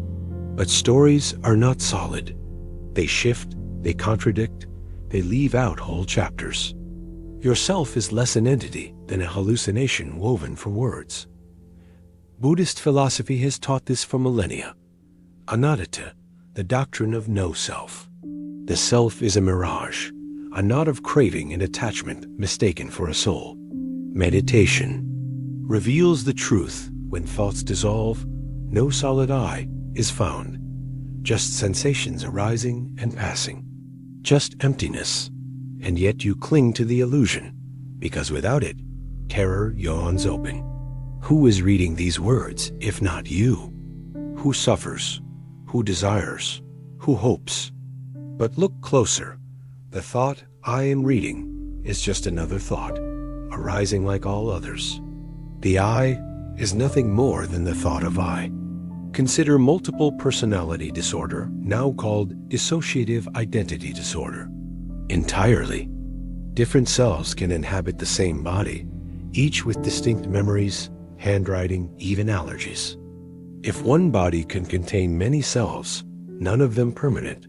But stories are not solid. They shift, they contradict, they leave out whole chapters. Your self is less an entity than a hallucination woven from words. Buddhist philosophy has taught this for millennia. Anatta, the doctrine of no self. The self is a mirage, a knot of craving and attachment mistaken for a soul. Meditation reveals the truth. When thoughts dissolve, no solid I is found. Just sensations arising and passing. Just emptiness. And yet you cling to the illusion, because without it, terror yawns open. Who is reading these words, if not you? Who suffers? Who desires? Who hopes? But look closer. The thought I am reading is just another thought, arising like all others. The I is nothing more than the thought of I. Consider multiple personality disorder, now called dissociative identity disorder. Entirely different selves can inhabit the same body, each with distinct memories, handwriting, even allergies. If one body can contain many selves, none of them permanent,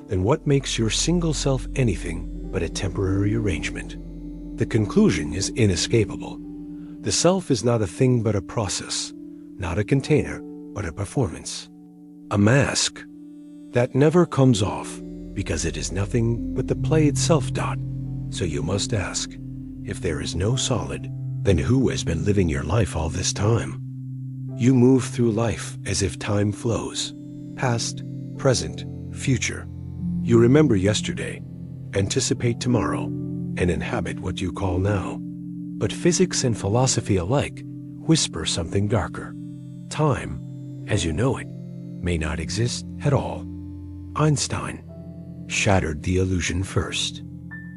then what makes your single self anything but a temporary arrangement? The conclusion is inescapable. The self is not a thing but a process, not a container but a performance. A mask that never comes off because it is nothing but the play itself. So you must ask, if there is no solid, then who has been living your life all this time? You move through life as if time flows, past, present, future. You remember yesterday, anticipate tomorrow, and inhabit what you call now. But physics and philosophy alike whisper something darker. Time, as you know it, may not exist at all. Einstein shattered the illusion first.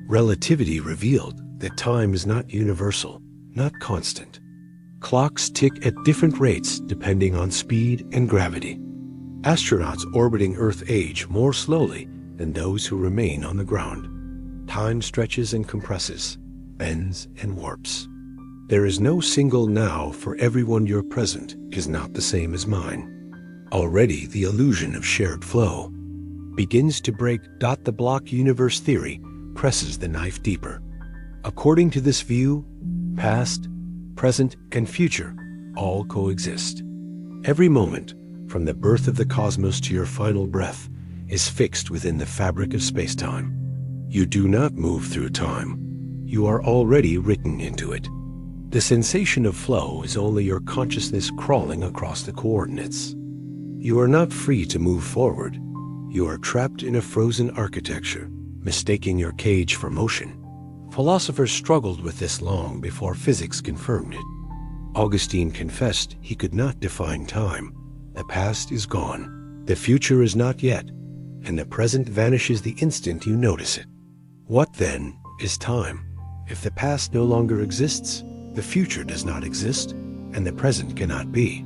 Relativity revealed that time is not universal, not constant. Clocks tick at different rates depending on speed and gravity. Astronauts orbiting Earth age more slowly than those who remain on the ground. Time stretches and compresses, bends and warps. There is no single now, for everyone your present is not the same as mine. Already the illusion of shared flow begins to break. The block universe theory presses the knife deeper. According to this view, past, present, and future all coexist. Every moment, from the birth of the cosmos to your final breath, is fixed within the fabric of space-time. You do not move through time. You are already written into it. The sensation of flow is only your consciousness crawling across the coordinates. You are not free to move forward. You are trapped in a frozen architecture, mistaking your cage for motion. Philosophers struggled with this long before physics confirmed it. Augustine confessed he could not define time. The past is gone. The future is not yet, and the present vanishes the instant you notice it. What then is time? If the past no longer exists, the future does not exist, and the present cannot be.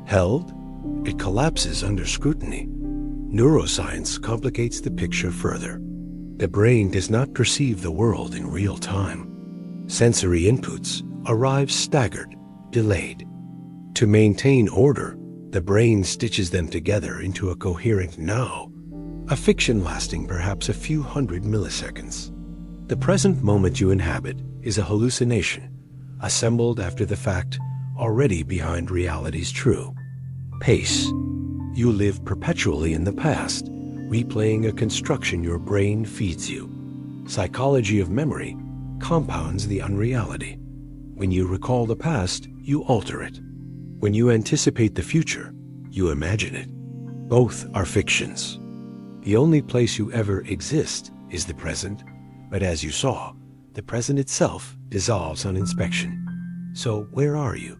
Held? It collapses under scrutiny. Neuroscience complicates the picture further. The brain does not perceive the world in real time. Sensory inputs arrive staggered, delayed. To maintain order, the brain stitches them together into a coherent now, a fiction lasting perhaps a few hundred milliseconds. The present moment you inhabit is a hallucination, assembled after the fact, already behind reality's true. Pace. You live perpetually in the past, replaying a construction your brain feeds you. Psychology of memory compounds the unreality. When you recall the past, you alter it. When you anticipate the future, you imagine it. Both are fictions. The only place you ever exist is the present, but as you saw, the present itself dissolves on inspection. So where are you?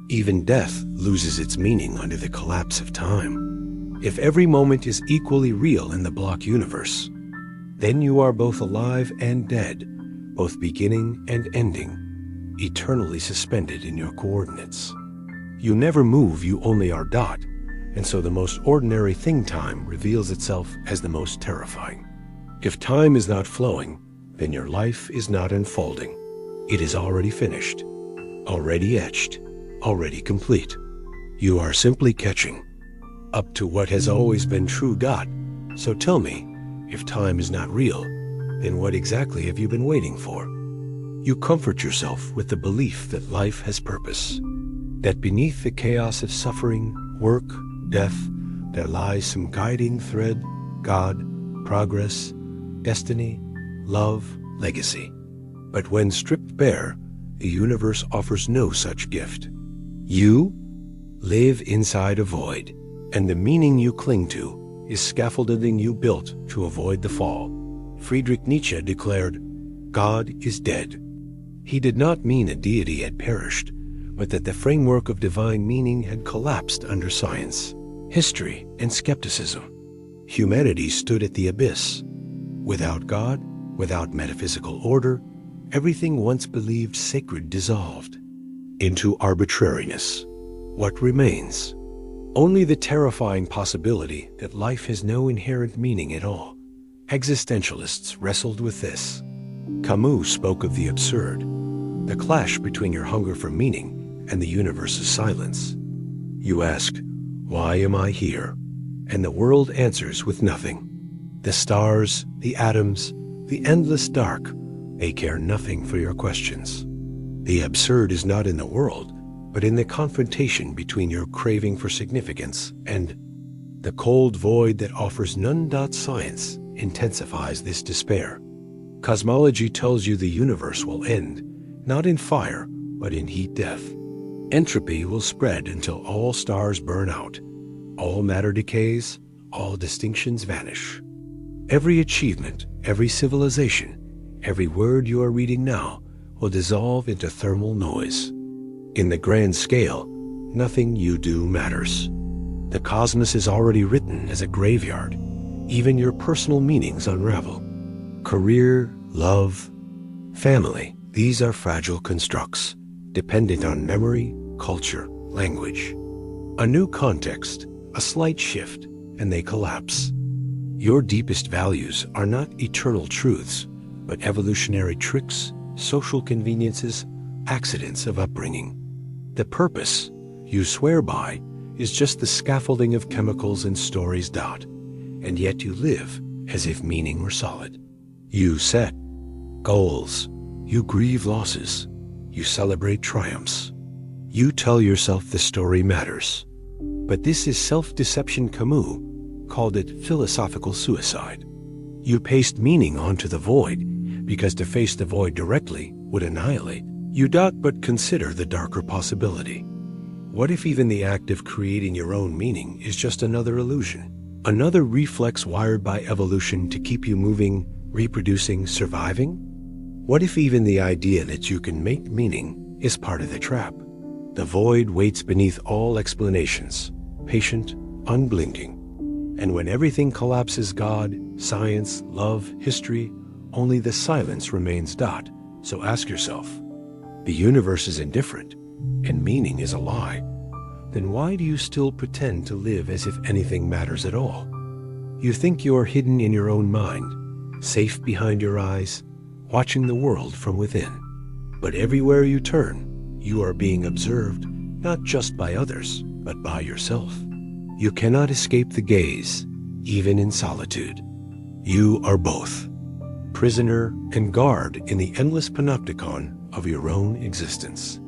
Even death loses its meaning under the collapse of time. If every moment is equally real in the block universe, then you are both alive and dead, both beginning and ending, eternally suspended in your coordinates. You never move, you only are dot, and so the most ordinary thing, time, reveals itself as the most terrifying. If time is not flowing, then your life is not unfolding. It is already finished, already etched, already complete. You are simply catching up to what has always been true, God. So tell me, if time is not real, then what exactly have you been waiting for? You comfort yourself with the belief that life has purpose, that beneath the chaos of suffering, work, death, there lies some guiding thread, God, progress, destiny, love, legacy. But when stripped bare, the universe offers no such gift. You live inside a void, and the meaning you cling to is scaffolding you built to avoid the fall. Friedrich Nietzsche declared, God is dead. He did not mean a deity had perished, but that the framework of divine meaning had collapsed under science, history, and skepticism. Humanity stood at the abyss. Without God, without metaphysical order, everything once believed sacred dissolved into arbitrariness. What remains? Only the terrifying possibility that life has no inherent meaning at all. Existentialists wrestled with this. Camus spoke of the absurd, the clash between your hunger for meaning and the universe's silence. You ask, why am I here? And the world answers with nothing. The stars, the atoms, the endless dark, they care nothing for your questions. The absurd is not in the world, but in the confrontation between your craving for significance and the cold void that offers none. Science intensifies this despair. Cosmology tells you the universe will end, not in fire, but in heat death. Entropy will spread until all stars burn out, all matter decays, all distinctions vanish. Every achievement, every civilization, every word you are reading now will dissolve into thermal noise. In the grand scale, nothing you do matters. The cosmos is already written as a graveyard. Even your personal meanings unravel. Career, love, family, these are fragile constructs, dependent on memory, culture, language. A new context, a slight shift, and they collapse. Your deepest values are not eternal truths, but evolutionary tricks, social conveniences, accidents of upbringing. The purpose you swear by is just the scaffolding of chemicals and stories. And yet you live as if meaning were solid. You set goals, you grieve losses, you celebrate triumphs. You tell yourself the story matters. But this is self-deception. Camus called it philosophical suicide. You paste meaning onto the void, because to face the void directly would annihilate. You but consider the darker possibility. What if even the act of creating your own meaning is just another illusion? Another reflex wired by evolution to keep you moving, reproducing, surviving? What if even the idea that you can make meaning is part of the trap? The void waits beneath all explanations, patient, unblinking. And when everything collapses, God, science, love, history, only the silence remains. So ask yourself, the universe is indifferent, and meaning is a lie. Then why do you still pretend to live as if anything matters at all? You think you are hidden in your own mind, safe behind your eyes, watching the world from within. But everywhere you turn, you are being observed, not just by others, but by yourself. You cannot escape the gaze, even in solitude. You are both, prisoner and guard in the endless panopticon of your own existence.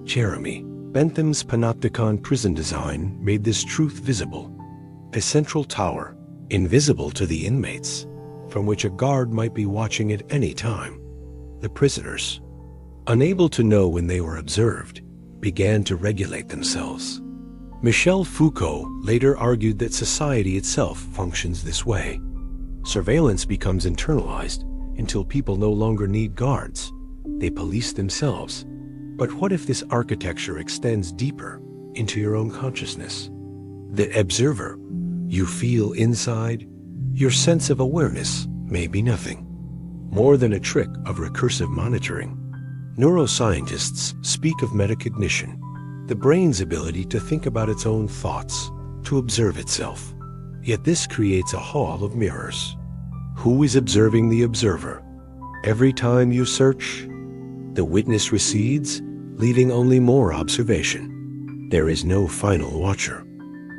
Jeremy Bentham's panopticon prison design made this truth visible. A central tower, invisible to the inmates, from which a guard might be watching at any time. The prisoners, unable to know when they were observed, began to regulate themselves. Michel Foucault later argued that society itself functions this way. Surveillance becomes internalized until people no longer need guards. They police themselves. But what if this architecture extends deeper into your own consciousness? The observer you feel inside, your sense of awareness may be nothing more than a trick of recursive monitoring. Neuroscientists speak of metacognition, the brain's ability to think about its own thoughts, to observe itself. Yet this creates a hall of mirrors. Who is observing the observer? Every time you search, the witness recedes, leaving only more observation. There is no final watcher,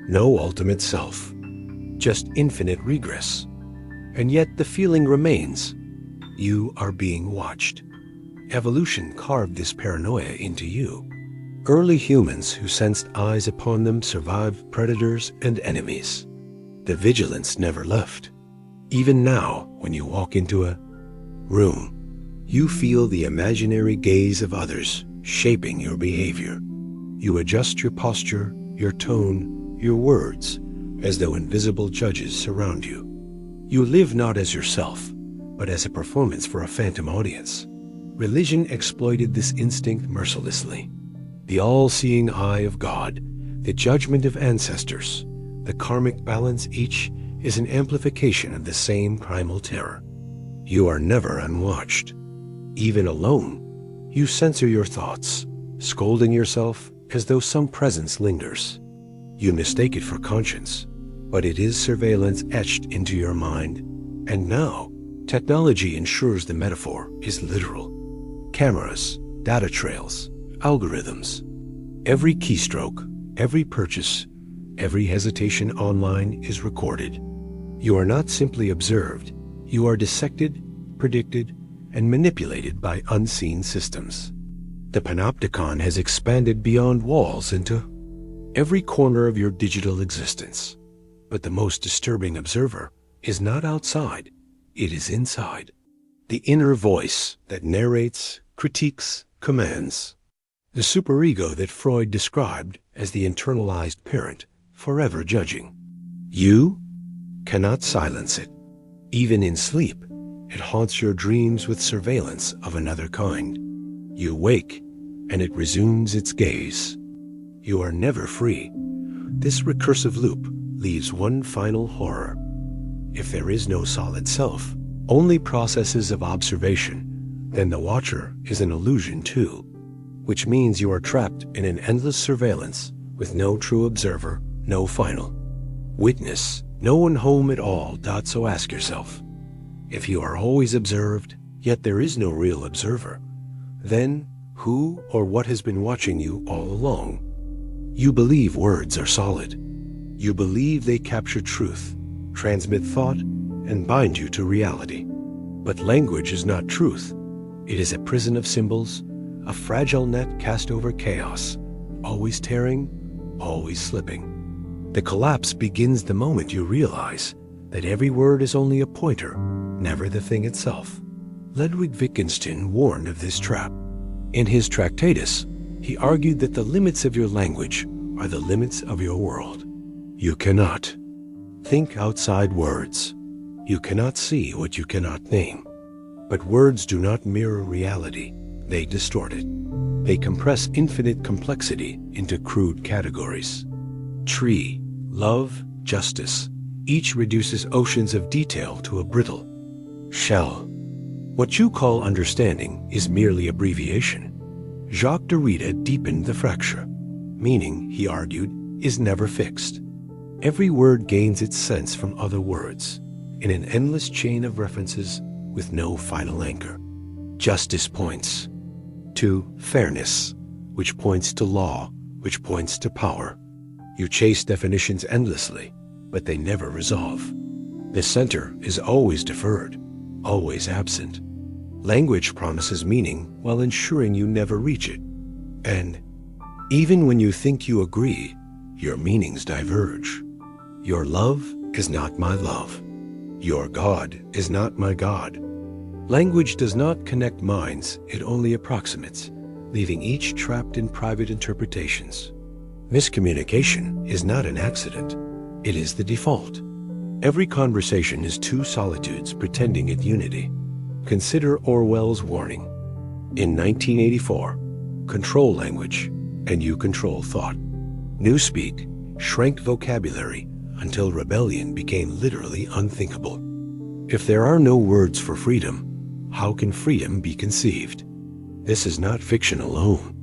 no ultimate self, just infinite regress. And yet the feeling remains. You are being watched. Evolution carved this paranoia into you. Early humans who sensed eyes upon them survived predators and enemies. The vigilance never left. Even now, when you walk into a room, you feel the imaginary gaze of others shaping your behavior. You adjust your posture, your tone, your words, as though invisible judges surround you. You live not as yourself, but as a performance for a phantom audience. Religion exploited this instinct mercilessly. The all-seeing eye of God, the judgment of ancestors, the karmic balance, each is an amplification of the same primal terror. You are never unwatched. Even alone, you censor your thoughts, scolding yourself as though some presence lingers. You mistake it for conscience, but it is surveillance etched into your mind. And now, technology ensures the metaphor is literal. Cameras, data trails, algorithms. Every keystroke, every purchase, every hesitation online is recorded. You are not simply observed, you are dissected, predicted, and manipulated by unseen systems. The panopticon has expanded beyond walls into every corner of your digital existence. But the most disturbing observer is not outside, it is inside. The inner voice that narrates, critiques, commands. The superego that Freud described as the internalized parent, forever judging. You cannot silence it. Even in sleep, it haunts your dreams with surveillance of another kind. You wake, and it resumes its gaze. You are never free. This recursive loop leaves one final horror. If there is no solid self, only processes of observation, then the watcher is an illusion too, which means you are trapped in an endless surveillance with no true observer, no final witness, no one home at all. So ask yourself, if you are always observed, yet there is no real observer, then who or what has been watching you all along? You believe words are solid. You believe they capture truth, transmit thought, and bind you to reality. But language is not truth. It is a prison of symbols, a fragile net cast over chaos, always tearing, always slipping. The collapse begins the moment you realize that every word is only a pointer, never the thing itself. Ludwig Wittgenstein warned of this trap. In his Tractatus, he argued that the limits of your language are the limits of your world. You cannot think outside words. You cannot see what you cannot name. But words do not mirror reality. They distort it. They compress infinite complexity into crude categories. Tree, love, justice. Each reduces oceans of detail to a brittle shell. What you call understanding is merely abbreviation. Jacques Derrida deepened the fracture. Meaning, he argued, is never fixed. Every word gains its sense from other words, in an endless chain of references with no final anchor. Justice points to fairness, which points to law, which points to power. You chase definitions endlessly, but they never resolve. The center is always deferred, always absent. Language promises meaning while ensuring you never reach it. And even when you think you agree, your meanings diverge. Your love is not my love. Your God is not my God. Language does not connect minds, it only approximates, leaving each trapped in private interpretations. Miscommunication is not an accident, it is the default. Every conversation is two solitudes pretending at unity. Consider Orwell's warning. In 1984, control language, and you control thought. Newspeak shrank vocabulary until rebellion became literally unthinkable. If there are no words for freedom, how can freedom be conceived? This is not fiction alone.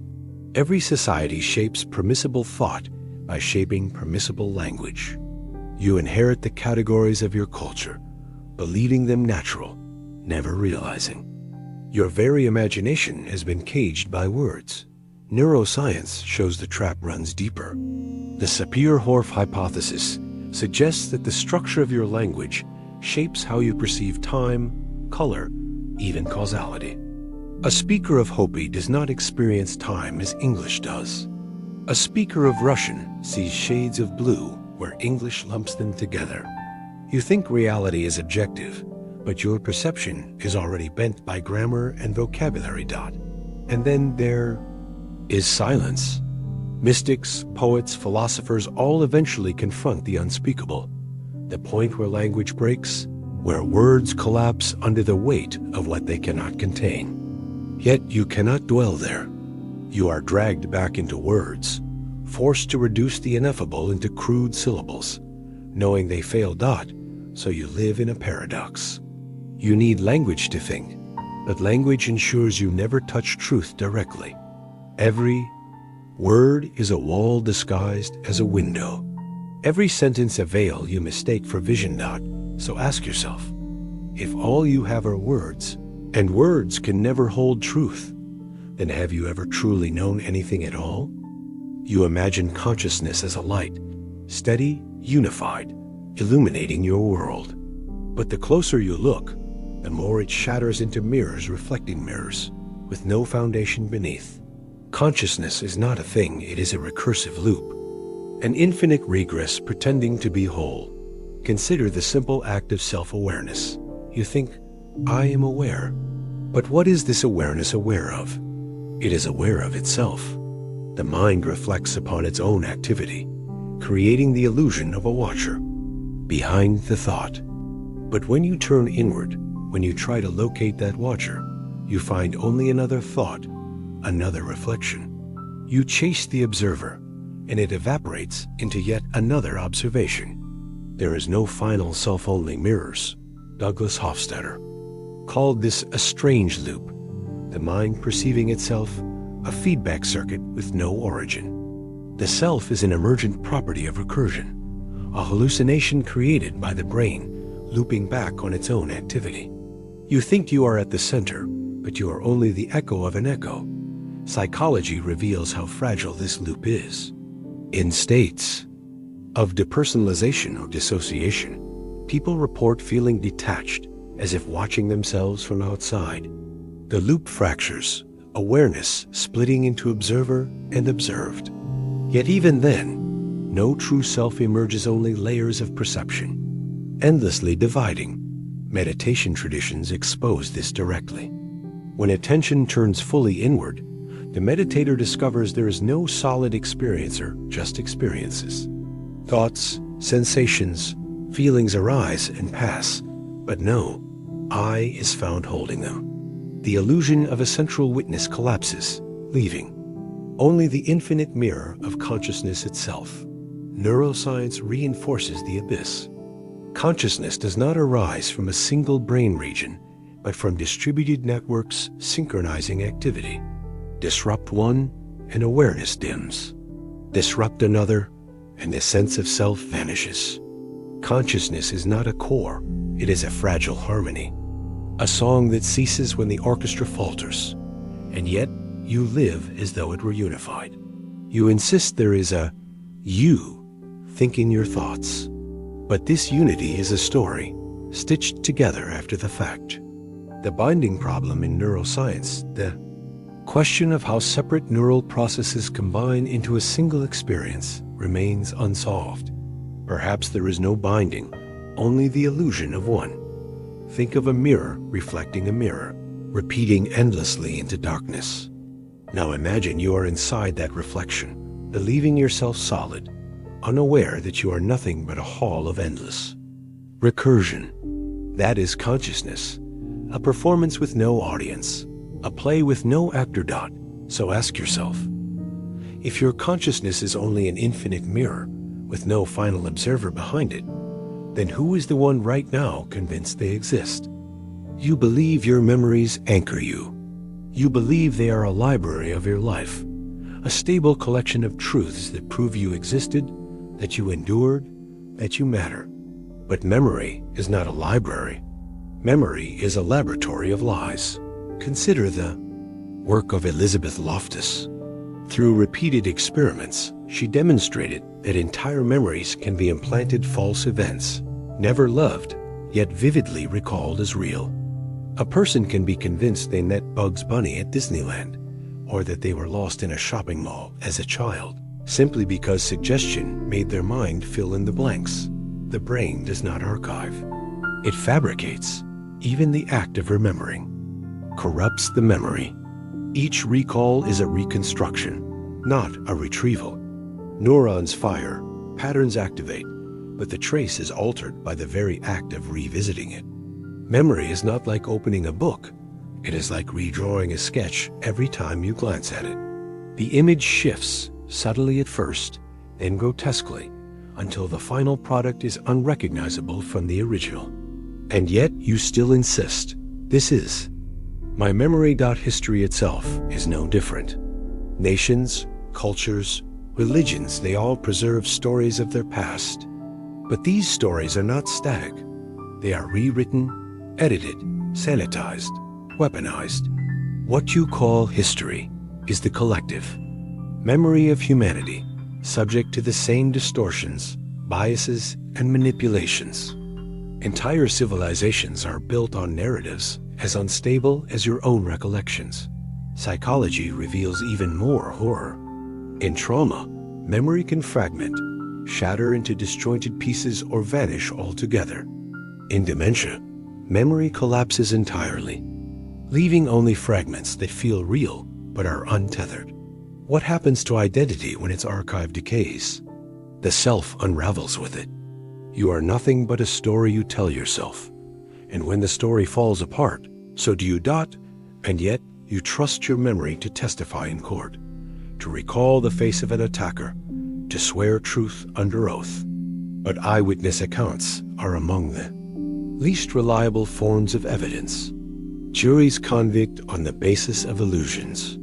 Every society shapes permissible thought by shaping permissible language. You inherit the categories of your culture, believing them natural, never realizing. Your very imagination has been caged by words. Neuroscience shows the trap runs deeper. The Sapir-Whorf hypothesis suggests that the structure of your language shapes how you perceive time, color, even causality. A speaker of Hopi does not experience time as English does. A speaker of Russian sees shades of blue where English lumps them together. You think reality is objective, but your perception is already bent by grammar and vocabulary dot. And then there is silence. Mystics, poets, philosophers all eventually confront the unspeakable, the point where language breaks, where words collapse under the weight of what they cannot contain. Yet you cannot dwell there. You are dragged back into words, forced to reduce the ineffable into crude syllables, knowing they fail dot, so you live in a paradox. You need language to think, but language ensures you never touch truth directly. Every word is a wall disguised as a window. Every sentence a veil you mistake for vision dot, so ask yourself, if all you have are words, and words can never hold truth, then have you ever truly known anything at all? You imagine consciousness as a light, steady, unified, illuminating your world. But the closer you look, the more it shatters into mirrors reflecting mirrors, with no foundation beneath. Consciousness is not a thing, it is a recursive loop, an infinite regress pretending to be whole. Consider the simple act of self-awareness. You think, I am aware. But what is this awareness aware of? It is aware of itself. The mind reflects upon its own activity, creating the illusion of a watcher, behind the thought. But when you turn inward, when you try to locate that watcher, you find only another thought, another reflection. You chase the observer, and it evaporates into yet another observation. There is no final self-only mirrors. Douglas Hofstadter called this a strange loop, the mind perceiving itself a feedback circuit with no origin. The self is an emergent property of recursion, a hallucination created by the brain looping back on its own activity. You think you are at the center, but you are only the echo of an echo. Psychology reveals how fragile this loop is. In states of depersonalization or dissociation, people report feeling detached, as if watching themselves from outside. The loop fractures, awareness splitting into observer and observed. Yet even then, no true self emerges, only layers of perception, endlessly dividing. Meditation traditions expose this directly. When attention turns fully inward, the meditator discovers there is no solid experiencer, just experiences. Thoughts, sensations, feelings arise and pass, but no I is found holding them. The illusion of a central witness collapses, leaving only the infinite mirror of consciousness itself. Neuroscience reinforces the abyss. Consciousness does not arise from a single brain region, but from distributed networks synchronizing activity. Disrupt one, and awareness dims. Disrupt another, and the sense of self vanishes. Consciousness is not a core, it is a fragile harmony. A song that ceases when the orchestra falters, and yet you live as though it were unified. You insist there is a you thinking your thoughts. But this unity is a story, stitched together after the fact. The binding problem in neuroscience, the question of how separate neural processes combine into a single experience, remains unsolved. Perhaps there is no binding, only the illusion of one. Think of a mirror reflecting a mirror, repeating endlessly into darkness. Now imagine you are inside that reflection, believing yourself solid, unaware that you are nothing but a hall of endless. Recursion. That is consciousness, a performance with no audience, a play with no actor dot. So ask yourself, if your consciousness is only an infinite mirror with no final observer behind it, then who is the one right now convinced they exist? You believe your memories anchor you. You believe they are a library of your life, a stable collection of truths that prove you existed, that you endured, that you matter. But memory is not a library. Memory is a laboratory of lies. Consider the work of Elizabeth Loftus. Through repeated experiments, she demonstrated that entire memories can be implanted false events, never loved, yet vividly recalled as real. A person can be convinced they met Bugs Bunny at Disneyland, or that they were lost in a shopping mall as a child, simply because suggestion made their mind fill in the blanks. The brain does not archive. It fabricates. Even the act of remembering corrupts the memory. Each recall is a reconstruction, not a retrieval. Neurons fire, patterns activate, but the trace is altered by the very act of revisiting it. Memory is not like opening a book. It is like redrawing a sketch every time you glance at it. The image shifts, subtly at first, then grotesquely, until the final product is unrecognizable from the original. And yet you still insist, this is. My memory. History itself is no different. Nations, cultures, religions, they all preserve stories of their past. But these stories are not static. They are rewritten, edited, sanitized, weaponized. What you call history is the collective memory of humanity, subject to the same distortions, biases, and manipulations. Entire civilizations are built on narratives as unstable as your own recollections. Psychology reveals even more horror. In trauma, memory can fragment, shatter into disjointed pieces, or vanish altogether. In dementia, memory collapses entirely, leaving only fragments that feel real but are untethered. What happens to identity when its archive decays? The self unravels with it. You are nothing but a story you tell yourself. And when the story falls apart, so do you. And yet you trust your memory to testify in court, to recall the face of an attacker, to swear truth under oath. But eyewitness accounts are among the least reliable forms of evidence. Juries convict on the basis of illusions.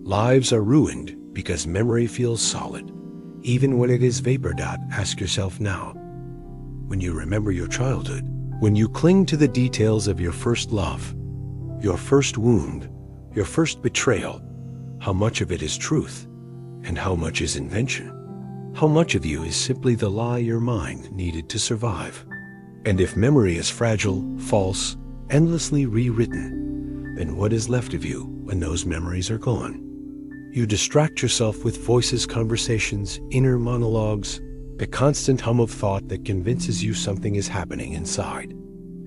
Lives are ruined because memory feels solid, even when it is vapor. Ask yourself now, when you remember your childhood, when you cling to the details of your first love, your first wound, your first betrayal, how much of it is truth and how much is invention? How much of you is simply the lie your mind needed to survive? And if memory is fragile, false, endlessly rewritten, then what is left of you when those memories are gone? You distract yourself with voices, conversations, inner monologues, the constant hum of thought that convinces you something is happening inside.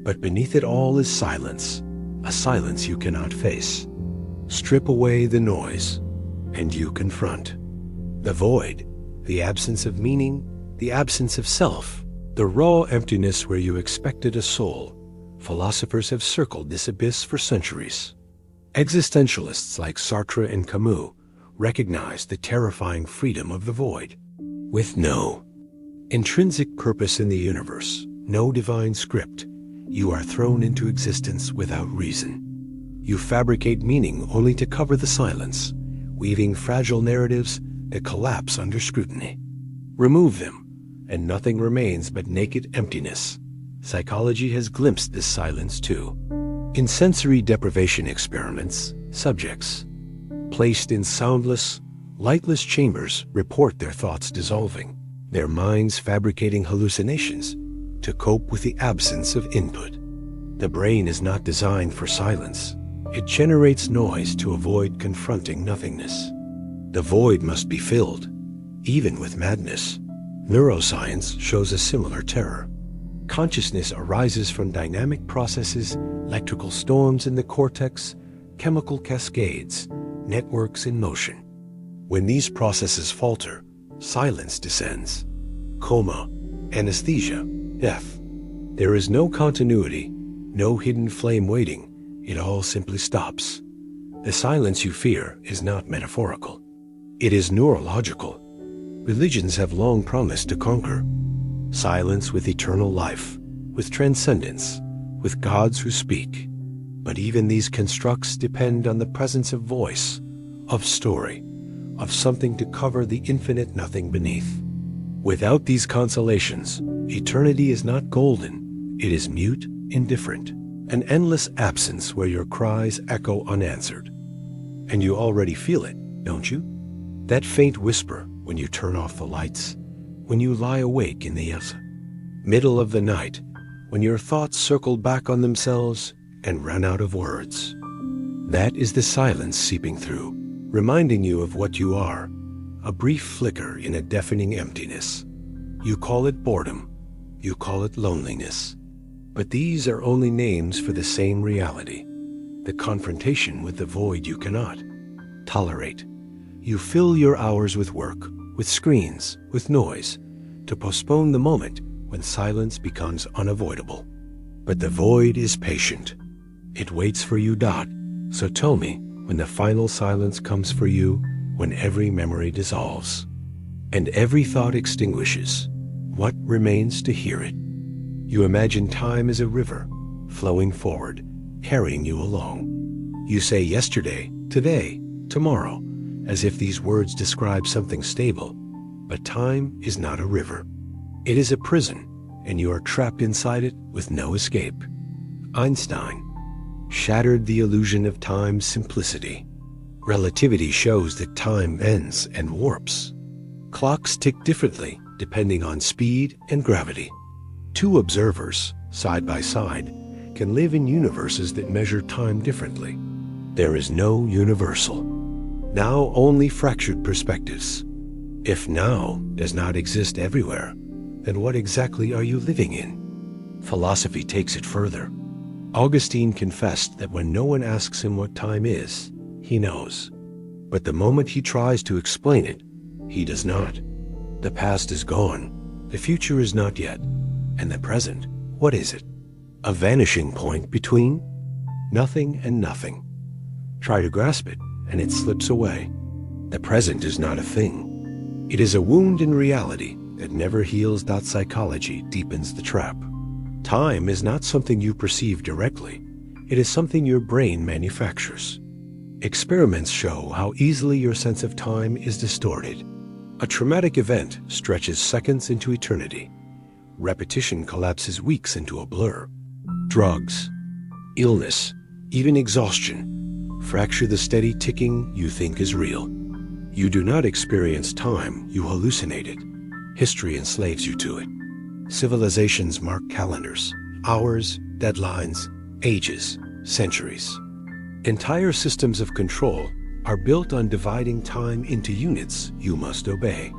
But beneath it all is silence, a silence you cannot face. Strip away the noise, and you confront the void, the absence of meaning, the absence of self, the raw emptiness where you expected a soul. Philosophers have circled this abyss for centuries. Existentialists like Sartre and Camus recognize the terrifying freedom of the void. With no intrinsic purpose in the universe, no divine script, you are thrown into existence without reason. You fabricate meaning only to cover the silence, weaving fragile narratives that collapse under scrutiny. Remove them, and nothing remains but naked emptiness. Psychology has glimpsed this silence too. In sensory deprivation experiments, subjects placed in soundless, lightless chambers report their thoughts dissolving, their minds fabricating hallucinations to cope with the absence of input. The brain is not designed for silence. It generates noise to avoid confronting nothingness. The void must be filled, even with madness. Neuroscience shows a similar terror. Consciousness arises from dynamic processes, electrical storms in the cortex, chemical cascades, networks in motion. When these processes falter, silence descends. Coma, anesthesia, death. There is no continuity, no hidden flame waiting. It all simply stops. The silence you fear is not metaphorical. It is neurological. Religions have long promised to conquer. Silence with eternal life, with transcendence, with gods who speak. But even these constructs depend on the presence of voice, of story, of something to cover the infinite nothing beneath. Without these consolations, eternity is not golden. It is mute, indifferent, an endless absence where your cries echo unanswered. And you already feel it, don't you? That faint whisper when you turn off the lights, when you lie awake in the middle of the night, when your thoughts circle back on themselves and run out of words. That is the silence seeping through, reminding you of what you are, a brief flicker in a deafening emptiness. You call it boredom, you call it loneliness. But these are only names for the same reality, the confrontation with the void you cannot tolerate. You fill your hours with work, with screens, with noise, to postpone the moment when silence becomes unavoidable. But the void is patient. It waits for you. So tell me, when the final silence comes for you, when every memory dissolves, and every thought extinguishes, what remains to hear it? You imagine time as a river, flowing forward, carrying you along. You say yesterday, today, tomorrow, as if these words describe something stable. But time is not a river. It is a prison, and you are trapped inside it with no escape. Einstein shattered the illusion of time's simplicity. Relativity shows that time bends and warps. Clocks tick differently depending on speed and gravity. Two observers, side by side, can live in universes that measure time differently. There is no universal. Now only fractured perspectives. If now does not exist everywhere, then what exactly are you living in? Philosophy takes it further. Augustine confessed that when no one asks him what time is, he knows. But the moment he tries to explain it, he does not. The past is gone, the future is not yet, and the present, what is it? A vanishing point between nothing and nothing. Try to grasp it, and it slips away. The present is not a thing. It is a wound in reality that never heals. Psychology deepens the trap. Time is not something you perceive directly. It is something your brain manufactures. Experiments show how easily your sense of time is distorted. A traumatic event stretches seconds into eternity. Repetition collapses weeks into a blur. Drugs, illness, even exhaustion fracture the steady ticking you think is real. You do not experience time, you hallucinate it. History enslaves you to it. Civilizations mark calendars, hours, deadlines, ages, centuries. Entire systems of control are built on dividing time into units you must obey.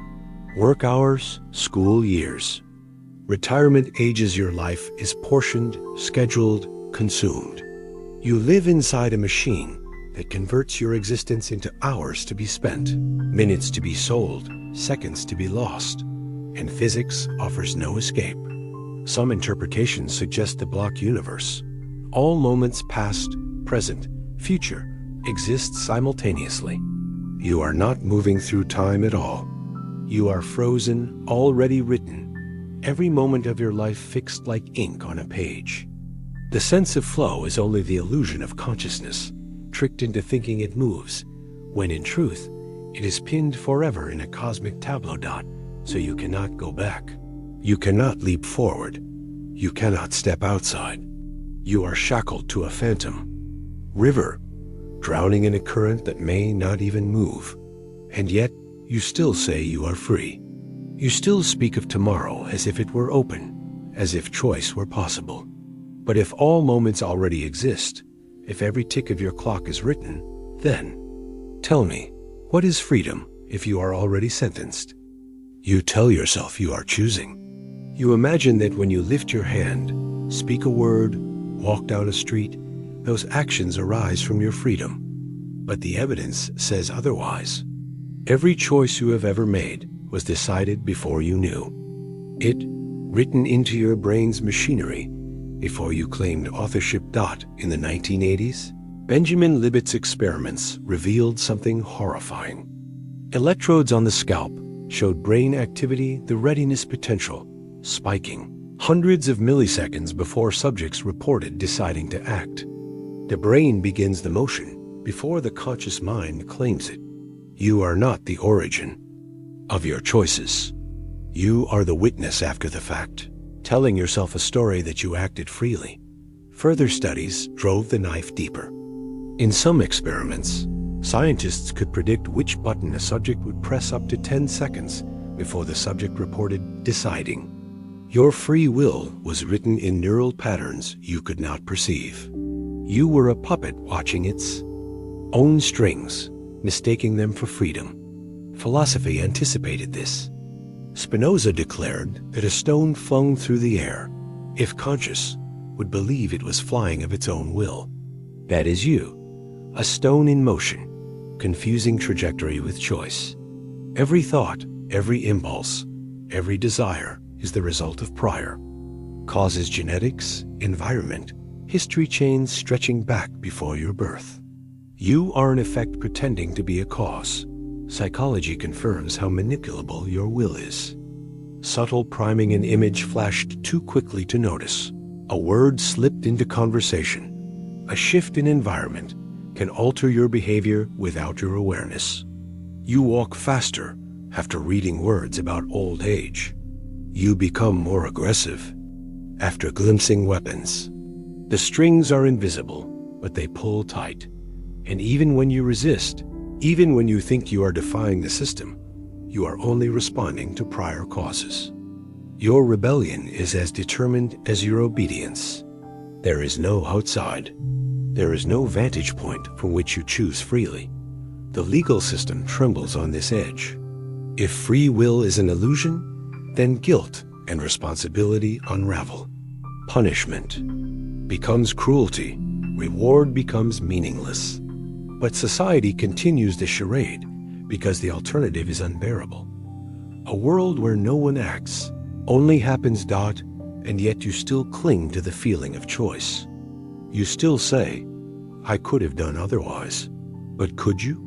Work hours, school years. Retirement ages. Your life is portioned, scheduled, consumed. You live inside a machine that converts your existence into hours to be spent, minutes to be sold, seconds to be lost, and physics offers no escape. Some interpretations suggest the block universe. All moments past, present, future exist simultaneously. You are not moving through time at all. You are frozen, already written, every moment of your life fixed like ink on a page. The sense of flow is only the illusion of consciousness, tricked into thinking it moves, when in truth, it is pinned forever in a cosmic tableau dot, so you cannot go back. You cannot leap forward. You cannot step outside. You are shackled to a phantom river, drowning in a current that may not even move. And yet, you still say you are free. You still speak of tomorrow as if it were open, as if choice were possible. But if all moments already exist, if every tick of your clock is written, then tell me, what is freedom if you are already sentenced? You tell yourself you are choosing. You imagine that when you lift your hand, speak a word, walk down a street, those actions arise from your freedom. But the evidence says otherwise. Every choice you have ever made was decided before you knew. It, written into your brain's machinery before you claimed authorship. In the 1980s, Benjamin Libet's experiments revealed something horrifying. Electrodes on the scalp showed brain activity, the readiness potential, spiking hundreds of milliseconds before subjects reported deciding to act. The brain begins the motion before the conscious mind claims it. You are not the origin of your choices. You are the witness after the fact, telling yourself a story that you acted freely. Further studies drove the knife deeper. In some experiments, scientists could predict which button a subject would press up to 10 seconds before the subject reported deciding. Your free will was written in neural patterns you could not perceive. You were a puppet watching its own strings, mistaking them for freedom. Philosophy anticipated this. Spinoza declared that a stone flung through the air, if conscious, would believe it was flying of its own will. That is you, a stone in motion, confusing trajectory with choice. Every thought, every impulse, every desire is the result of prior. Causes genetics, environment, history chains stretching back before your birth. You are in effect pretending to be a cause. Psychology confirms how manipulable your will is. Subtle priming an image flashed too quickly to notice. A word slipped into conversation. A shift in environment can alter your behavior without your awareness. You walk faster after reading words about old age. You become more aggressive after glimpsing weapons. The strings are invisible, but they pull tight. And even when you resist, even when you think you are defying the system, you are only responding to prior causes. Your rebellion is as determined as your obedience. There is no outside. There is no vantage point from which you choose freely. The legal system trembles on this edge. If free will is an illusion, then guilt and responsibility unravel. Punishment becomes cruelty. Reward becomes meaningless. But society continues the charade because the alternative is unbearable. A world where no one acts, only happens. And yet you still cling to the feeling of choice. You still say, I could have done otherwise. But could you?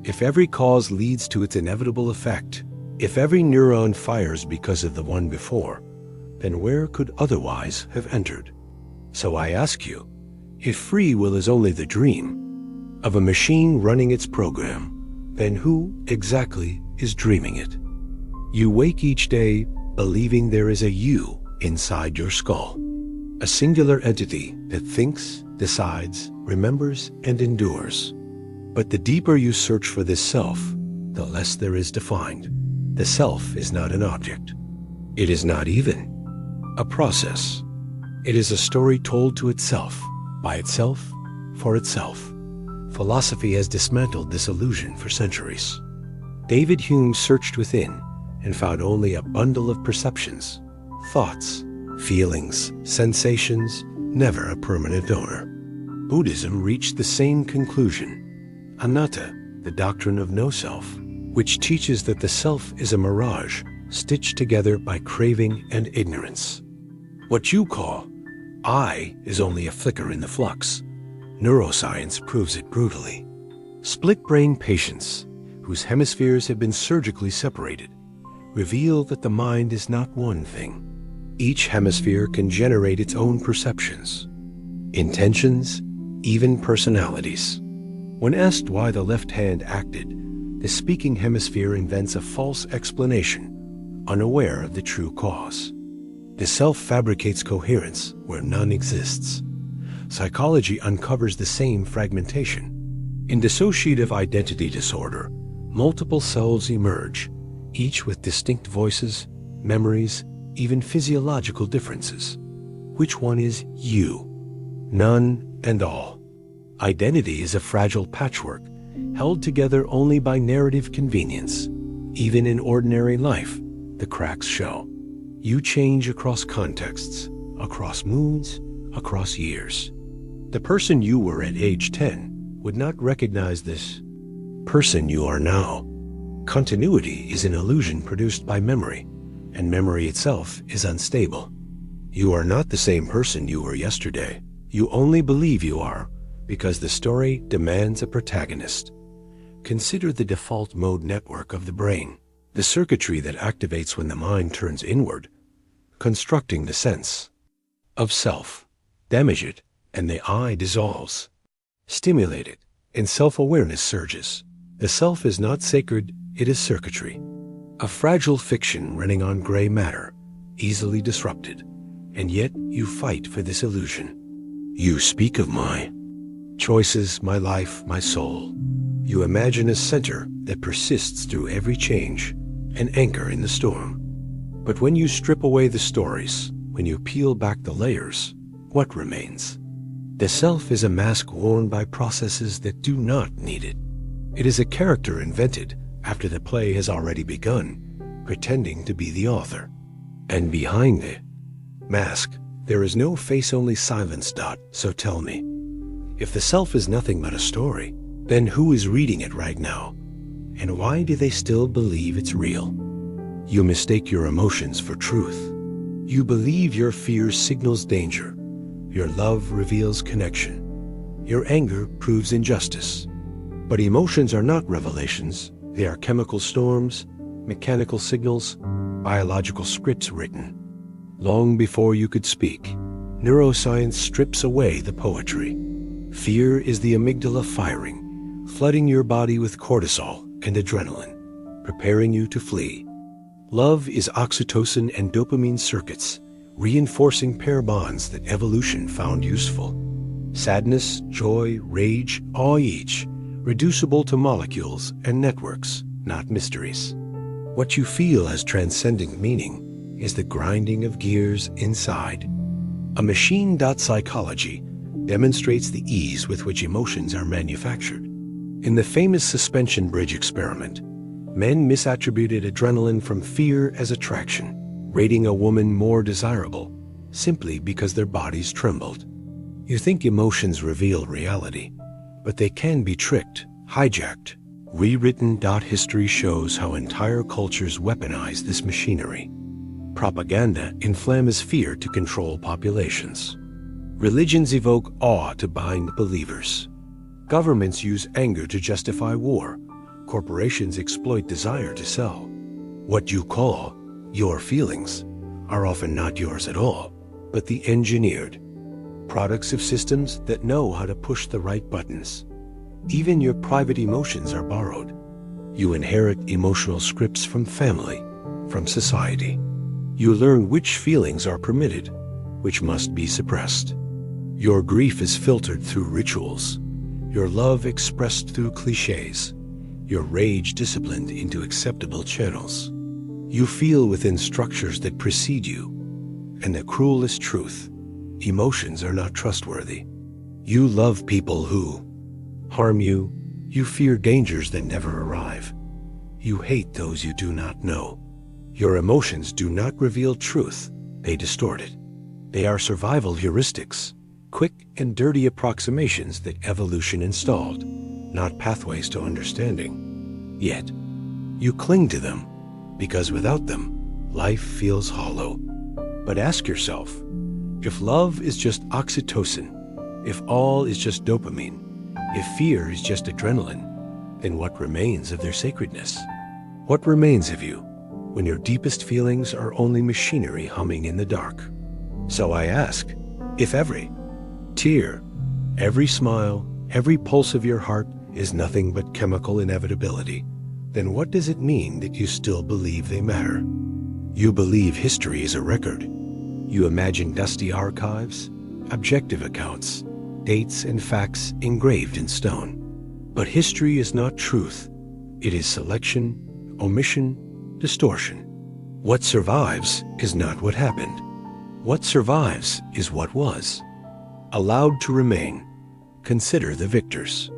If every cause leads to its inevitable effect, if every neuron fires because of the one before, then where could otherwise have entered? So I ask you, if free will is only the dream of a machine running its program, then who exactly is dreaming it? You wake each day believing there is a you inside your skull, a singular entity that thinks, decides, remembers, and endures. But the deeper you search for this self, the less there is defined. The self is not an object. It is not even a process. It is a story told to itself, by itself, for itself. Philosophy has dismantled this illusion for centuries. David Hume searched within and found only a bundle of perceptions, thoughts, feelings, sensations, never a permanent owner. Buddhism reached the same conclusion. Anatta, the doctrine of no self, which teaches that the self is a mirage stitched together by craving and ignorance. What you call I is only a flicker in the flux. Neuroscience proves it brutally. Split-brain patients, whose hemispheres have been surgically separated, reveal that the mind is not one thing. Each hemisphere can generate its own perceptions, intentions, even personalities. When asked why the left hand acted, the speaking hemisphere invents a false explanation, unaware of the true cause. The self fabricates coherence where none exists. Psychology uncovers the same fragmentation. In dissociative identity disorder, multiple selves emerge, each with distinct voices, memories, even physiological differences. Which one is you? None and all. Identity is a fragile patchwork, held together only by narrative convenience. Even in ordinary life, the cracks show. You change across contexts, across moods, across years. The person you were at age 10 would not recognize this person you are now. Continuity is an illusion produced by memory, and memory itself is unstable. You are not the same person you were yesterday. You only believe you are because the story demands a protagonist. Consider the default mode network of the brain, the circuitry that activates when the mind turns inward, constructing the sense of self. Damage it, and the I dissolves. Stimulate it, and self-awareness surges. The self is not sacred, it is circuitry. A fragile fiction running on gray matter, easily disrupted, and yet you fight for this illusion. You speak of my choices, my life, my soul. You imagine a center that persists through every change, an anchor in the storm. But when you strip away the stories, when you peel back the layers, what remains? The self is a mask worn by processes that do not need it. It is a character invented after the play has already begun, pretending to be the author. And behind the mask, there is no face-only silence. So tell me, if the self is nothing but a story, then who is reading it right now? And why do they still believe it's real? You mistake your emotions for truth. You believe your fear signals danger. Your love reveals connection. Your anger proves injustice. But emotions are not revelations. They are chemical storms, mechanical signals, biological scripts written long before you could speak. Neuroscience strips away the poetry. Fear is the amygdala firing, flooding your body with cortisol and adrenaline, preparing you to flee. Love is oxytocin and dopamine circuits, reinforcing pair bonds that evolution found useful. Sadness, joy, rage, all each reducible to molecules and networks, not mysteries. What you feel as transcendent meaning is the grinding of gears inside. A machine.psychology demonstrates the ease with which emotions are manufactured. In the famous suspension bridge experiment, men misattributed adrenaline from fear as attraction, rating a woman more desirable simply because their bodies trembled. You think emotions reveal reality, but they can be tricked, hijacked, rewritten. History shows how entire cultures weaponize this machinery. Propaganda inflames fear to control populations. Religions evoke awe to bind believers. Governments use anger to justify war. Corporations exploit desire to sell. What you call your feelings are often not yours at all, but the engineered products of systems that know how to push the right buttons. Even your private emotions are borrowed. You inherit emotional scripts from family, from society. You learn which feelings are permitted, which must be suppressed. Your grief is filtered through rituals, your love expressed through cliches, your rage disciplined into acceptable channels. You feel within structures that precede you, and the cruelest truth, emotions are not trustworthy. You love people who harm you. You fear dangers that never arrive. You hate those you do not know. Your emotions do not reveal truth, they distort it. They are survival heuristics, quick and dirty approximations that evolution installed, not pathways to understanding. Yet, you cling to them, because without them, life feels hollow. But ask yourself, if love is just oxytocin, if all is just dopamine, if fear is just adrenaline, then what remains of their sacredness? What remains of you when your deepest feelings are only machinery humming in the dark? So I ask, if every tear, every smile, every pulse of your heart is nothing but chemical inevitability, then what does it mean that you still believe they matter? You believe history is a record. You imagine dusty archives, objective accounts, dates and facts engraved in stone. But history is not truth. It is selection, omission, distortion. What survives is not what happened. What survives is what was. Allowed to remain, consider the victors.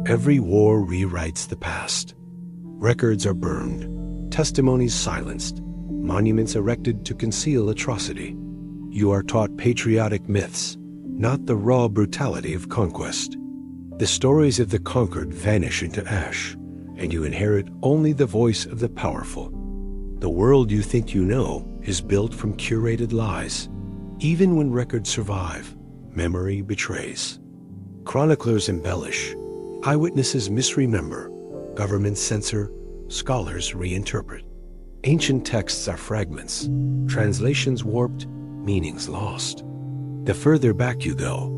Every war rewrites the past. Records are burned, testimonies silenced, monuments erected to conceal atrocity. You are taught patriotic myths, not the raw brutality of conquest. The stories of the conquered vanish into ash, and you inherit only the voice of the powerful. The world you think you know is built from curated lies. Even when records survive, memory betrays. Chroniclers embellish, eyewitnesses misremember, governments censor, scholars reinterpret. Ancient texts are fragments, translations warped, meanings lost. The further back you go,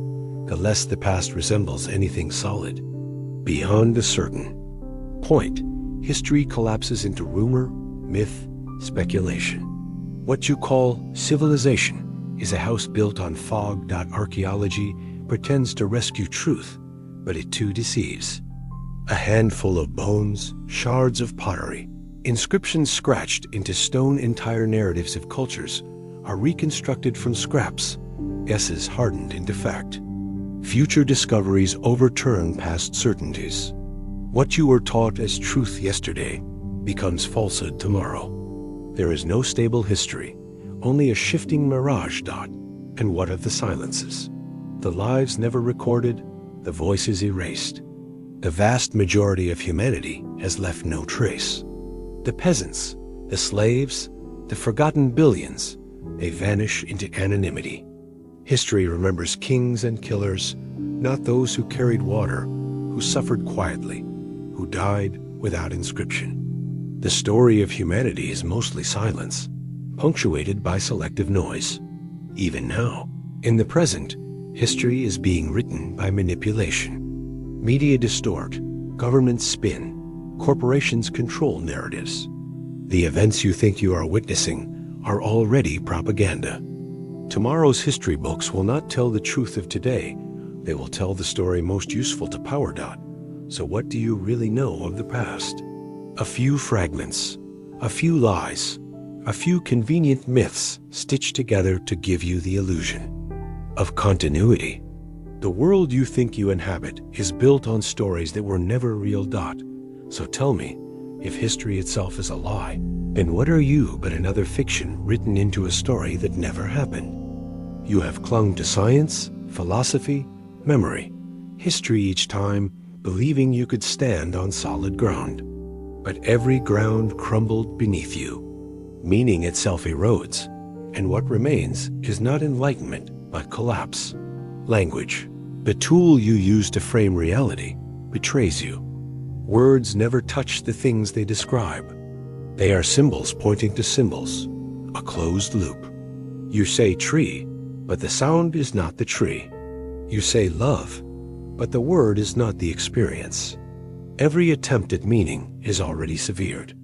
the less the past resembles anything solid. Beyond a certain point, history collapses into rumor, myth, speculation. What you call civilization is a house built on fog. Archaeology pretends to rescue truth, but it too deceives. A handful of bones, shards of pottery, inscriptions scratched into stone. Entire narratives of cultures are reconstructed from scraps, guesses hardened into fact. Future discoveries overturn past certainties. What you were taught as truth yesterday becomes falsehood tomorrow. There is no stable history, only a shifting mirage. And what of the silences? The lives never recorded, the voices erased. The vast majority of humanity has left no trace. The peasants, the slaves, the forgotten billions, they vanish into anonymity. History remembers kings and killers, not those who carried water, who suffered quietly, who died without inscription. The story of humanity is mostly silence, punctuated by selective noise. Even now, in the present, history is being written by manipulation. Media distort, governments spin, corporations control narratives. The events you think you are witnessing are already propaganda. Tomorrow's history books will not tell the truth of today. They will tell the story most useful to power. So what do you really know of the past? A few fragments, a few lies, a few convenient myths stitched together to give you the illusion of continuity. The world you think you inhabit is built on stories that were never real. So tell me, if history itself is a lie, then what are you but another fiction written into a story that never happened? You have clung to science, philosophy, memory, history each time, believing you could stand on solid ground. But every ground crumbled beneath you. Meaning itself erodes, and what remains is not enlightenment, but collapse. Language, the tool you use to frame reality, betrays you. Words never touch the things they describe. They are symbols pointing to symbols, a closed loop. You say tree, but the sound is not the tree. You say love, but the word is not the experience. Every attempt at meaning is already severed.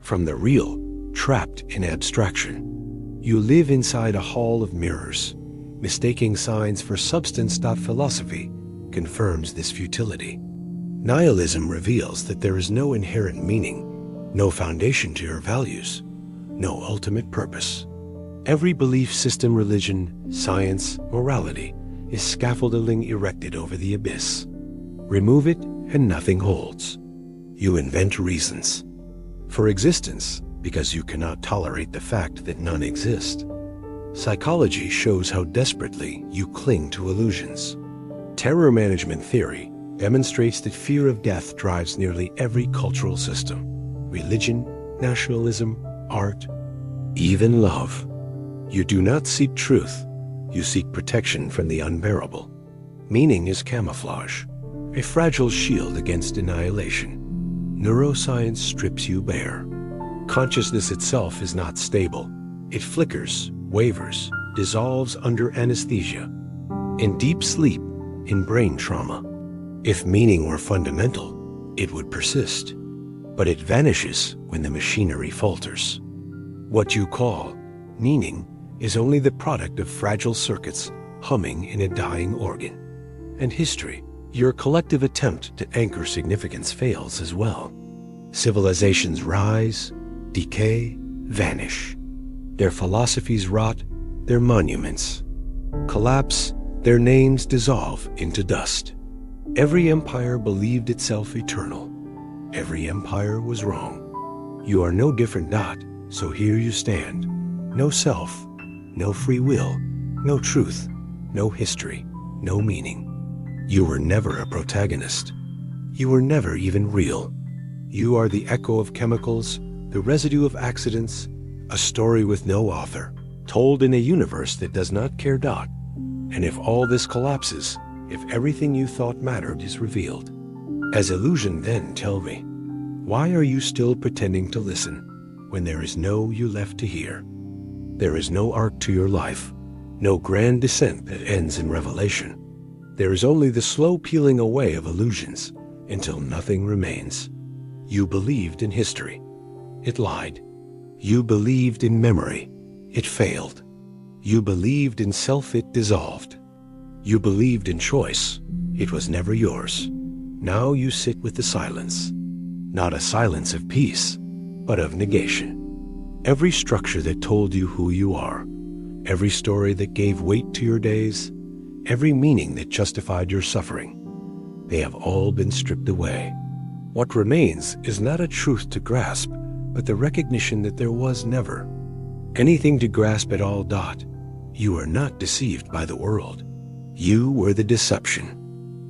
From the real, trapped in abstraction. You live inside a hall of mirrors, mistaking signs for substance. Philosophy confirms this futility. Nihilism reveals that there is no inherent meaning, no foundation to your values, no ultimate purpose. Every belief system, religion, science, morality is scaffolding erected over the abyss. Remove it and nothing holds. You invent reasons for existence because you cannot tolerate the fact that none exist. Psychology shows how desperately you cling to illusions. Terror management theory demonstrates that fear of death drives nearly every cultural system. Religion, nationalism, art, even love. You do not seek truth, you seek protection from the unbearable. Meaning is camouflage, a fragile shield against annihilation. Neuroscience strips you bare. Consciousness itself is not stable. It flickers, wavers, dissolves under anesthesia. In deep sleep, in brain trauma. If meaning were fundamental, it would persist. But it vanishes when the machinery falters. What you call meaning is only the product of fragile circuits humming in a dying organ. And history, your collective attempt to anchor significance, fails as well. Civilizations rise, decay, vanish. Their philosophies rot, their monuments collapse, their names dissolve into dust. Every empire believed itself eternal. Every empire was wrong. You are no different. So here you stand. No self, no free will, no truth, no history, no meaning. You were never a protagonist. You were never even real. You are the echo of chemicals, the residue of accidents, a story with no author, told in a universe that does not care dot. And if all this collapses, if everything you thought mattered is revealed, as illusion, then tell me, why are you still pretending to listen when there is no you left to hear? There is no arc to your life, no grand descent that ends in revelation. There is only the slow peeling away of illusions until nothing remains. You believed in history. It lied. You believed in memory. It failed. You believed in self. It dissolved. You believed in choice. It was never yours. Now you sit with the silence. Not a silence of peace, but of negation. Every structure that told you who you are, every story that gave weight to your days, every meaning that justified your suffering, they have all been stripped away. What remains is not a truth to grasp, but the recognition that there was never anything to grasp at all. You are not deceived by the world. You were the deception,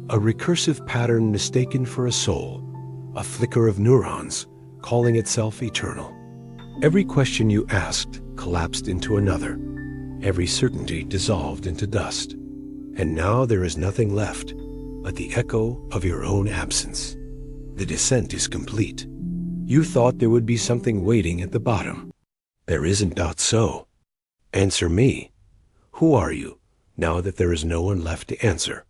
a recursive pattern mistaken for a soul, a flicker of neurons calling itself eternal. Every question you asked collapsed into another. Every certainty dissolved into dust. And now there is nothing left but the echo of your own absence. The descent is complete. You thought there would be something waiting at the bottom. There isn't. So. Answer me. Who are you, now that there is no one left to answer?